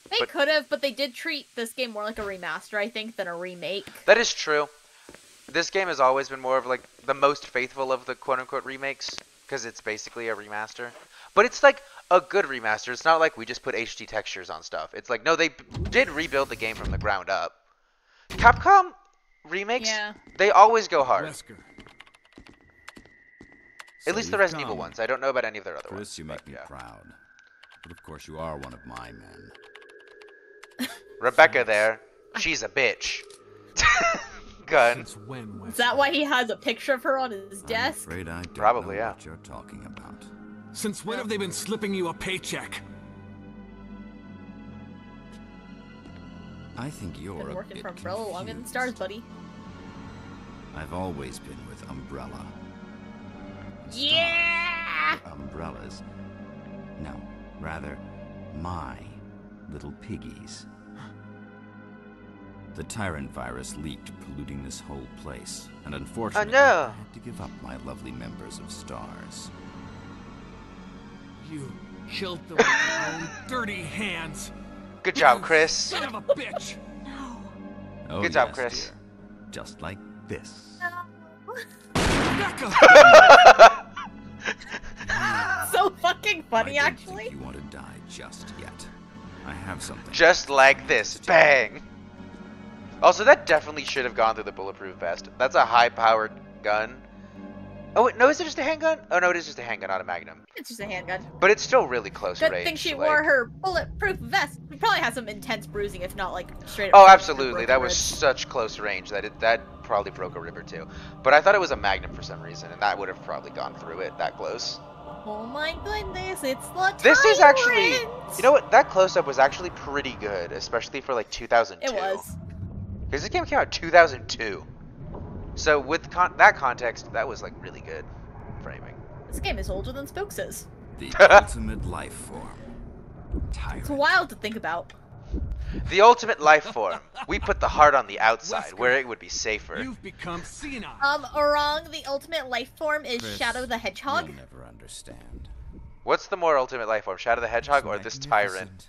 They could have, but they did treat this game more like a remaster, I think, than a remake.
That is true. This game has always been more of like the most faithful of the quote-unquote remakes because it's basically a remaster. But it's like a good remaster. It's not like we just put HD textures on stuff. It's like, no, they did rebuild the game from the ground up. Capcom remakes,
Yeah.
they always go hard.
Wesker.
At least the Resident Evil ones. I don't know about any of their other ones.
Chris, you make me
Yeah.
proud. But of course you are one of my men.
Rebecca there, she's a bitch. Gun.
Since when, Wesker?
Is that why he has a picture of her on his
I'm
desk?
afraid I don't
Probably,
know
yeah.
what you're talking about.
Since when have they been slipping you a paycheck?
I think you're
Been
a
working
bit
for Umbrella longer than
confused.
stars, buddy.
I've always been with Umbrella. Stars
Yeah!
are umbrellas. No, rather, my little piggies. The Tyrant virus leaked, polluting this whole place, and unfortunately,
no.
I had to give up my lovely members of Stars.
You killed them with your own dirty hands.
Good job,
You
Chris.
Son of a bitch.
No.
Oh,
Good job,
yes,
Chris.
dear. Just like this.
Rebecca!
So fucking funny,
I don't
actually.
think you want to die just yet. I have something.
Just like this. Bang! Also, that definitely should have gone through the bulletproof vest. That's a high-powered gun. Oh, wait, no, is it just a handgun? Oh, no, it is just a handgun, not a magnum.
It's just a handgun.
But it's still really close
Good
range.
thing she
like-
wore her bulletproof vest. She probably has some intense bruising, if not like straight up.
Oh, absolutely. That
broken
was
ribs.
such close range that probably broke a rib or two. But I thought it was a magnum for some reason, and that would have probably gone through it that close.
Oh my goodness, it's the
This is actually,
Tyrant!
you know what? That close-up was actually pretty good, especially for like 2002.
It was.
Because this game came out in 2002. So with that context, that was like really good framing.
This game is older than Spooks is.
The ultimate life form. Tyrant.
It's wild to think about.
The ultimate life form. We put the heart on the outside, where it would be safer.
You've become senile.
Wrong. The ultimate life form is
Chris,
Shadow the Hedgehog.
You'll never understand.
What's the more ultimate life form, Shadow the Hedgehog or this tyrant?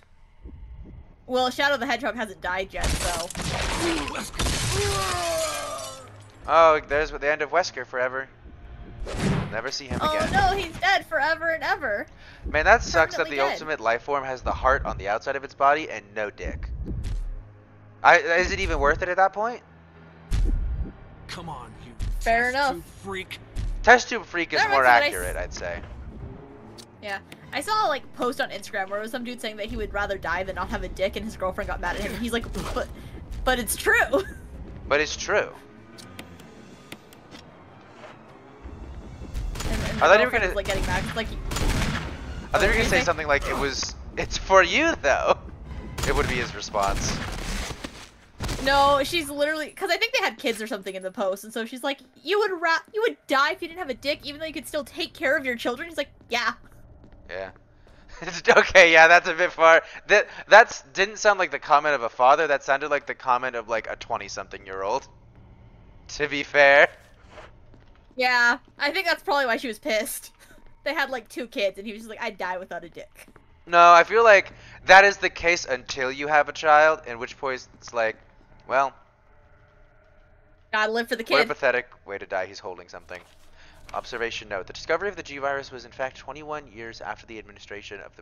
Well, Shadow the Hedgehog hasn't died yet, so.
Oh, there's the end of Wesker forever. Never see him
Oh
again.
no, he's dead forever and ever.
Man, that sucks that the
Permanently dead.
ultimate life form has the heart on the outside of its body and no dick. Is it even worth it at that point?
Come on, you
Fair
test
enough.
tube freak.
Test tube freak is
That
more
reminds me
accurate, I'd say.
Yeah. I saw like a post on Instagram where it was some dude saying that he would rather die than not have a dick, and his girlfriend got mad at him, and he's like, but it's true.
But it's true.
And
I thought you were
girlfriend
gonna-
was, like getting mad. It's like,
I thought you were gonna say
anything?
something like it's for you though. It would be his response.
no, she's literally, because I think they had kids or something in the post, and so she's like, you would die if you didn't have a dick, even though you could still take care of your children. He's like, yeah.
Yeah. Okay, yeah, that's a bit far. That's didn't sound like the comment of a father. That sounded like the comment of like a 20-something-year-old. To be fair.
Yeah, I think that's probably why she was pissed. They had like 2 kids, and he was just like, I'd die without a dick.
No, I feel like that is the case until you have a child, in which point it's like, well,
Gotta live for the
what a
kid.
pathetic way to die. He's holding something. Observation note. The discovery of the G virus was in fact 21 years after the administration of the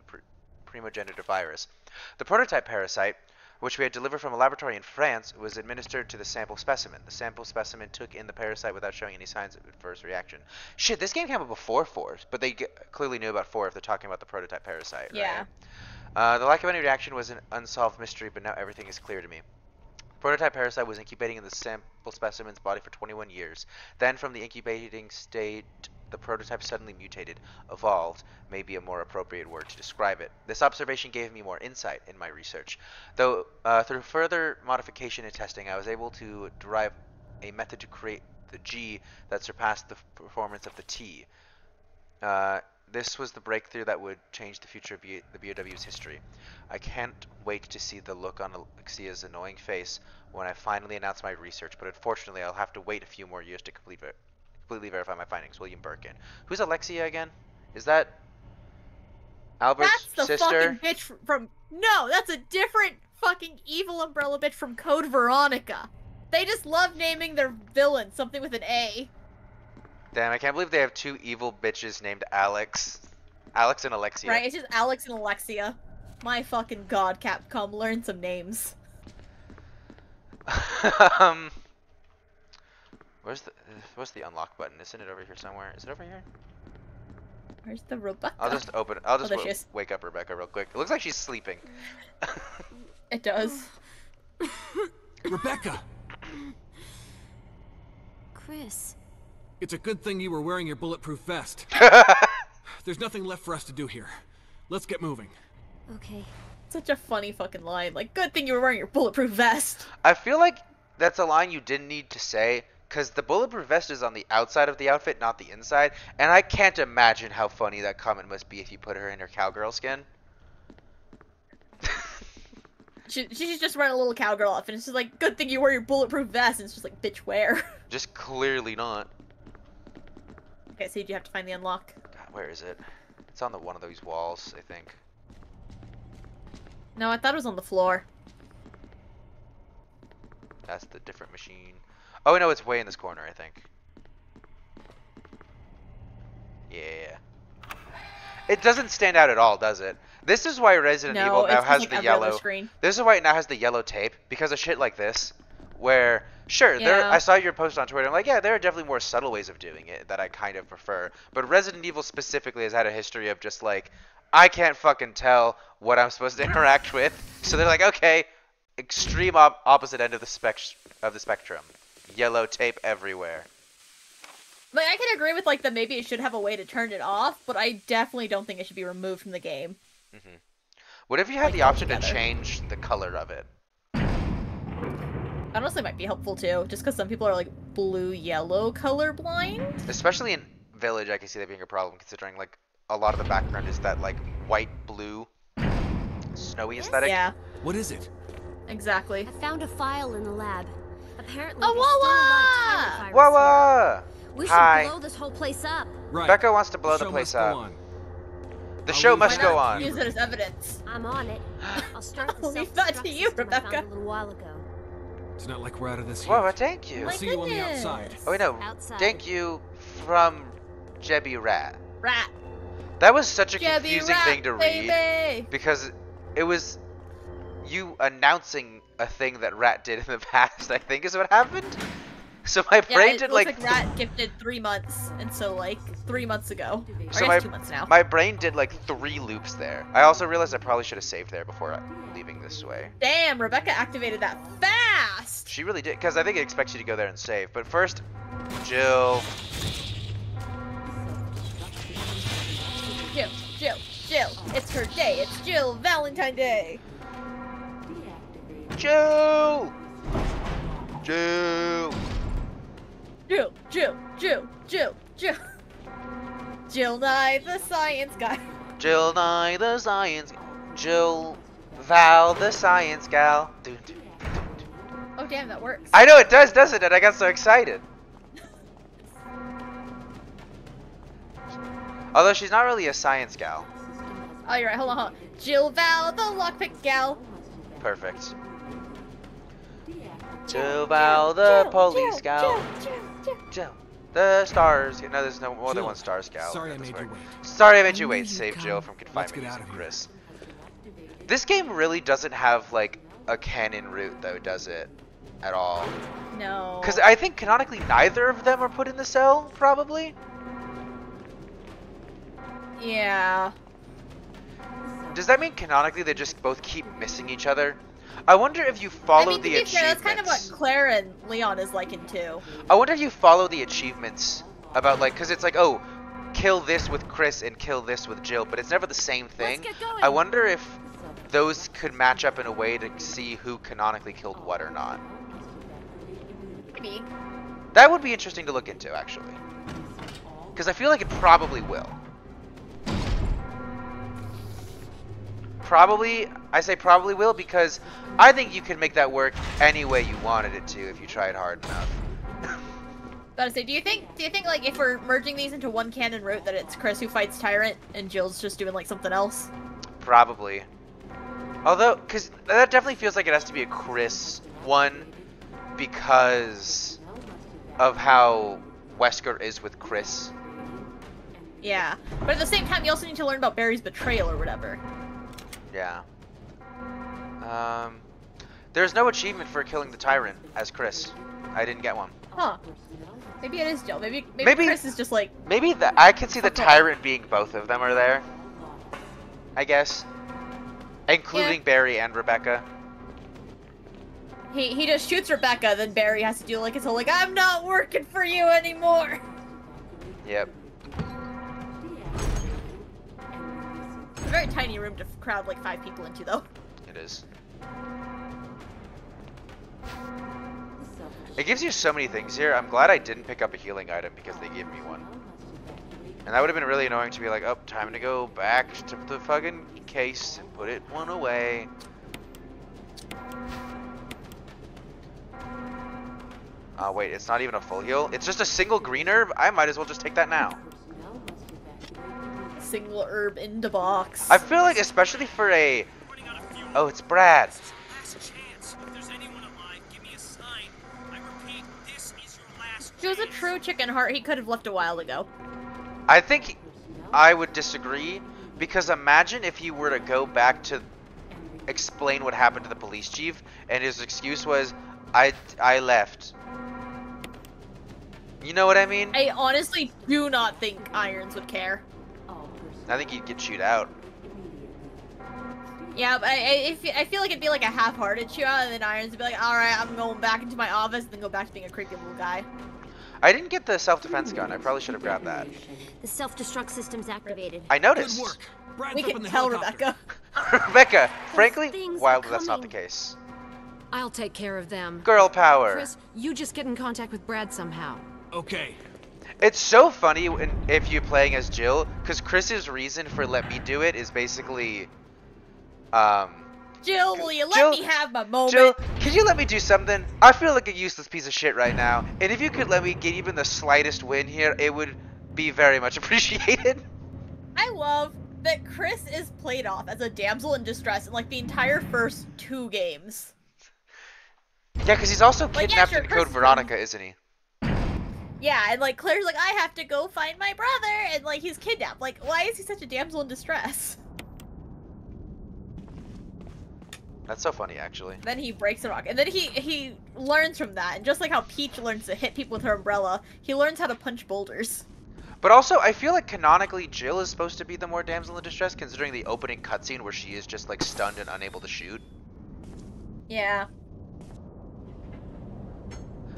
primogenitor virus. The prototype parasite, which we had delivered from a laboratory in France, was administered to the sample specimen. The sample specimen took in the parasite without showing any signs of adverse reaction. Shit, this game came out before 4, but they clearly knew about 4 if they're talking about the prototype parasite,
Yeah.
right? The lack of any reaction was an unsolved mystery, but now everything is clear to me. Prototype parasite was incubating in the sample specimen's body for 21 years. Then, from the incubating state, the prototype suddenly mutated. Evolved may be a more appropriate word to describe it. This observation gave me more insight in my research. Though, through further modification and testing, I was able to derive a method to create the G that surpassed the performance of the T. This was the breakthrough that would change the future of the BIDØ's history. I can't wait to see the look on Alexia's annoying face when I finally announce my research, but unfortunately I'll have to wait a few more years to completely verify my findings. William Birkin. Who's Alexia again? Is that Albert's
That's the
sister?
fucking bitch from... No, that's a different fucking evil umbrella bitch from Code Veronica. They just love naming their villains something with an A.
Damn, I can't believe they have 2 evil bitches named Alex. Alex and Alexia.
Right, it's just Alex and Alexia. My fucking god, Capcom, learn some names.
Where's the unlock button? Isn't it over here somewhere? Is it over here?
Where's the Rebecca?
I'll just open it. I'll just
there she is.
wake up Rebecca real quick. It looks like she's sleeping.
It does.
Rebecca!
Chris.
It's a good thing you were wearing your bulletproof vest. There's nothing left for us to do here. Let's get moving.
Okay.
Such a funny fucking line. Like, good thing you were wearing your bulletproof vest.
I feel like that's a line you didn't need to say, because the bulletproof vest is on the outside of the outfit, not the inside, and I can't imagine how funny that comment must be if you put her in her cowgirl skin.
She's just wearing a little cowgirl outfit, and it's just like, good thing you wear your bulletproof vest, and it's just like, bitch, where?
Just clearly not.
Okay, so you have to find the unlock.
God, where is it? It's on one of those walls, I think.
No, I thought it was on the floor.
That's the different machine. Oh no, it's way in this corner, I think. Yeah. It doesn't stand out at all, does it? This is why Resident
No,
Evil now
it's
has
like
the
every other
yellow.
screen.
This is why it now has the yellow tape, because of shit like this, where sure,
Yeah.
I saw your post on Twitter. I'm like, yeah, there are definitely more subtle ways of doing it that I kind of prefer. But Resident Evil specifically has had a history of just like, I can't fucking tell what I'm supposed to interact with. So they're like, okay, extreme opposite end of the spectrum, yellow tape everywhere.
Like, I can agree with, like, that maybe it should have a way to turn it off, but I definitely don't think it should be removed from the game.
Mm-hmm. What if you had
Like,
the option to
altogether.
change the color of it?
Honestly, might be helpful, too, just because some people are, like, blue-yellow colorblind.
Especially in village, I can see that being a problem, considering like a lot of the background is that like white, blue, snowy aesthetic.
Yeah,
What is it?
exactly.
I found a file in the lab. Apparently,
Oh,
there's still a lot of
Wawa!
tyrant virus
Wawa!
here. We
Hi.
should blow this whole place up.
Right.
Becca wants to blow
The
the
show
place
must go
up.
on.
The
I'll
show
leave
must
it
go
to
on.
you,
Use it as evidence.
I'm on it. I'll start the
I'll leave that to
self-destruct
you,
system I found
Rebecca.
a little while ago.
It's not like we're out of this yet.
Wawa, thank you.
I'll
My
see you on the
goodness.
outside.
Oh wait, no.
Outside.
Thank you from Jebby Rat.
Rat.
That was such a
Jebby
confusing
Rat,
thing to read
baby.
because it was you announcing a thing that Rat did in the past, I think is what happened. So my
Yeah,
brain
it
did
looks
like
Rat gifted 3 months, and so like 3 months ago, or
So
I guess 2 months now.
my brain did like 3 loops there. I also realized I probably should have saved there before leaving this way.
Damn, Rebecca activated that fast.
She really did, because I think it expects you to go there and save. But first, Jill.
Jill, it's her day. It's Jill Valentine Day.
Jill! Jill!
Jill. Jill Nye, the science guy.
Jill Nye the science. Jill Val the science gal. Dun, dun, dun, dun.
Oh damn, that works.
I know it does, doesn't it? I got so excited. Although she's not really a science gal.
Oh, you're right. Hold on. Jill Val, the lockpick gal.
Perfect. Jill Val the police gal. Jill. The stars. No, there's no more than
Jill,
one stars gal.
sorry I
That's
made
right.
you wait.
Sorry I made you
knew
wait.
you'd
Save
come.
Jill from
Let's
confinement
get out
using
of here.
Chris. This game really doesn't have like a canon route though, does it? At all.
No.
Because I think canonically neither of them are put in the cell, probably.
Yeah.
Does that mean canonically they just both keep missing each other? I wonder if you follow
I mean, to
the
be
achievements.
fair, that's kind of what Claire and Leon is like in 2.
I wonder if you follow the achievements about like, because it's like, oh, kill this with Chris and kill this with Jill, but it's never the same thing.
get going.
I wonder if those could match up in a way to see who canonically killed what or not.
Maybe.
That would be interesting to look into, actually. Because I feel like it probably will. Probably, I say probably will because I think you can make that work any way you wanted it to if you tried hard enough.
Gotta say, do you think like if we're merging these into one canon route that it's Chris who fights Tyrant and Jill's just doing like something else?
Probably. Although, because that definitely feels like it has to be a Chris one because of how Wesker is with Chris.
Yeah. But at the same time, you also need to learn about Barry's betrayal or whatever.
Yeah. There's no achievement for killing the Tyrant as Chris. I didn't get one.
Huh. Maybe it is Jill. Maybe
Maybe-
Chris is just like,
Maybe I could see the
Okay.
Tyrant being both of them are there. I guess. Including
Yeah.
Barry and Rebecca.
he just shoots Rebecca, then Barry has to do like his whole like, I'm not working for you anymore.
Yep.
It's a very tiny room to crowd like 5 people into, though.
It is. It gives you so many things here. I'm glad I didn't pick up a healing item because they gave me one. And that would have been really annoying to be like, oh, time to go back to the fucking case and put one away. Oh, wait, it's not even a full heal. It's just a single green herb? I might as well just take that now.
Single herb in the box.
I feel like, especially for a... Oh, it's Brad.
If he was a true chicken heart, he could have left a while ago.
I think I would disagree, because imagine if you were to go back to explain what happened to the police chief, and his excuse was, I left. You know what I mean?
I honestly do not think Irons would care.
I think you'd get chewed out.
Yeah, but I feel like it'd be like a half-hearted chew out, and then Irons would be like, alright, I'm going back into my office, and then go back to being a creepy little guy.
I didn't get the self-defense gun. I probably should have grabbed that.
The self-destruct system's activated.
I
Good
noticed.
work. Brad's
We
up in
can
the
tell
helicopter.
Rebecca.
Rebecca, frankly,
things
while
are
that's not the
coming.
case.
I'll take care of them.
Girl power.
Chris, you just get in contact with Brad somehow.
Okay.
It's so funny if you're playing as Jill, because Chris's reason for let me do it is basically,
Jill, will you
Jill-
let me have my moment?
Jill, can you let me do something? I feel like a useless piece of shit right now, and if you could let me get even the slightest win here, it would be very much appreciated.
I love that Chris is played off as a damsel in distress in like the entire first 2 games.
Yeah, because he's also
Like,
kidnapped
yeah, sure,
in
Chris
Code
is
Veronica, isn't he?
Yeah, and like Claire's like, I have to go find my brother, and like he's kidnapped. Like, why is he such a damsel in distress?
That's so funny, actually.
Then he breaks the rock, and then he learns from that, and just like how Peach learns to hit people with her umbrella, he learns how to punch boulders.
But also, I feel like canonically Jill is supposed to be the more damsel in distress, considering the opening cutscene where she is just like stunned and unable to shoot.
Yeah.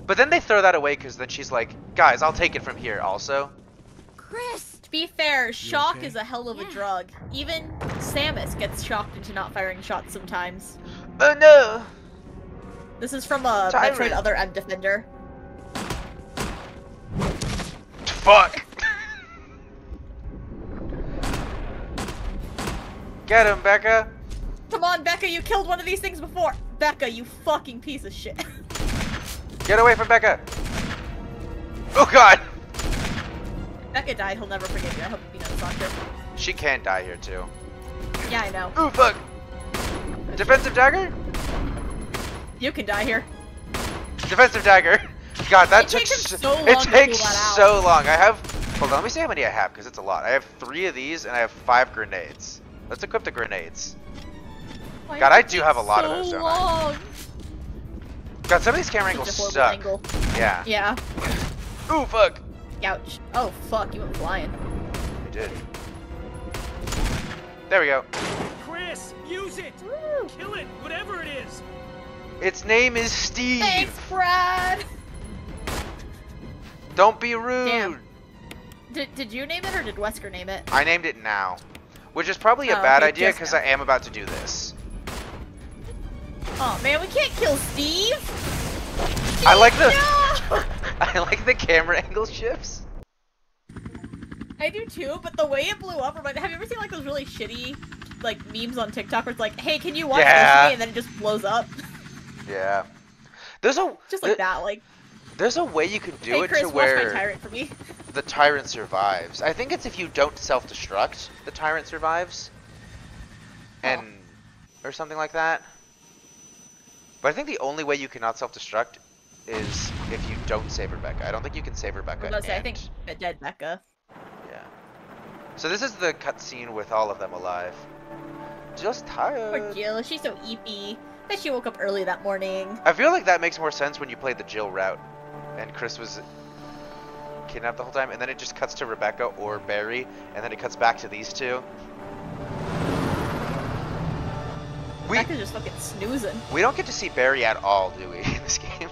But then they throw that away because then she's like, guys, I'll take it from here also.
Chris! To be fair, shock
okay?
is a hell of a drug. Even Samus gets shocked into not firing shots sometimes.
Oh no!
This is from a
Tyrant.
Metroid Other M Defender.
Fuck! Get him, Becca!
Come on, Becca, you killed one of these things before! Becca, you fucking piece of shit.
Get away from Becca! Oh god!
Becca died, he'll never forgive you. I hope you know this, Doctor.
She can die here too.
Yeah, I know.
Ooh, fuck! Defensive dagger?
You can die here.
Defensive dagger! God, that
It
took
takes him so long
it
to
takes
pull that out.
so long. I have, hold on, let me see how many I have, because it's a lot. I have 3 of these, and I have 5 grenades. Let's equip the grenades.
Why
God,
does
I
it
do
take
have a lot of
so
those, don't I?
long?
God, some of these camera angles
Such a horrible
suck.
angle.
Yeah.
Yeah.
Ooh, fuck!
Ouch. Oh, fuck, you went flying.
I did. There we go.
Chris, use it!
Woo.
Kill it, whatever it is!
Its name is Steve!
Thanks, Brad!
Don't be rude!
Damn. Did you name it, or did Wesker name it?
I named it now. Which is probably a
Oh,
bad
okay,
idea,
just
because
now.
I am about to do this.
Oh, man, we can't kill Steve!
I like the...
No!
I like the camera angle shifts.
I do too, but the way it blew up, have you ever seen like those really shitty like memes on TikTok where it's like, hey, can you watch this
Yeah.
with me? And then it just blows up.
Yeah. There's a...
Just like that, like,
There's a way you can do
hey
it
Chris,
to
watch
where...
my Tyrant for me.
the Tyrant survives. I think it's if you don't self-destruct, the Tyrant survives. And... or something like that. But I think the only way you cannot self-destruct is if you don't save Rebecca. I don't think you can save Rebecca.
I was gonna say, I
and-
think dead Becca.
Yeah. So this is the cutscene with all of them alive. Just tired.
Poor Jill, she's so eepy. Bet she woke up early that morning.
I feel like that makes more sense when you played the Jill route, and Chris was kidnapped the whole time, and then it just cuts to Rebecca or Barry, and then it cuts back to these two.
Becca's just fucking snoozing.
We don't get to see Barry at all, do we, in this game?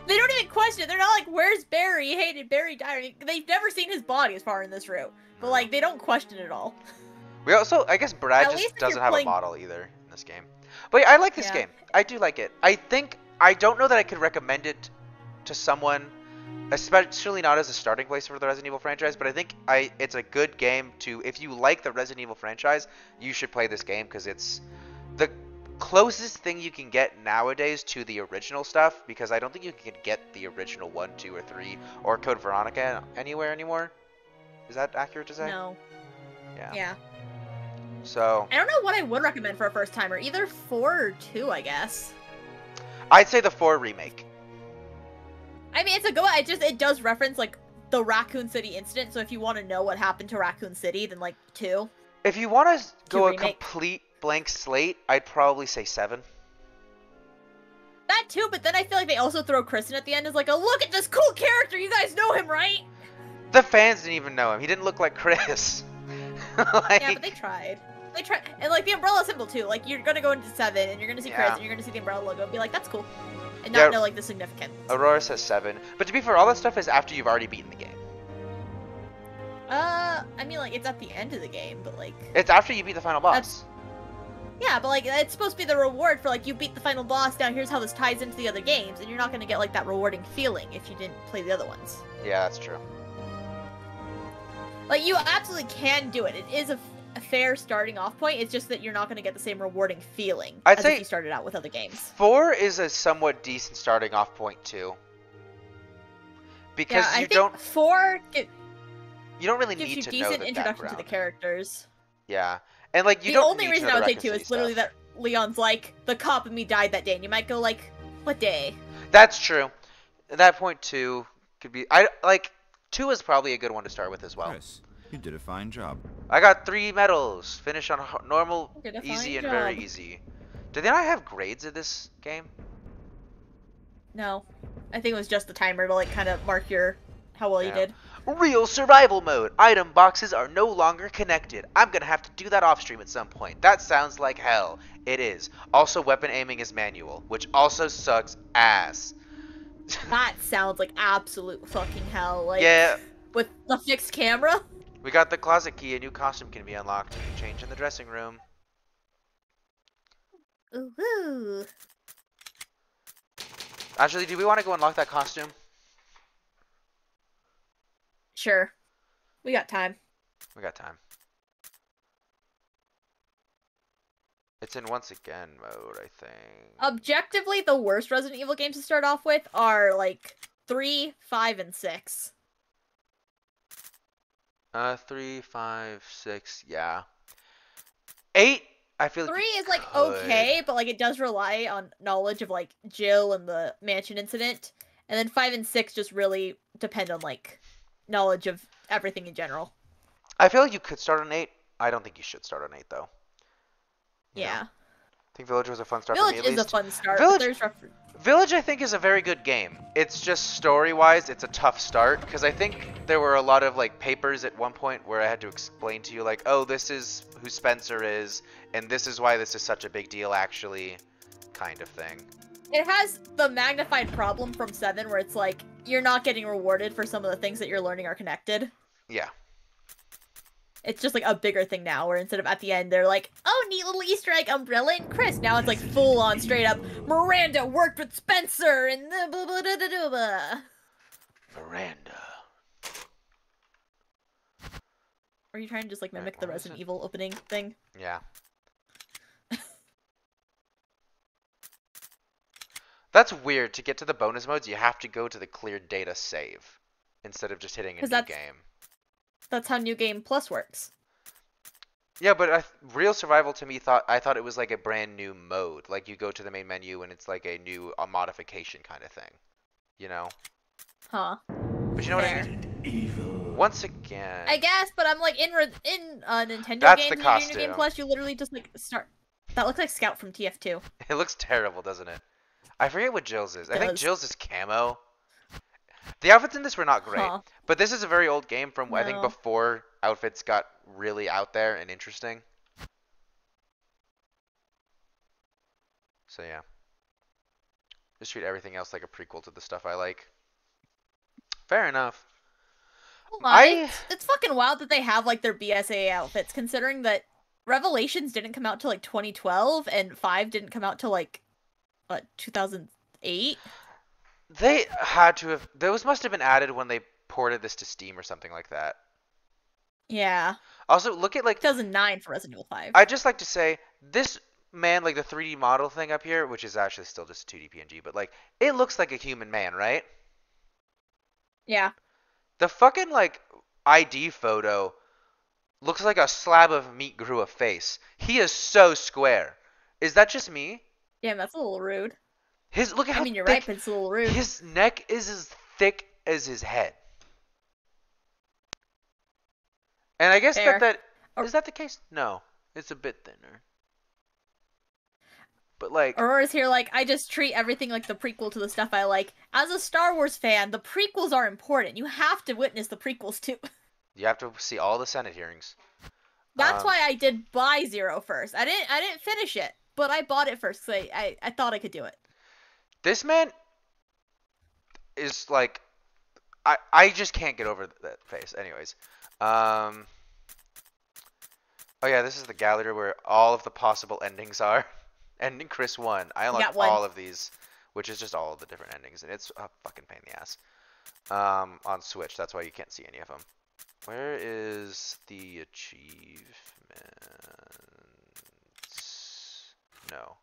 They don't even question it. They're not like, where's Barry? Hey, did Barry die? I mean, they've never seen his body as far in this route. But like, they don't question it at all.
We also, I guess Brad
At
just
least if
doesn't
you're
have
playing-
a model either in this game. But yeah, I like this
Yeah.
game. I do like it. I don't know that I could recommend it to someone, especially not as a starting place for the Resident Evil franchise, but I think it's a good game to, if you like the Resident Evil franchise, you should play this game because it's the closest thing you can get nowadays to the original stuff, because I don't think you can get the original 1, 2, or 3 or Code Veronica anywhere anymore. Is that accurate to say?
No. Yeah.
So
I don't know what I would recommend for a first timer. Either 4 or 2, I guess.
I'd say the 4 remake.
I mean, it's a go. It does reference like the Raccoon City incident. So if you want to know what happened to Raccoon City, then like 2.
If you want to go a
remake.
complete blank slate, I'd probably say 7.
That too, but then I feel like they also throw Kristen at the end as like a look at this cool character. You guys know him, right?
The fans didn't even know him. He didn't look like Chris. Like,
Yeah, but they tried. They tried, and like the umbrella symbol too. Like you're gonna go into 7, and you're gonna see Chris,
Yeah.
and you're gonna see the umbrella logo, and be like, that's cool, and
Yeah.
not know like the significance.
Aurora says 7. But to be fair, all that stuff is after you've already beaten the game.
I mean, like it's at the end of the game, but like.
It's after you beat the final boss.
That's- Yeah, but like it's supposed to be the reward for like you beat the final boss. Now here's how this ties into the other games, and you're not gonna get like that rewarding feeling if you didn't play the other ones.
Yeah, that's true.
Like, you absolutely can do it. It is a fair starting off point. It's just that you're not going to get the same rewarding feeling
I'd
as
say
if you started out with other games.
4 is a somewhat decent starting off point too. Because
Yeah, I
you
think 4
don't really
gives
need
you
to know
decent
the
introduction to the
background.
characters.
Yeah. And like you
The
don't
only
need
reason
to
I
know
would
the
say 2
Raccoon
is
City
literally
stuff.
that Leon's like, the cop and me died that day, and you might go like, what day?
That's true. At that point 2 could be 2 is probably a good one to start with as well.
Chris, you did a fine job.
I got 3 medals. Finish on normal,
Did a
easy,
fine
and very
job.
easy. Do they not have grades in this game?
No. I think it was just the timer to like kind of mark how well you
Yeah.
did.
Real survival mode. Item boxes are no longer connected. I'm gonna have to do that off stream at some point. That sounds like hell. It is. Also, weapon aiming is manual, which also sucks ass.
That sounds like absolute fucking hell. Like,
Yeah.
with the fixed camera?
We got the closet key. A new costume can be unlocked. Change in the dressing room.
Ooh.
Actually, do we want to go unlock that costume?
Sure. We got time.
We got time. It's in once again mode, I think.
Objectively, the worst Resident Evil games to start off with are like 3, 5, and 6.
3, 5, 6, yeah. 8, I feel like
3 is like
could.
okay, but like it does rely on knowledge of like Jill and the mansion incident. And then 5 and 6 just really depend on like knowledge of everything in general.
I feel like you could start on 8. I don't think you should start on 8 though. You
Yeah.
know? I think Village was a fun start for
Village
me at
is a
least.
fun start,
Village-
but there's
Village, I think, is a very good game. It's just story-wise, it's a tough start because I think there were a lot of like papers at one point where I had to explain to you like, oh, this is who Spencer is, and this is why this is such a big deal, actually, kind of thing.
It has the magnified problem from 7 where it's like you're not getting rewarded for some of the things that you're learning are connected.
Yeah.
It's just like a bigger thing now where instead of at the end they're like, oh, neat little Easter egg, Umbrella and Chris. Now it's like full on straight up Miranda worked with Spencer and blah, blah, blah, blah, blah, blah.
Miranda.
Are you trying to just like mimic
Wait,
the
where is
Resident
it?
Evil opening thing?
Yeah. That's weird. To get to the bonus modes, you have to go to the clear data save instead of just hitting a
'Cause
new
that's-
game.
That's how New Game Plus works.
Yeah, but Real Survival to me I thought it was like a brand new mode. Like you go to the main menu and it's like a new modification kind of thing. You know?
Huh.
But you know what I
Fair.
mean? Once again.
I guess, but I'm like in Nintendo
That's
games
the
and your New Game
costume.
Plus, you literally just like start. That looks like Scout from TF2.
It looks terrible, doesn't it? I forget what Jill's is. I think
Does.
Jill's is camo. The outfits in this were not great.
Huh.
But this is a very old game from, I think,
No.
before outfits got really out there and interesting. So yeah. Just treat everything else like a prequel to the stuff I like. Fair enough.
It's fucking wild that they have like their BSAA outfits, considering that Revelations didn't come out till like 2012 and 5 didn't come out till like 2008.
They had to have... Those must have been added when they ported this to Steam or something like that.
Yeah,
Also, look at like...
2009 for Resident Evil 5.
I'd just like to say, this man, like the 3D model thing up here, which is actually still just a 2D PNG, but like, it looks like a human man, right?
Yeah,
The fucking like ID photo looks like a slab of meat grew a face. He is so square. Is that just me?
damn, that's a little rude.
Look at how
I mean, you're
thick
right, but it's a little rude.
his neck is as thick as his head. And I guess
Fair.
that
Or-
is that the case? No, it's a bit thinner. But like,
Aurora's here like, I just treat everything like the prequel to the stuff I like. As a Star Wars fan, the prequels are important. You have to witness the prequels too.
you have to see all the Senate hearings.
That's why I did buy Zero first. I didn't finish it, but I bought it first because I thought I could do it.
This man is like, I just can't get over that face. Anyways, oh yeah, this is the gallery where all of the possible endings are. Ending Chris 1. I unlocked
one.
all of these, which is just all of the different endings, and it's a fucking pain in the ass. On Switch, that's why you can't see any of them. Where is the achievements? No.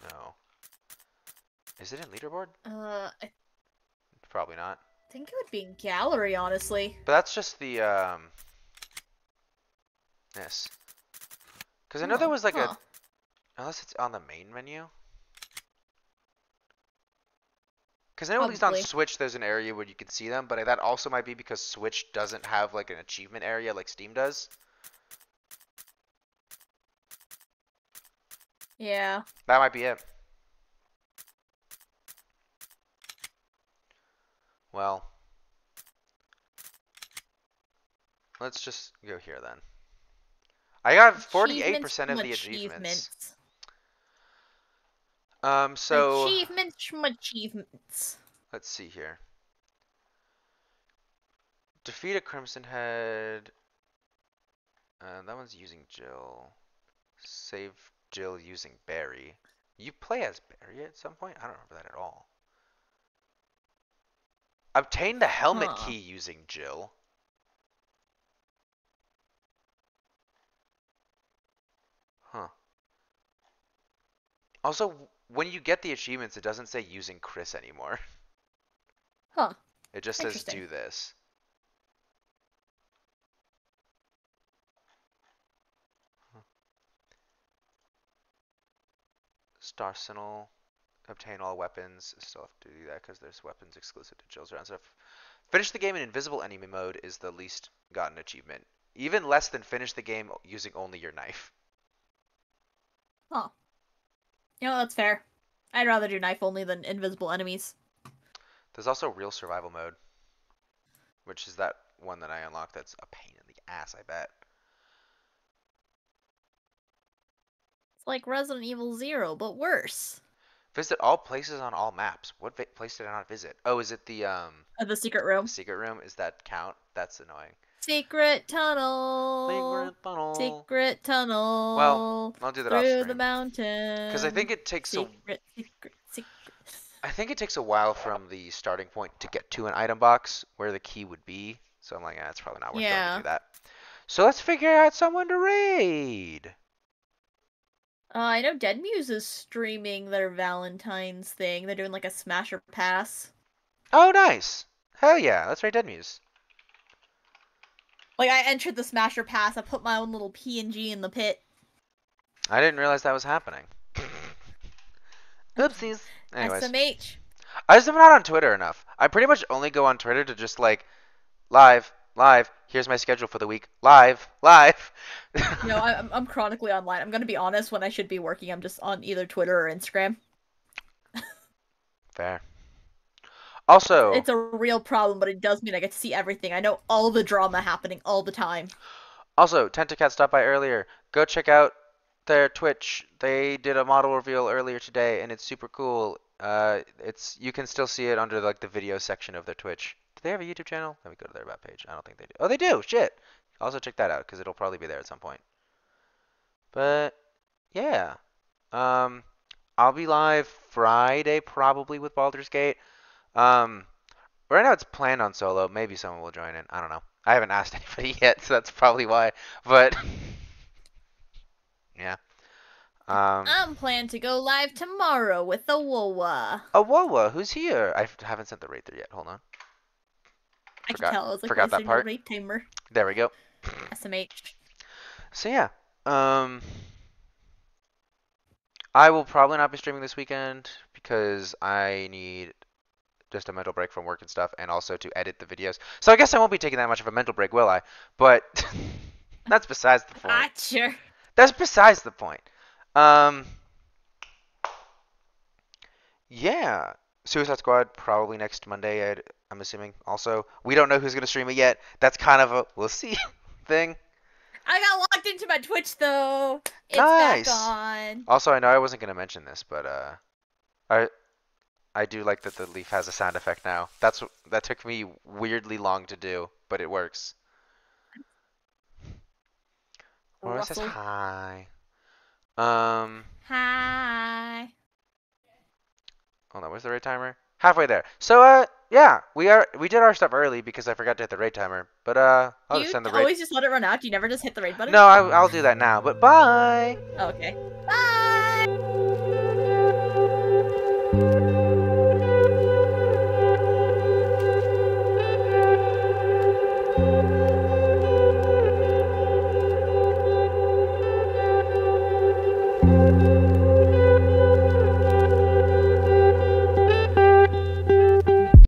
No. Is it in leaderboard?
I
Probably not.
think it would be in gallery, honestly.
But that's just the yes. Because I know there was like a, unless it's on the main menu. Because I know at least on
Probably.
Switch there's an area where you can see them, but that also might be because Switch doesn't have like an achievement area like Steam does.
Yeah.
That might be it. Well, let's just go here then. I got 48% of the achievements. So
Achievements.
let's see here. Defeat a Crimson Head. That one's using Jill. Save Jill using Barry. You play as Barry at some point? I don't remember that at all. Obtain the helmet key using Jill. Huh. Also, when you get the achievements, it doesn't say using Chris anymore.
Huh.
It just says
Interesting.
do this. Star Sentinel. Obtain all weapons. Still have to do that because there's weapons exclusive to Jill's round. So finish the game in invisible enemy mode is the least gotten achievement. Even less than finish the game using only your knife.
Huh. You know, that's fair. I'd rather do knife only than invisible enemies.
There's also real survival mode, which is that one that I unlocked that's a pain in the ass, I bet.
It's like Resident Evil 0, but worse.
Visit all places on all maps. What place did I not visit? Oh, is it the
Secret room.
secret room? Is that count? That's annoying.
Secret tunnel.
Secret tunnel.
Secret tunnel.
Well, I'll do that off
through
screen.
the mountain.
Because I think it takes
secret.
I think it takes a while from the starting point to get to an item box where the key would be. So I'm like, it's probably not worth going to do that. So let's figure out someone to raid.
I know Dead Muse is streaming their Valentine's thing. They're doing like a Smasher Pass.
Oh, nice. Hell yeah. Let's raid Dead Muse.
Like, I entered the Smasher Pass. I put my own little PNG in the pit.
I didn't realize that was happening. Oopsies. Anyways.
SMH.
I just am not on Twitter enough. I pretty much only go on Twitter to just like, live. Here's my schedule for the week. Live.
No, I'm chronically online. I'm gonna be honest. When I should be working, I'm just on either Twitter or Instagram.
Fair. Also,
it's a real problem, but it does mean I get to see everything. I know all the drama happening all the time.
Also, Tentacat stopped by earlier. Go check out their Twitch. They did a model reveal earlier today, and it's super cool. You can still see it under like the video section of their Twitch. Do they have a YouTube channel? Let me go to their about page. I don't think they do. Oh, they do. Shit. Also check that out because it'll probably be there at some point. But yeah, I'll be live Friday probably with Baldur's Gate. Right now it's planned on solo. Maybe someone will join in. I don't know. I haven't asked anybody yet, so that's probably why. But yeah.
I'm planning to go live tomorrow with the Wowa.
A Wowa, who's here? I haven't sent the rate there yet. Hold on.
I can tell. I was like,
forgot that part.
Rate timer.
There we go.
SMH.
So yeah. I will probably not be streaming this weekend because I need just a mental break from work and stuff, and also to edit the videos. So I guess I won't be taking that much of a mental break, will I? But that's besides the point.
Sure.
That's besides the point. Yeah. Suicide Squad probably next Monday, I'm assuming. Also, we don't know who's going to stream it yet. That's kind of a we'll see thing.
I got locked into my Twitch, though. It's
nice.
back on.
Also, I know I wasn't going to mention this, but I do like that the leaf has a sound effect now. That took me weirdly long to do, but it works. Aurora says hi.
Hi.
Hold on, where's the right timer? Halfway there. So Yeah, we did our stuff early because I forgot to hit the raid timer. But I'll
You
just send the raid.
always just let it run out. You never just hit the raid button.
No, I'll do that now. But bye.
Okay. Bye.